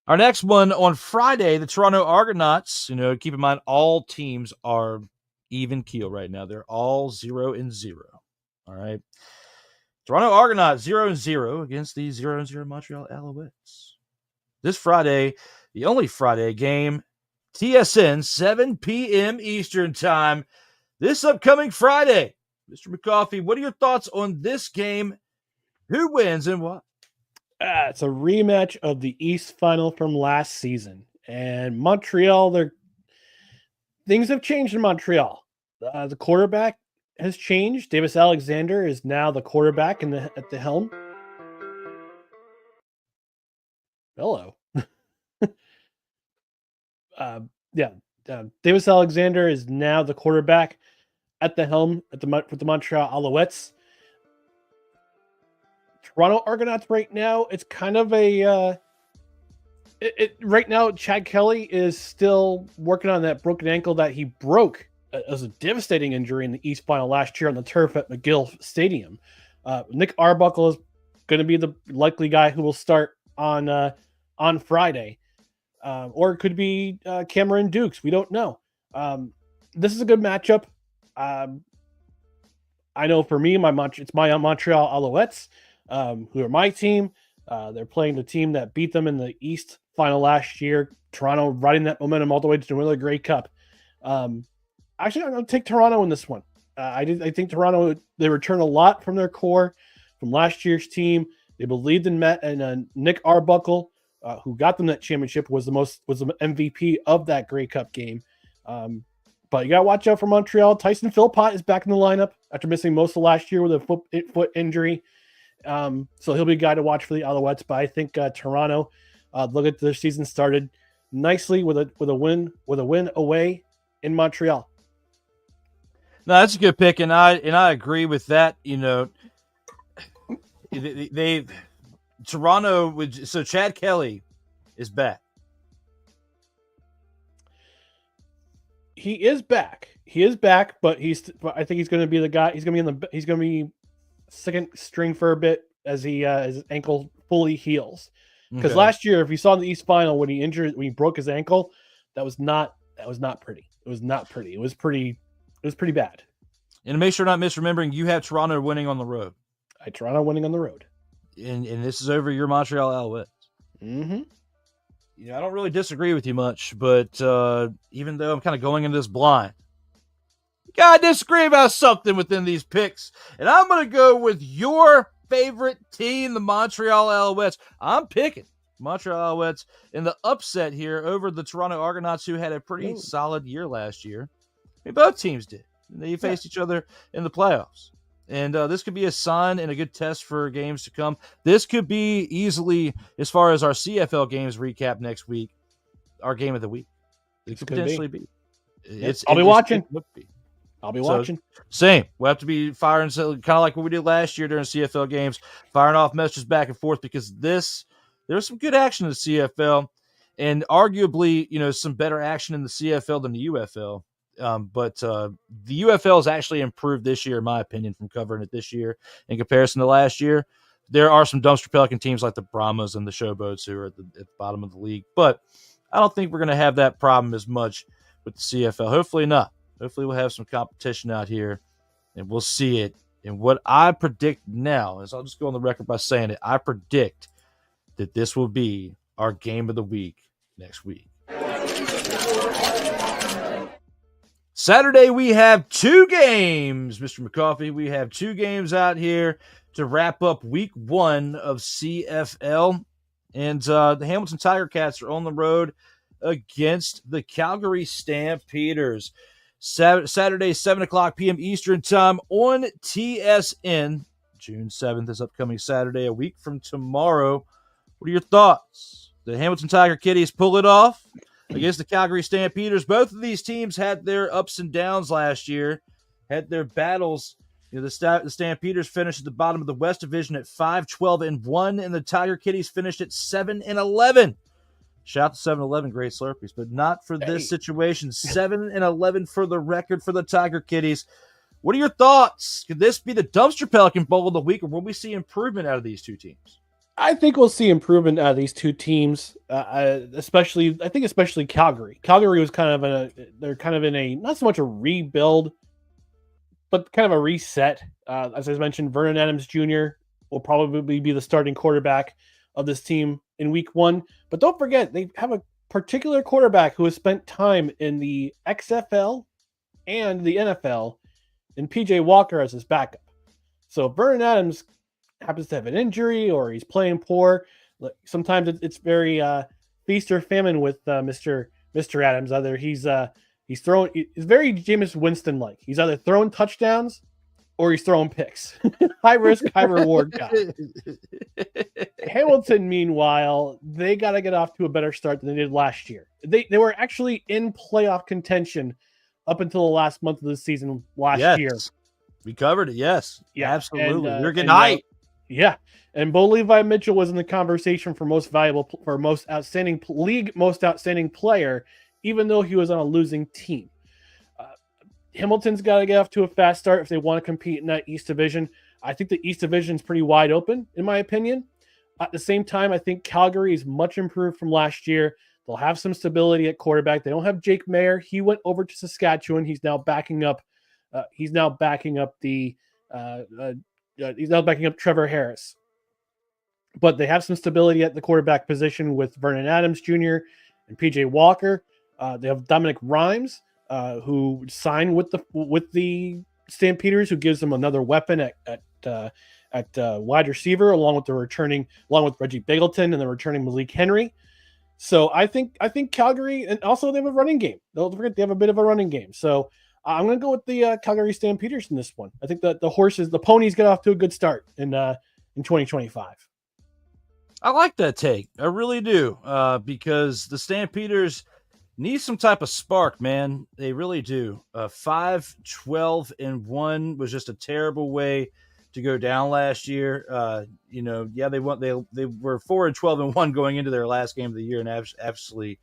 Speaker 2: Our next one on Friday, the Toronto Argonauts. Keep in mind all teams are even keel right now. They're all 0-0. All right. Toronto Argonauts 0-0 against the 0-0 Montreal Alouettes. This Friday, the only Friday game, TSN, 7 p.m. Eastern time, this upcoming Friday. Mr. McCoffey, what are your thoughts on this game? Who wins and what?
Speaker 10: It's a rematch of the East Final from last season. And Montreal, things have changed in Montreal. The quarterback has changed. Davis Alexander is now the quarterback at the helm. Hello. Davis Alexander is now the quarterback at the helm with the Montreal Alouettes. Toronto Argonauts right now, it's kind of right now, Chad Kelly is still working on that broken ankle that he broke as a devastating injury in the East Final last year on the turf at McGill Stadium. Nick Arbuckle is going to be the likely guy who will start on Friday. Or it could be Cameron Dukes. We don't know. This is a good matchup. I know for me, it's my Montreal Alouettes, who are my team. They're playing the team that beat them in the East Final last year. Toronto riding that momentum all the way to the Winter Grey Cup. Actually, I'm going to take Toronto in this one. I think Toronto, they return a lot from their core from last year's team. They believed in Nick Arbuckle, who got them that championship, was the MVP of that Grey Cup game. But you got to watch out for Montreal. Tyson Philpott is back in the lineup after missing most of last year with a foot injury. So he'll be a guy to watch for the Alouettes. But I think Toronto, look at their season started nicely with a win away in Montreal.
Speaker 2: No, that's a good pick, and I agree with that. Toronto. So Chad Kelly is back.
Speaker 10: He is back. But I think he's going to be the guy. He's going to be second string for a bit as his ankle fully heals. Because last year, if you saw in the East Final when he broke his ankle, that was not pretty. It was not pretty. It was pretty bad.
Speaker 2: And to make sure I'm not misremembering, you have Toronto winning on the road.
Speaker 10: Toronto winning on the road.
Speaker 2: And this is over your Montreal Alouettes.
Speaker 10: Mm-hmm.
Speaker 2: I don't really disagree with you much, but even though I'm kind of going into this blind, you gotta disagree about something within these picks. And I'm going to go with your favorite team, the Montreal Alouettes. I'm picking Montreal Alouettes in the upset here over the Toronto Argonauts, who had a pretty solid year last year. I mean, both teams did. They faced each other in the playoffs. And this could be a sign and a good test for games to come. This could be easily, as far as our CFL games recap next week, our game of the week. It could potentially be.
Speaker 10: I'll be watching. I'll be watching.
Speaker 2: Same. We'll have to be firing, kind of like what we did last year during CFL games, firing off messages back and forth, because there's some good action in the CFL, and arguably, some better action in the CFL than the UFL. But the UFL has actually improved this year, in my opinion, from covering it this year in comparison to last year. There are some dumpster Pelican teams like the Brahmas and the Showboats who are at the bottom of the league, but I don't think we're going to have that problem as much with the CFL. Hopefully not. Hopefully we'll have some competition out here, and we'll see it. And what I predict now is, I'll just go on the record by saying it, I predict that this will be our game of the week next week. Saturday, we have 2 games, Mr. McCoffey. We have 2 games out here to wrap up week 1 of CFL. And the Hamilton Tiger Cats are on the road against the Calgary Stampeders. Saturday, 7 o'clock p.m. Eastern time on TSN. June 7th is upcoming Saturday, a week from tomorrow. What are your thoughts? The Hamilton Tiger Kitties pull it off against the Calgary Stampeders. Both of these teams had their ups and downs last year, had their battles. The Stampeders finished at the bottom of the West Division at 5-12-1, and the Tiger Kitties finished at 7-11. Shout out to 7-11, great Slurpees, but not for this situation. 7-11 for the record for the Tiger Kitties. What are your thoughts? Could this be the Dumpster Pelican Bowl of the week, or will we see improvement out of these 2 teams?
Speaker 10: I think we'll see improvement out of these 2 teams, especially Calgary. Calgary was they're kind of in a, not so much a rebuild, but kind of a reset. As I mentioned, Vernon Adams Jr. will probably be the starting quarterback of this team in week 1. But don't forget, they have a particular quarterback who has spent time in the XFL and the NFL, and PJ Walker as his backup. So Vernon Adams happens to have an injury or he's playing poor. Sometimes it's very feast or famine with Mr. Adams. Either he's very Jameis Winston like. He's either throwing touchdowns or he's throwing picks. High risk, high reward guy. Hamilton, meanwhile, they got to get off to a better start than they did last year. They were actually in playoff contention up until the last month of the season last year.
Speaker 2: We covered it, yes.
Speaker 10: Yeah,
Speaker 2: absolutely. You're getting hyped.
Speaker 10: Yeah. And Bo Levi Mitchell was in the conversation for most outstanding player, even though he was on a losing team. Hamilton's got to get off to a fast start if they want to compete in that East Division. I think the East Division is pretty wide open, in my opinion. At the same time, I think Calgary is much improved from last year. They'll have some stability at quarterback. They don't have Jake Mayer. He went over to Saskatchewan. He's now backing up. He's now backing up Trevor Harris. But they have some stability at the quarterback position with Vernon Adams Jr. and PJ Walker. They have Dominic Rhymes, who signed with the Stampeders, who gives them another weapon at wide receiver, along with Reggie Bigleton and the returning Malik Henry. So I think Calgary, and also they have a running game. Don't forget they have a bit of a running game. So I'm going to go with the Calgary Stampeders in this one. I think that the ponies get off to a good start in 2025.
Speaker 2: I like that take. I really do, because the Stampeders need some type of spark, man. They really do. 5-12-1 was just a terrible way to go down last year. They were 4-12-1 going into their last game of the year and absolutely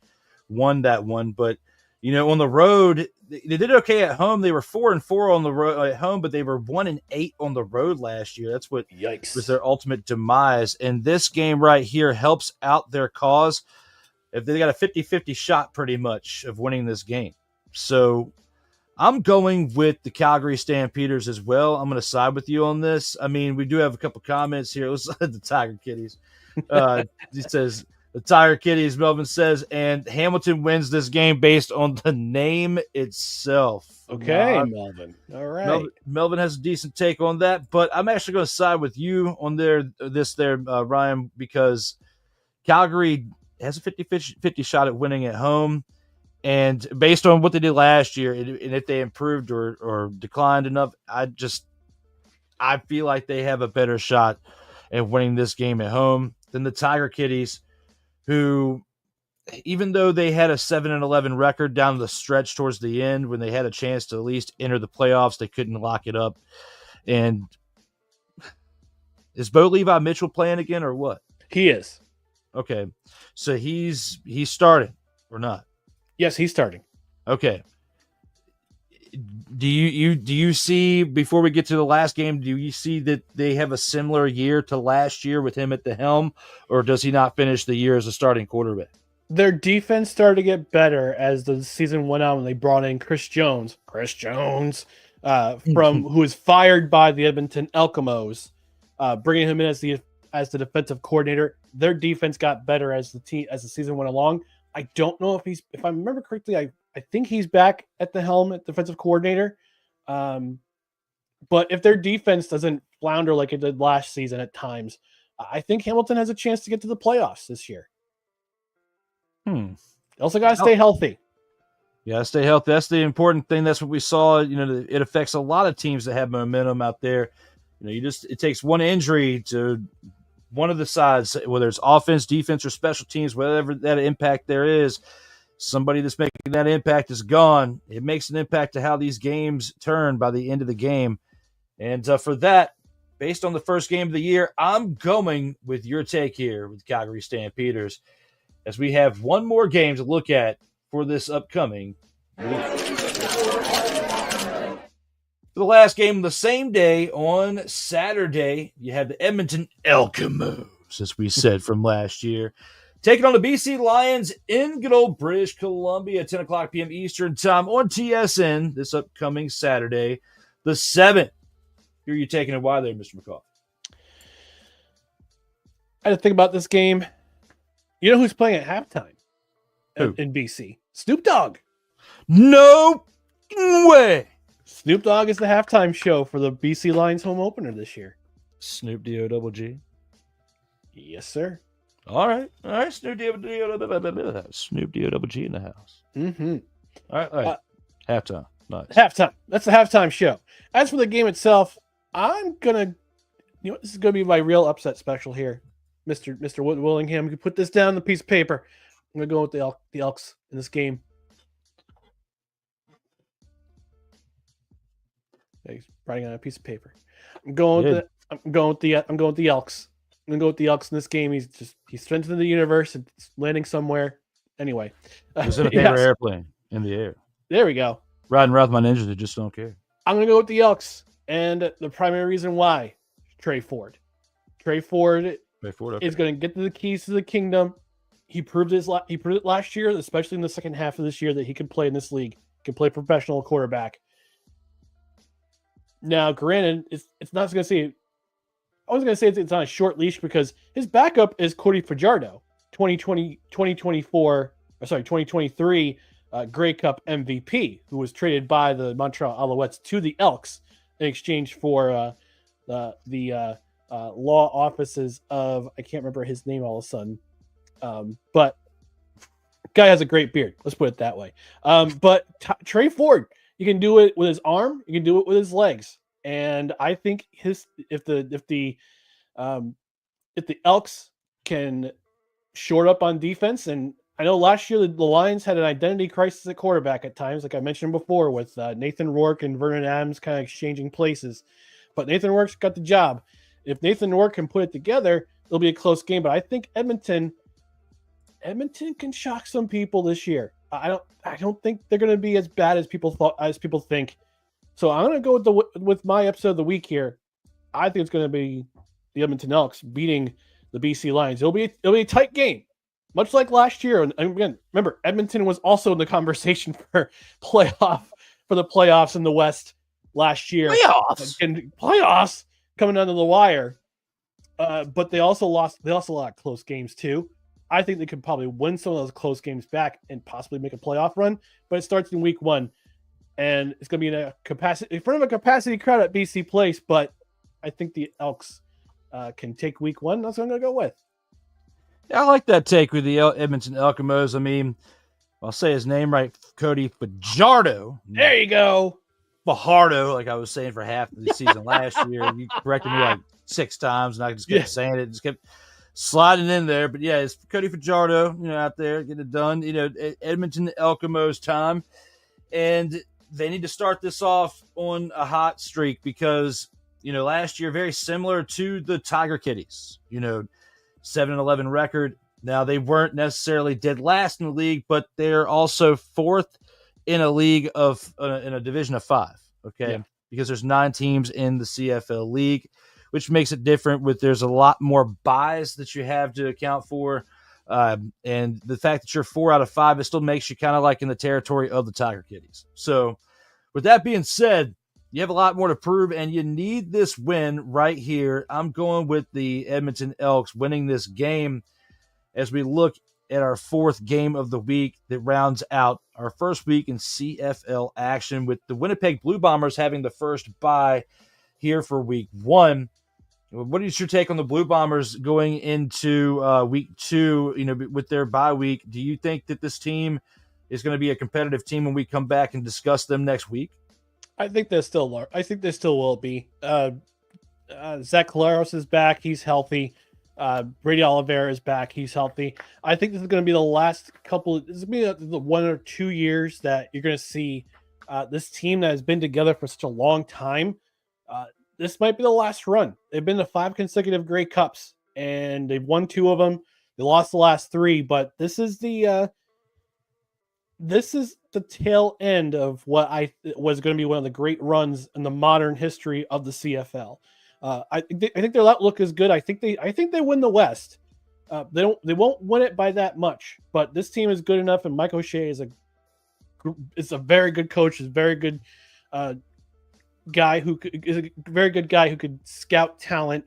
Speaker 2: won that one. But On the road, they did okay at home. They were 4-4 on the road at home, but they were 1-8 on the road last year. That's what was their ultimate demise. And this game right here helps out their cause. If they got a 50-50 shot pretty much of winning this game. So I'm going with the Calgary Stampeders as well. I'm going to side with you on this. I mean, we do have a couple comments here. Let's the Tiger Kitties. He says, the Tiger Kitties, Melvin says, and Hamilton wins this game based on the name itself.
Speaker 10: Okay, Melvin. All right.
Speaker 2: Melvin has a decent take on that, but I'm actually going to side with you on Ryan, because Calgary has a 50-50 shot at winning at home. And based on what they did last year, and if they improved or declined enough, I feel like they have a better shot at winning this game at home than the Tiger Kitties, who, even though they had a 7-11 record down the stretch towards the end, when they had a chance to at least enter the playoffs, they couldn't lock it up. And is Bo Levi Mitchell playing again or what?
Speaker 10: He is.
Speaker 2: Okay, so he's starting or not?
Speaker 10: Yes, he's starting.
Speaker 2: Okay. Do you see, before we get to the last game, do you see that they have a similar year to last year with him at the helm, or does he not finish the year as a starting quarterback?
Speaker 10: Their defense started to get better as the season went on when they brought in Chris Jones, who was fired by the Edmonton Elkamos, bringing him in as the defensive coordinator. Their defense got better as the season went along. I don't know if I remember correctly, I think he's back at the helm at defensive coordinator. But if their defense doesn't flounder like it did last season at times, I think Hamilton has a chance to get to the playoffs this year. Also got to stay healthy.
Speaker 2: Yeah, stay healthy. That's the important thing. That's what we saw. It affects a lot of teams that have momentum out there. It takes one injury to one of the sides, whether it's offense, defense, or special teams, whatever that impact there is. Somebody that's making that impact is gone. It makes an impact to how these games turn by the end of the game. And for that, based on the first game of the year, I'm going with your take here with Calgary Stampeders, as we have one more game to look at for this upcoming week. For the last game of the same day on Saturday, you have the Edmonton Elkamos, as we said from last year, taking on the BC Lions in good old British Columbia, 10 o'clock p.m. Eastern time on TSN this upcoming Saturday, the 7th. Who are you taking and why there, Mr. McCall?
Speaker 10: I had to think about this game. You know who's playing at halftime
Speaker 2: Who?
Speaker 10: in BC? Snoop Dogg.
Speaker 2: No way.
Speaker 10: Snoop Dogg is the halftime show for the BC Lions home opener this year.
Speaker 2: Snoop D-O-double-G?
Speaker 10: Yes, sir.
Speaker 2: All right. Snoop D-O-double-G in the house.
Speaker 10: Mm-hmm.
Speaker 2: All right. Halftime. Nice.
Speaker 10: Halftime. That's the halftime show. As for the game itself, I'm going to, this is going to be my real upset special here. Mr. Willingham, you can put this down on the piece of paper. I'm going to go with the Elks in this game. He's writing on a piece of paper. I'm going with the Elks. I'm going to go with the Elks in this game. He's strengthening the universe. It's landing somewhere. Anyway,
Speaker 2: he's in a paper airplane in the air.
Speaker 10: There we go.
Speaker 2: Riding around with my ninjas that just don't care.
Speaker 10: I'm going to go with the Elks, and the primary reason why, Trey Ford. Trey Ford is going to get to the keys to the kingdom. He proved it last year, especially in the second half of this year, that he could play in this league. He can play professional quarterback. Now, granted, it's not going to say. I was going to say it's on a short leash because his backup is Cody Fajardo, 2023 Grey Cup MVP, who was traded by the Montreal Alouettes to the Elks in exchange for the law offices of, I can't remember his name all of a sudden, but guy has a great beard. Let's put it that way. But Trey Ford, you can do it with his arm, you can do it with his legs, and I think if the Elks can shore up on defense, and I know last year the Lions had an identity crisis at quarterback at times, like I mentioned before, with Nathan Rourke and Vernon Adams kind of exchanging places. But Nathan Rourke's got the job. If Nathan Rourke can put it together, it'll be a close game. But I think Edmonton can shock some people this year. I don't think they're going to be as bad as people think. So I'm going to go with my episode of the week here. I think it's going to be the Edmonton Elks beating the BC Lions. It'll be a tight game, much like last year. And again, remember, Edmonton was also in the conversation for the playoffs in the West last year. Playoffs coming under the wire. But they also lost a lot of close games too. I think they could probably win some of those close games back and possibly make a playoff run. But it starts in week 1, and it's going to be in front of a capacity crowd at BC Place. But I think the Elks can take week 1. That's what I'm going to go with.
Speaker 2: Yeah, I like that take with the Edmonton Elkimos. I mean, I'll say his name right, Cody Fajardo.
Speaker 10: There you go.
Speaker 2: Fajardo, like I was saying for half of the season last year. You corrected me like 6 times, and I just kept saying it. Just kept sliding in there. But yeah, it's Cody Fajardo, out there getting it done. Edmonton Elkimos time. And they need to start this off on a hot streak because, last year, very similar to the Tiger Kitties, 7-11 record. Now, they weren't necessarily dead last in the league, but they're also 4th in a league in a division of 5. Okay. Yeah. Because there's 9 teams in the CFL league, which makes it different there's a lot more buys that you have to account for. And the fact that you're 4 out of 5, it still makes you kind of like in the territory of the Tiger Kitties. So with that being said, you have a lot more to prove, and you need this win right here. I'm going with the Edmonton Elks winning this game as we look at our 4th game of the week that rounds out our first week in CFL action, with the Winnipeg Blue Bombers having the first bye here for week 1. What is your take on the Blue Bombers going into week 2, with their bye week? Do you think that this team is going to be a competitive team when we come back and discuss them next week?
Speaker 10: I think they still will be. Zach Collaros is back. He's healthy. Brady Oliveira is back. He's healthy. I think this is going to be the last couple. This is going to be the 1 or 2 years that you're going to see this team that has been together for such a long time. This might be the last run. They've been to 5 consecutive Grey Cups, and they've won 2 of them. They lost the last 3, but this is the tail end of what was going to be one of the great runs in the modern history of the CFL. I think their outlook is good. I think they win the West. They won't win it by that much, but this team is good enough, and Mike O'Shea is a very good coach. Is a very good guy who could scout talent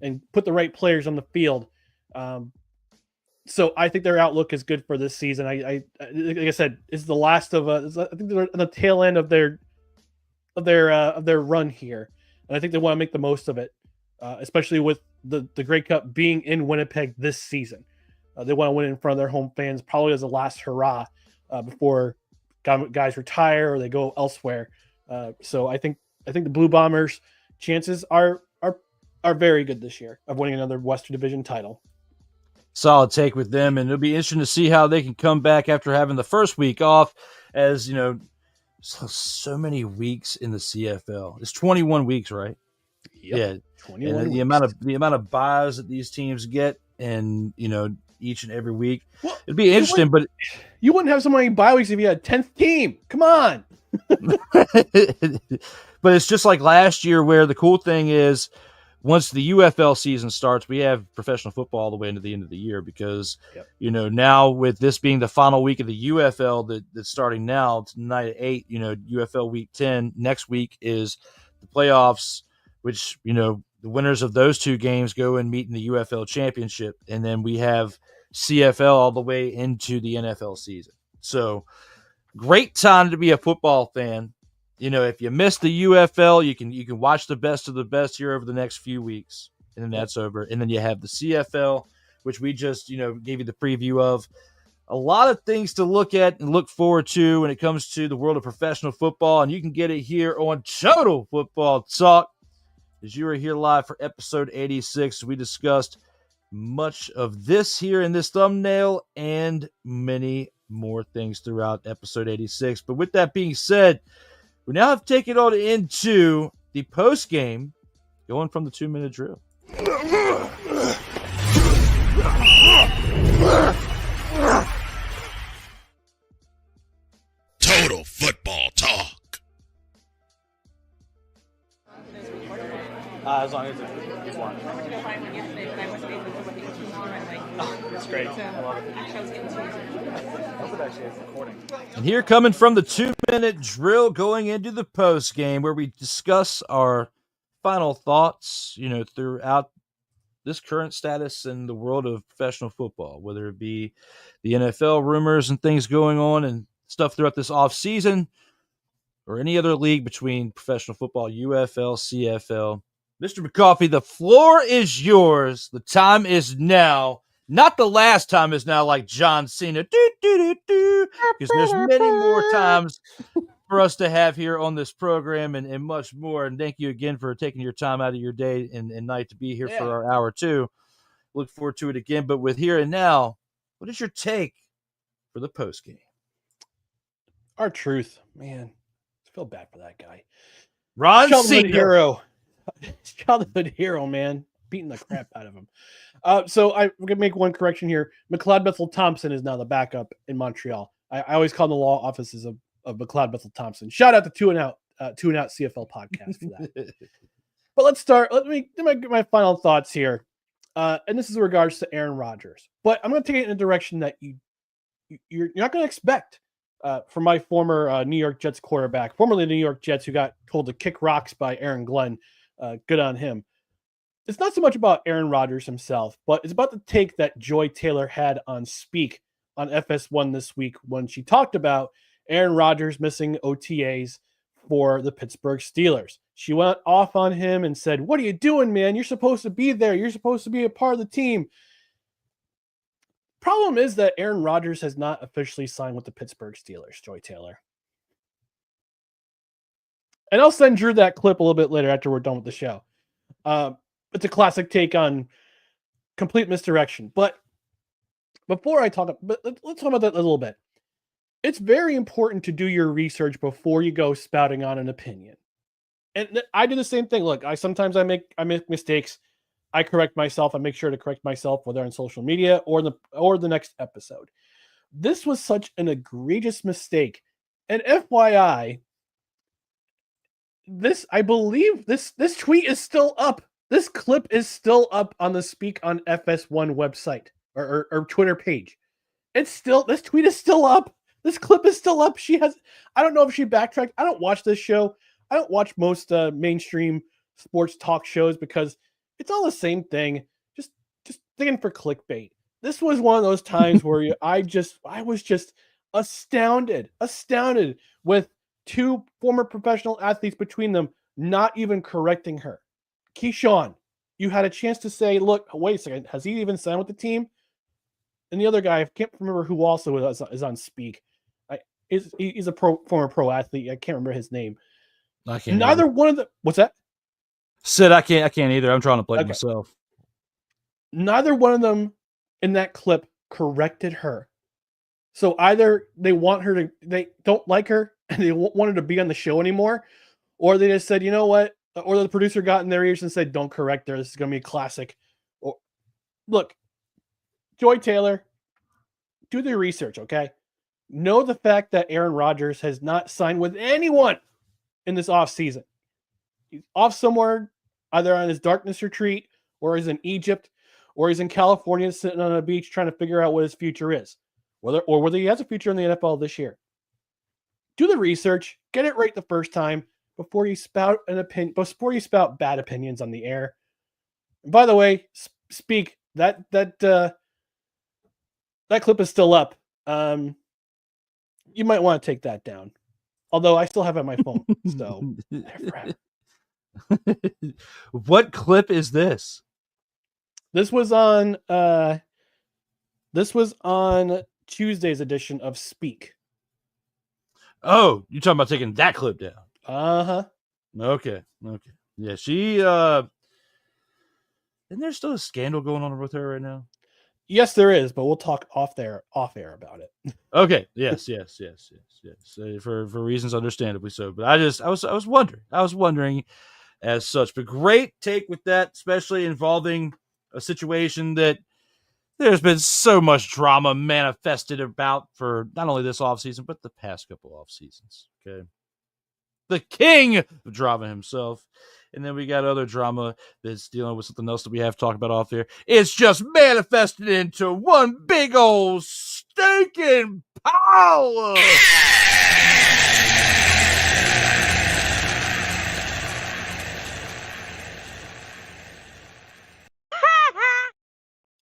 Speaker 10: and put the right players on the field. So I think their outlook is good for this season. Like I said, it's the last of I think they're on the tail end of their run here, and I think they want to make the most of it, especially with the Grey Cup being in Winnipeg this season. They want to win in front of their home fans, probably as a last hurrah before guys retire or they go elsewhere. So I think the Blue Bombers' chances are very good this year of winning another Western Division title.
Speaker 2: Solid take with them, and it'll be interesting to see how they can come back after having the first week off. As so many weeks in the CFL. It's 21 weeks, right?
Speaker 10: Yep.
Speaker 2: Yeah, 21. And the amount of buys that these teams get, and each and every week, it'd be interesting. But
Speaker 10: you wouldn't have so many bye weeks if you had a 10th team. Come on.
Speaker 2: But it's just like last year, where the cool thing is, once the UFL season starts, we have professional football all the way into the end of the year because, now with this being the final week of the UFL that's starting now tonight at 8, UFL week 10, next week is the playoffs, which, the winners of those 2 games go and meet in the UFL championship. And then we have CFL all the way into the NFL season. So great time to be a football fan. If you miss the UFL, you can watch the best of the best here over the next few weeks, and then that's over. And then you have the CFL, which we just, gave you the preview of. A lot of things to look at and look forward to when it comes to the world of professional football, and you can get it here on Total Football Talk. As you are here live for episode 86, we discussed much of this here in this thumbnail and many more things throughout episode 86. But with that being said, we now have taken on into the post game, going from the 2-minute drill.
Speaker 10: as long as you want.
Speaker 11: I went to go buy one yesterday, but I wasn't able to look at tomorrow at like.
Speaker 10: Oh, that's great.
Speaker 11: So
Speaker 10: I love it.
Speaker 11: actually, I was getting to
Speaker 10: I hope it actually is recording.
Speaker 2: And here coming from the 2-minute drill going into the post game where we discuss our final thoughts, throughout this current status in the world of professional football, whether it be the NFL rumors and things going on and stuff throughout this off season or any other league between professional football, UFL, CFL. Mr. McCoffey, the floor is yours. The time is now. Not the last time is now like John Cena. Because there's many more times for us to have here on this program and much more. And thank you again for taking your time out of your day and night to be here for our hour two. Look forward to it again. But with here and now, what is your take for the post game?
Speaker 10: R-Truth, man. I feel bad for that guy.
Speaker 2: Ron
Speaker 10: Childhood
Speaker 2: Cena.
Speaker 10: hero. Childhood hero, man. Beating the crap out of him. So I'm going to make one correction here. McLeod Bethel Thompson is now the backup in Montreal. I always call the law offices of McLeod Bethel Thompson. Shout out to Two and Out CFL podcast for that. But let's start. Let me get my final thoughts here. And this is in regards to Aaron Rodgers. But I'm going to take it in a direction that you're not going to expect from my former New York Jets quarterback, formerly the New York Jets, who got told to kick rocks by Aaron Glenn. Good on him. It's not so much about Aaron Rodgers himself, but it's about the take that Joy Taylor had on Speak on FS1 this week when she talked about Aaron Rodgers missing OTAs for the Pittsburgh Steelers. She went off on him and said, "What are you doing, man? You're supposed to be there. You're supposed to be a part of the team." Problem is that Aaron Rodgers has not officially signed with the Pittsburgh Steelers, Joy Taylor. And I'll send Drew that clip a little bit later after we're done with the show. It's a classic take on complete misdirection. But before I talk, let's talk about that a little bit. It's very important to do your research before you go spouting on an opinion. And I do the same thing. Look, I make mistakes. I correct myself. I make sure to correct myself, whether on social media or the next episode. This was such an egregious mistake. And FYI, I believe this tweet is still up. This clip is still up on the Speak on FS1 website or Twitter page. This tweet is still up. This clip is still up. I don't know if she backtracked. I don't watch this show. I don't watch most mainstream sports talk shows because it's all the same thing. Just thinking for clickbait. This was one of those times where I was just astounded with two former professional athletes between them not even correcting her. Keyshawn, you had a chance to say, look, wait a second, has he even signed with the team? And the other guy, I can't remember who also is on Speak. He's a former pro athlete. I can't remember his name.
Speaker 2: I can't.
Speaker 10: Neither one of them. What's that?
Speaker 2: Sid, I can't either. I'm trying to play myself.
Speaker 10: Neither one of them in that clip corrected her. So either they don't like her and they won't want her to be on the show anymore, or they just said, you know what? Or the producer got in their ears and said, don't correct her. This is going to be a classic. Or, look, Joy Taylor, do the research, okay? Know the fact that Aaron Rodgers has not signed with anyone in this offseason. He's off somewhere, either on his darkness retreat, or he's in Egypt, or he's in California sitting on a beach trying to figure out what his future is, whether he has a future in the NFL this year. Do the research, get it right the first time before you spout an opinion, before you spout bad opinions on the air. And by the way, Speak, that clip is still up. You might want to take that down. Although I still have it on my phone. So
Speaker 2: what clip is this?
Speaker 10: This was on Tuesday's edition of Speak.
Speaker 2: Oh, you're talking about taking that clip down.
Speaker 10: Uh-huh.
Speaker 2: Okay. Yeah, she isn't there still a scandal going on with her right now?
Speaker 10: Yes, there is, but we'll talk off air about it.
Speaker 2: Okay. Yes. For reasons understandably so. But I was wondering as such. But great take with that, especially involving a situation that there's been so much drama manifested about for not only this offseason, but the past couple off seasons. Okay. the king of drama himself. And then we got other drama that's dealing with something else that we have talked about off there. It's just manifested into one big old stinking pile.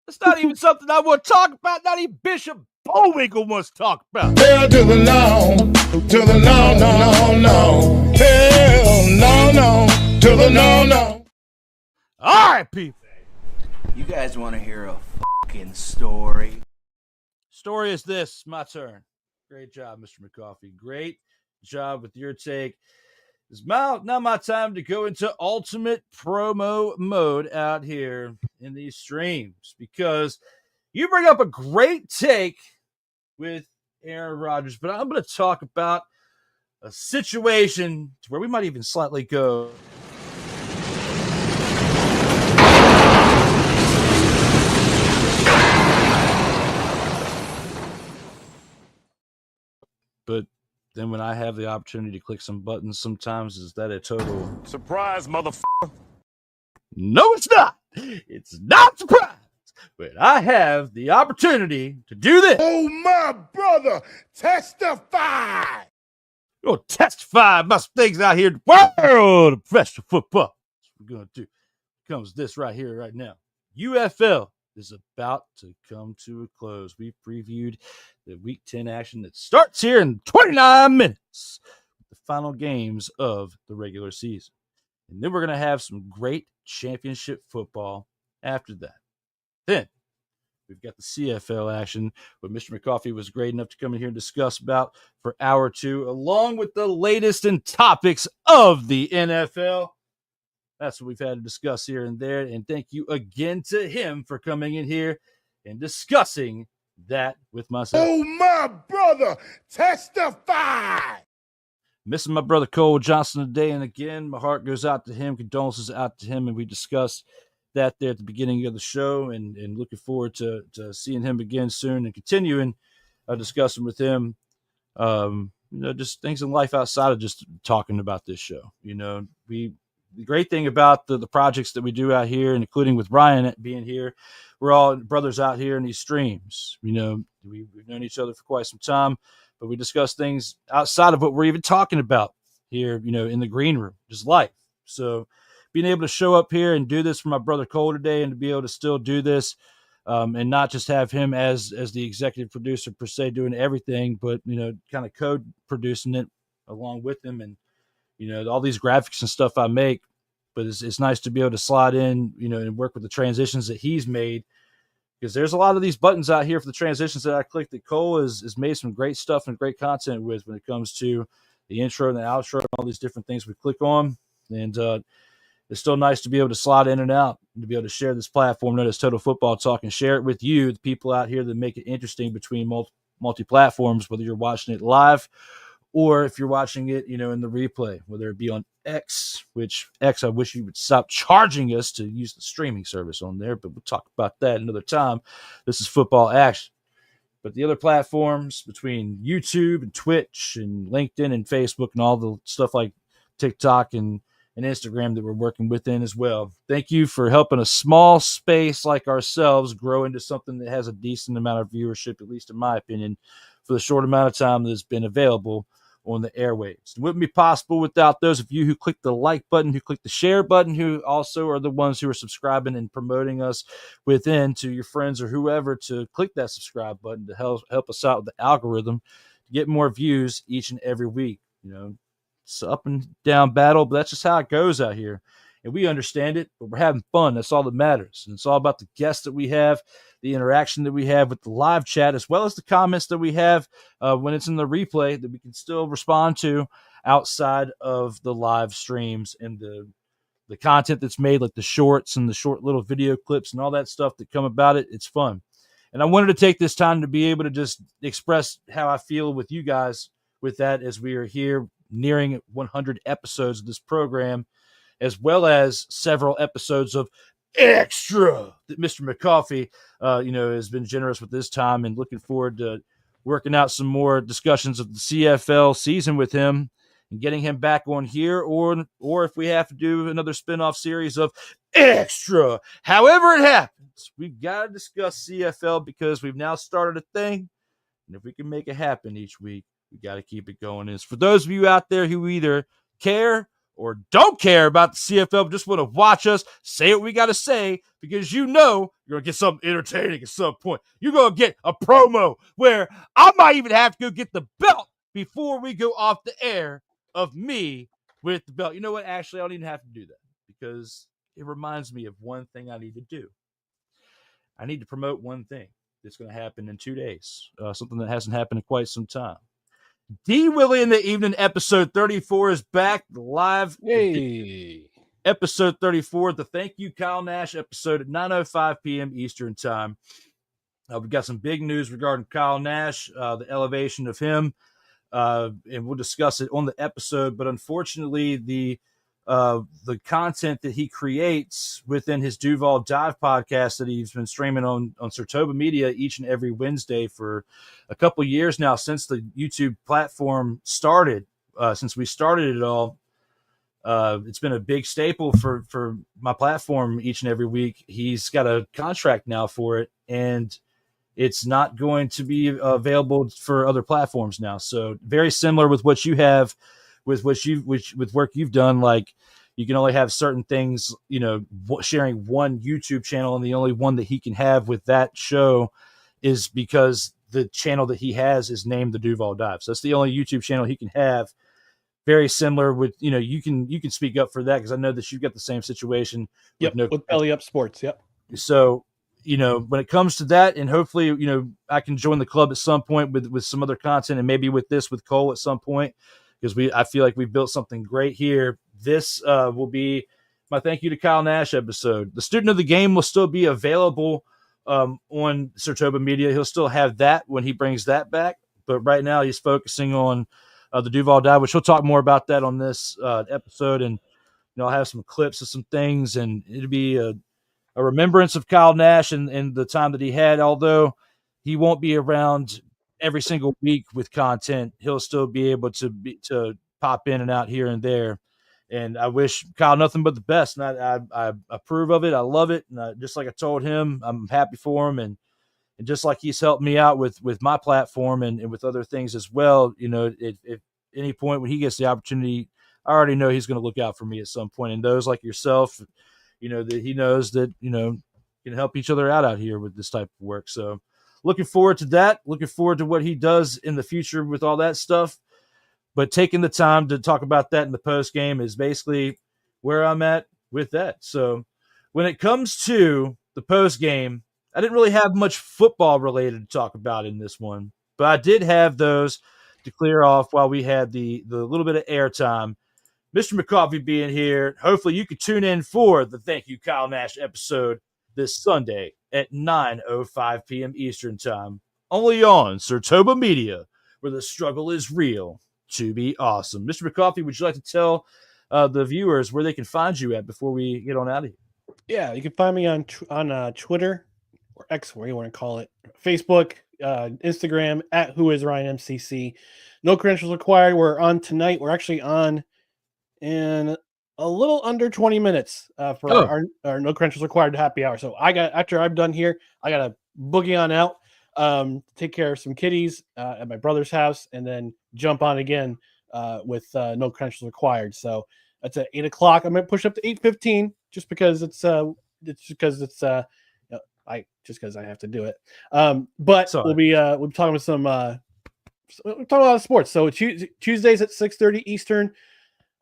Speaker 2: It's not even something I want to talk about. Not even Bishop Bullwinkle wants to talk about.
Speaker 9: Hell to the no, to the no, no, no, no. Hell no, no, to the no, no.
Speaker 2: All right, people.
Speaker 12: You guys want to hear a fucking story?
Speaker 2: Story is this. My turn. Great job, Mr. McCoffey. Great job with your take. It's now my time to go into ultimate promo mode out here in these streams, because you bring up a great take with Aaron Rodgers, but I'm going to talk about a situation where we might even slightly go. But then when I have the opportunity to click some buttons, sometimes is that a total
Speaker 9: surprise, motherfucker?
Speaker 2: No, it's not. It's not surprise. But I have the opportunity to do this.
Speaker 9: Oh, my brother, testify.
Speaker 2: You'll testify about some things out here in the world of professional football. That's what we're going to do. Comes this right here, right now. UFL is about to come to a close. We previewed the Week 10 action that starts here in 29 minutes. The final games of the regular season. And then we're going to have some great championship football after that. Then we've got the CFL action, what Mr. McCoffey was great enough to come in here and discuss about for hour two, along with the latest in topics of the NFL. That's what we've had to discuss here and there. And thank you again to him for coming in here and discussing that with myself.
Speaker 9: Oh, my brother, testify.
Speaker 2: Missing my brother Cole Johnson today, and again, my heart goes out to him. Condolences out to him, and we discussed that there at the beginning of the show, and looking forward to seeing him again soon and continuing discussing with him, just things in life outside of just talking about this show. The great thing about the projects that we do out here, and including with Ryan being here, we're all brothers out here in these streams. We've known each other for quite some time, but we discuss things outside of what we're even talking about here, in the green room, just life. So being able to show up here and do this for my brother Cole today, and to be able to still do this and not just have him as the executive producer per se doing everything, but, kind of co-producing it along with him, and, all these graphics and stuff I make. But it's nice to be able to slide in, and work with the transitions that he's made, because there's a lot of these buttons out here for the transitions that I clicked that Cole has made some great stuff and great content with when it comes to the intro and the outro and all these different things we click on. And it's still nice to be able to slide in and out and to be able to share this platform known as Total Football Talk and share it with you, the people out here that make it interesting between multi-platforms, whether you're watching it live or if you're watching it, in the replay, whether it be on X, which X, I wish you would stop charging us to use the streaming service on there, but we'll talk about that another time. This is football action. But the other platforms between YouTube and Twitch and LinkedIn and Facebook and all the stuff like TikTok and Instagram that we're working within as well. Thank you for helping a small space like ourselves grow into something that has a decent amount of viewership, at least in my opinion, for the short amount of time that has been available on the airwaves. It wouldn't be possible without those of you who click the like button, who click the share button, who also are the ones who are subscribing and promoting us within to your friends or whoever to click that subscribe button to help us out with the algorithm to get more views each and every week. It's up and down battle, but that's just how it goes out here. And we understand it, but we're having fun. That's all that matters. And it's all about the guests that we have, the interaction that we have with the live chat, as well as the comments that we have when it's in the replay that we can still respond to outside of the live streams and the content that's made, like the shorts and the short little video clips and all that stuff that come about it. It's fun. And I wanted to take this time to be able to just express how I feel with you guys with that, as we are here nearing 100 episodes of this program, as well as several episodes of extra that Mr. McCoffey, has been generous with this time, and looking forward to working out some more discussions of the CFL season with him and getting him back on here, or if we have to do another spinoff series of Extra. However it happens, we've got to discuss CFL because we've now started a thing, and if we can make it happen each week, we got to keep it going. And for those of you out there who either care or don't care about the CFL, but just want to watch us say what we got to say, because you know you're going to get something entertaining at some point. You're going to get a promo where I might even have to go get the belt before we go off the air of me with the belt. You know what? Actually, I don't even have to do that because it reminds me of one thing I need to do. I need to promote one thing that's going to happen in 2 days, something that hasn't happened in quite some time. D. Willie in the Evening, episode 34 is back live.
Speaker 10: Yay.
Speaker 2: Episode 34, the Thank You Kyle Nash episode at 9:05 p.m. Eastern Time. We've got some big news regarding Kyle Nash, the elevation of him, and we'll discuss it on the episode. But unfortunately, the content that he creates within his Duval Dive podcast that he's been streaming on Sartoba Media each and every Wednesday for a couple years now, since the YouTube platform started, since we started it all. It's been a big staple for my platform each and every week. He's got a contract now for it, and it's not going to be available for other platforms now. So very similar with what you have with with work you've done. Like, you can only have certain things, sharing one YouTube channel, and the only one that he can have with that show is because the channel that he has is named the Duval Dive. So that's the only YouTube channel he can have. Very similar with, you can speak up for that because I know that you've got the same situation.
Speaker 10: Yep, with Belly Up Sports. Yep.
Speaker 2: So, when it comes to that, and hopefully, I can join the club at some point with some other content, and maybe with Cole at some point, because I feel like we've built something great here. This will be my thank you to Kyle Nash episode. The Student of the Game will still be available on Sartoba Media. He'll still have that when he brings that back. But right now he's focusing on the Duval Dive, which we'll talk more about that on this episode. And, I'll have some clips of some things, and it'll be a remembrance of Kyle Nash and the time that he had. Although he won't be around every single week with content, he'll still be able to pop in and out here and there. And I wish Kyle nothing but the best. And I approve of it. I love it. And just like I told him, I'm happy for him. And just like he's helped me out with my platform and with other things as well, if any point when he gets the opportunity, I already know he's going to look out for me at some point. And those like yourself, that he knows that, can help each other out here with this type of work. So looking forward to that. Looking forward to what he does in the future with all that stuff. But taking the time to talk about that in the post game is basically where I'm at with that. So when it comes to the post game, I didn't really have much football related to talk about in this one, but I did have those to clear off while we had the little bit of airtime. Mr. McCoffey being here, hopefully you could tune in for the Thank You Kyle Nash episode this Sunday at 9:05 p.m. Eastern Time, only on Sartoba Media, where the struggle is real to be awesome. Mr. McCoffey, would you like to tell the viewers where they can find you at before we get on out of here?
Speaker 10: Yeah, you can find me on Twitter or X, where you want to call it, Facebook, Instagram at WhoIsRyanMCC. No credentials required. We're on tonight. We're actually on in a little under 20 minutes for our no credentials required happy hour. So after I'm done here, I got to boogie on out, take care of some kitties at my brother's house, and then jump on again with no credentials required. So that's at 8 o'clock. I'm going to push up to 8:15 just because because I have to do it. But we'll be talking with we'll talk a lot of sports. So Tuesdays at 6:30 Eastern,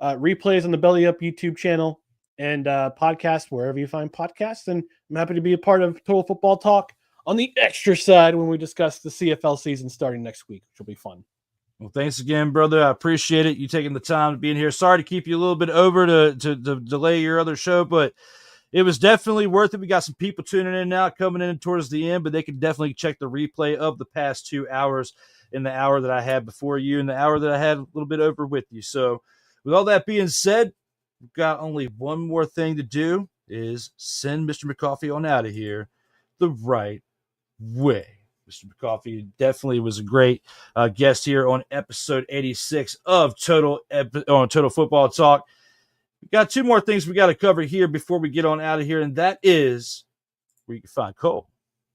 Speaker 10: replays on the Belly Up YouTube channel and podcast wherever you find podcasts. And I'm happy to be a part of Total Football Talk on the extra side when we discuss the CFL season starting next week, which will be fun.
Speaker 2: Well, thanks again, brother. I appreciate it. You taking the time to be in here. Sorry to keep you a little bit over to delay your other show, but it was definitely worth it. We got some people tuning in now, coming in towards the end, but they can definitely check the replay of the past 2 hours in the hour that I had before you and the hour that I had a little bit over with you. So with all that being said, we've got only one more thing to do, is send Mr. McCoffey on out of here the right way. Mr. McCoffey definitely was a great guest here on episode 86 of Total Football Talk. We got two more things we got to cover here before we get on out of here, and that is where you can find Cole.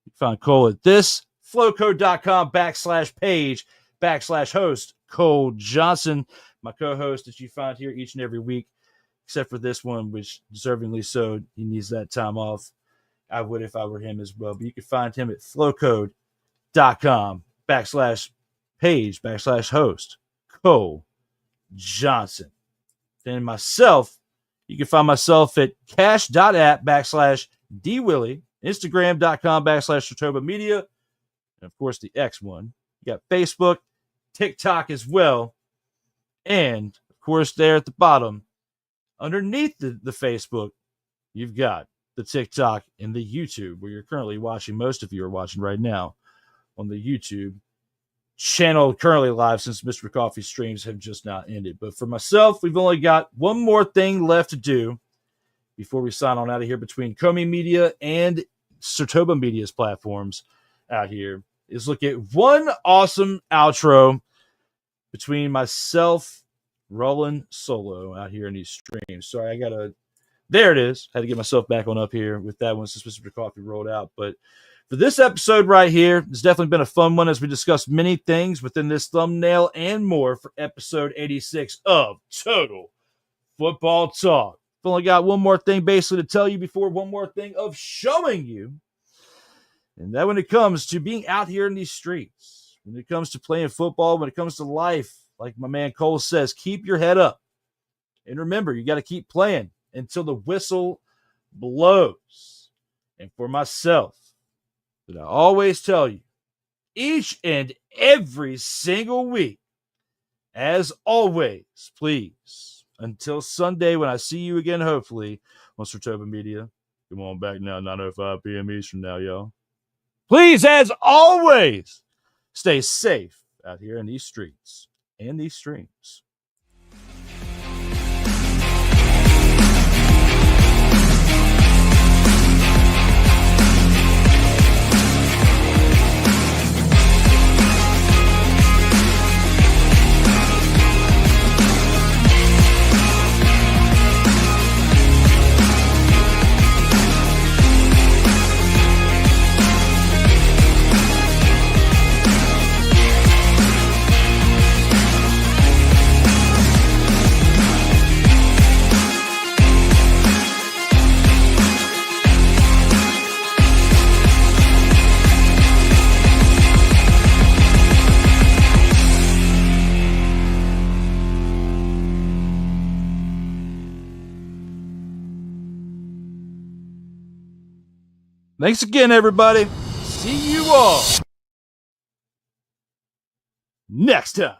Speaker 2: You can find Cole at this flowcode.com/page/host Cole Johnson, my co-host that you find here each and every week, except for this one, which deservingly so, he needs that time off. I would if I were him as well. But you can find him at flowcode.com/page/host Cole Johnson. Then myself, you can find myself at cash.app/dwilly, Instagram.com/Sartoba Media, and of course the X one. You got Facebook, TikTok as well. And of course, there at the bottom, underneath the Facebook, you've got the TikTok and the YouTube, where you're currently watching. Most of you are watching right now on the YouTube channel, currently live since Mr. McCoffey's streams have just not ended. But for myself, we've only got one more thing left to do before we sign on out of here between Comey Media and Sartoba Media's platforms out here, is look at one awesome outro between myself, Roland Solo, out here in these streams. Sorry, there it is. Had to get myself back on up here with that one since Mr. McCoffey rolled out. But for this episode right here, it's definitely been a fun one as we discuss many things within this thumbnail and more for episode 86 of Total Football Talk. I've only got one more thing basically to tell you before one more thing of showing you. And that when it comes to being out here in these streets, when it comes to playing football, when it comes to life, like my man Cole says, keep your head up. And remember, you got to keep playing until the whistle blows. And for myself, that I always tell you, each and every single week, as always, please, until Sunday when I see you again, hopefully, on Sartoba Media. Come on back now, 9:05 p.m. Eastern now, y'all. Please, as always, stay safe out here in these streets and these streams. Thanks again, everybody. See you all next time.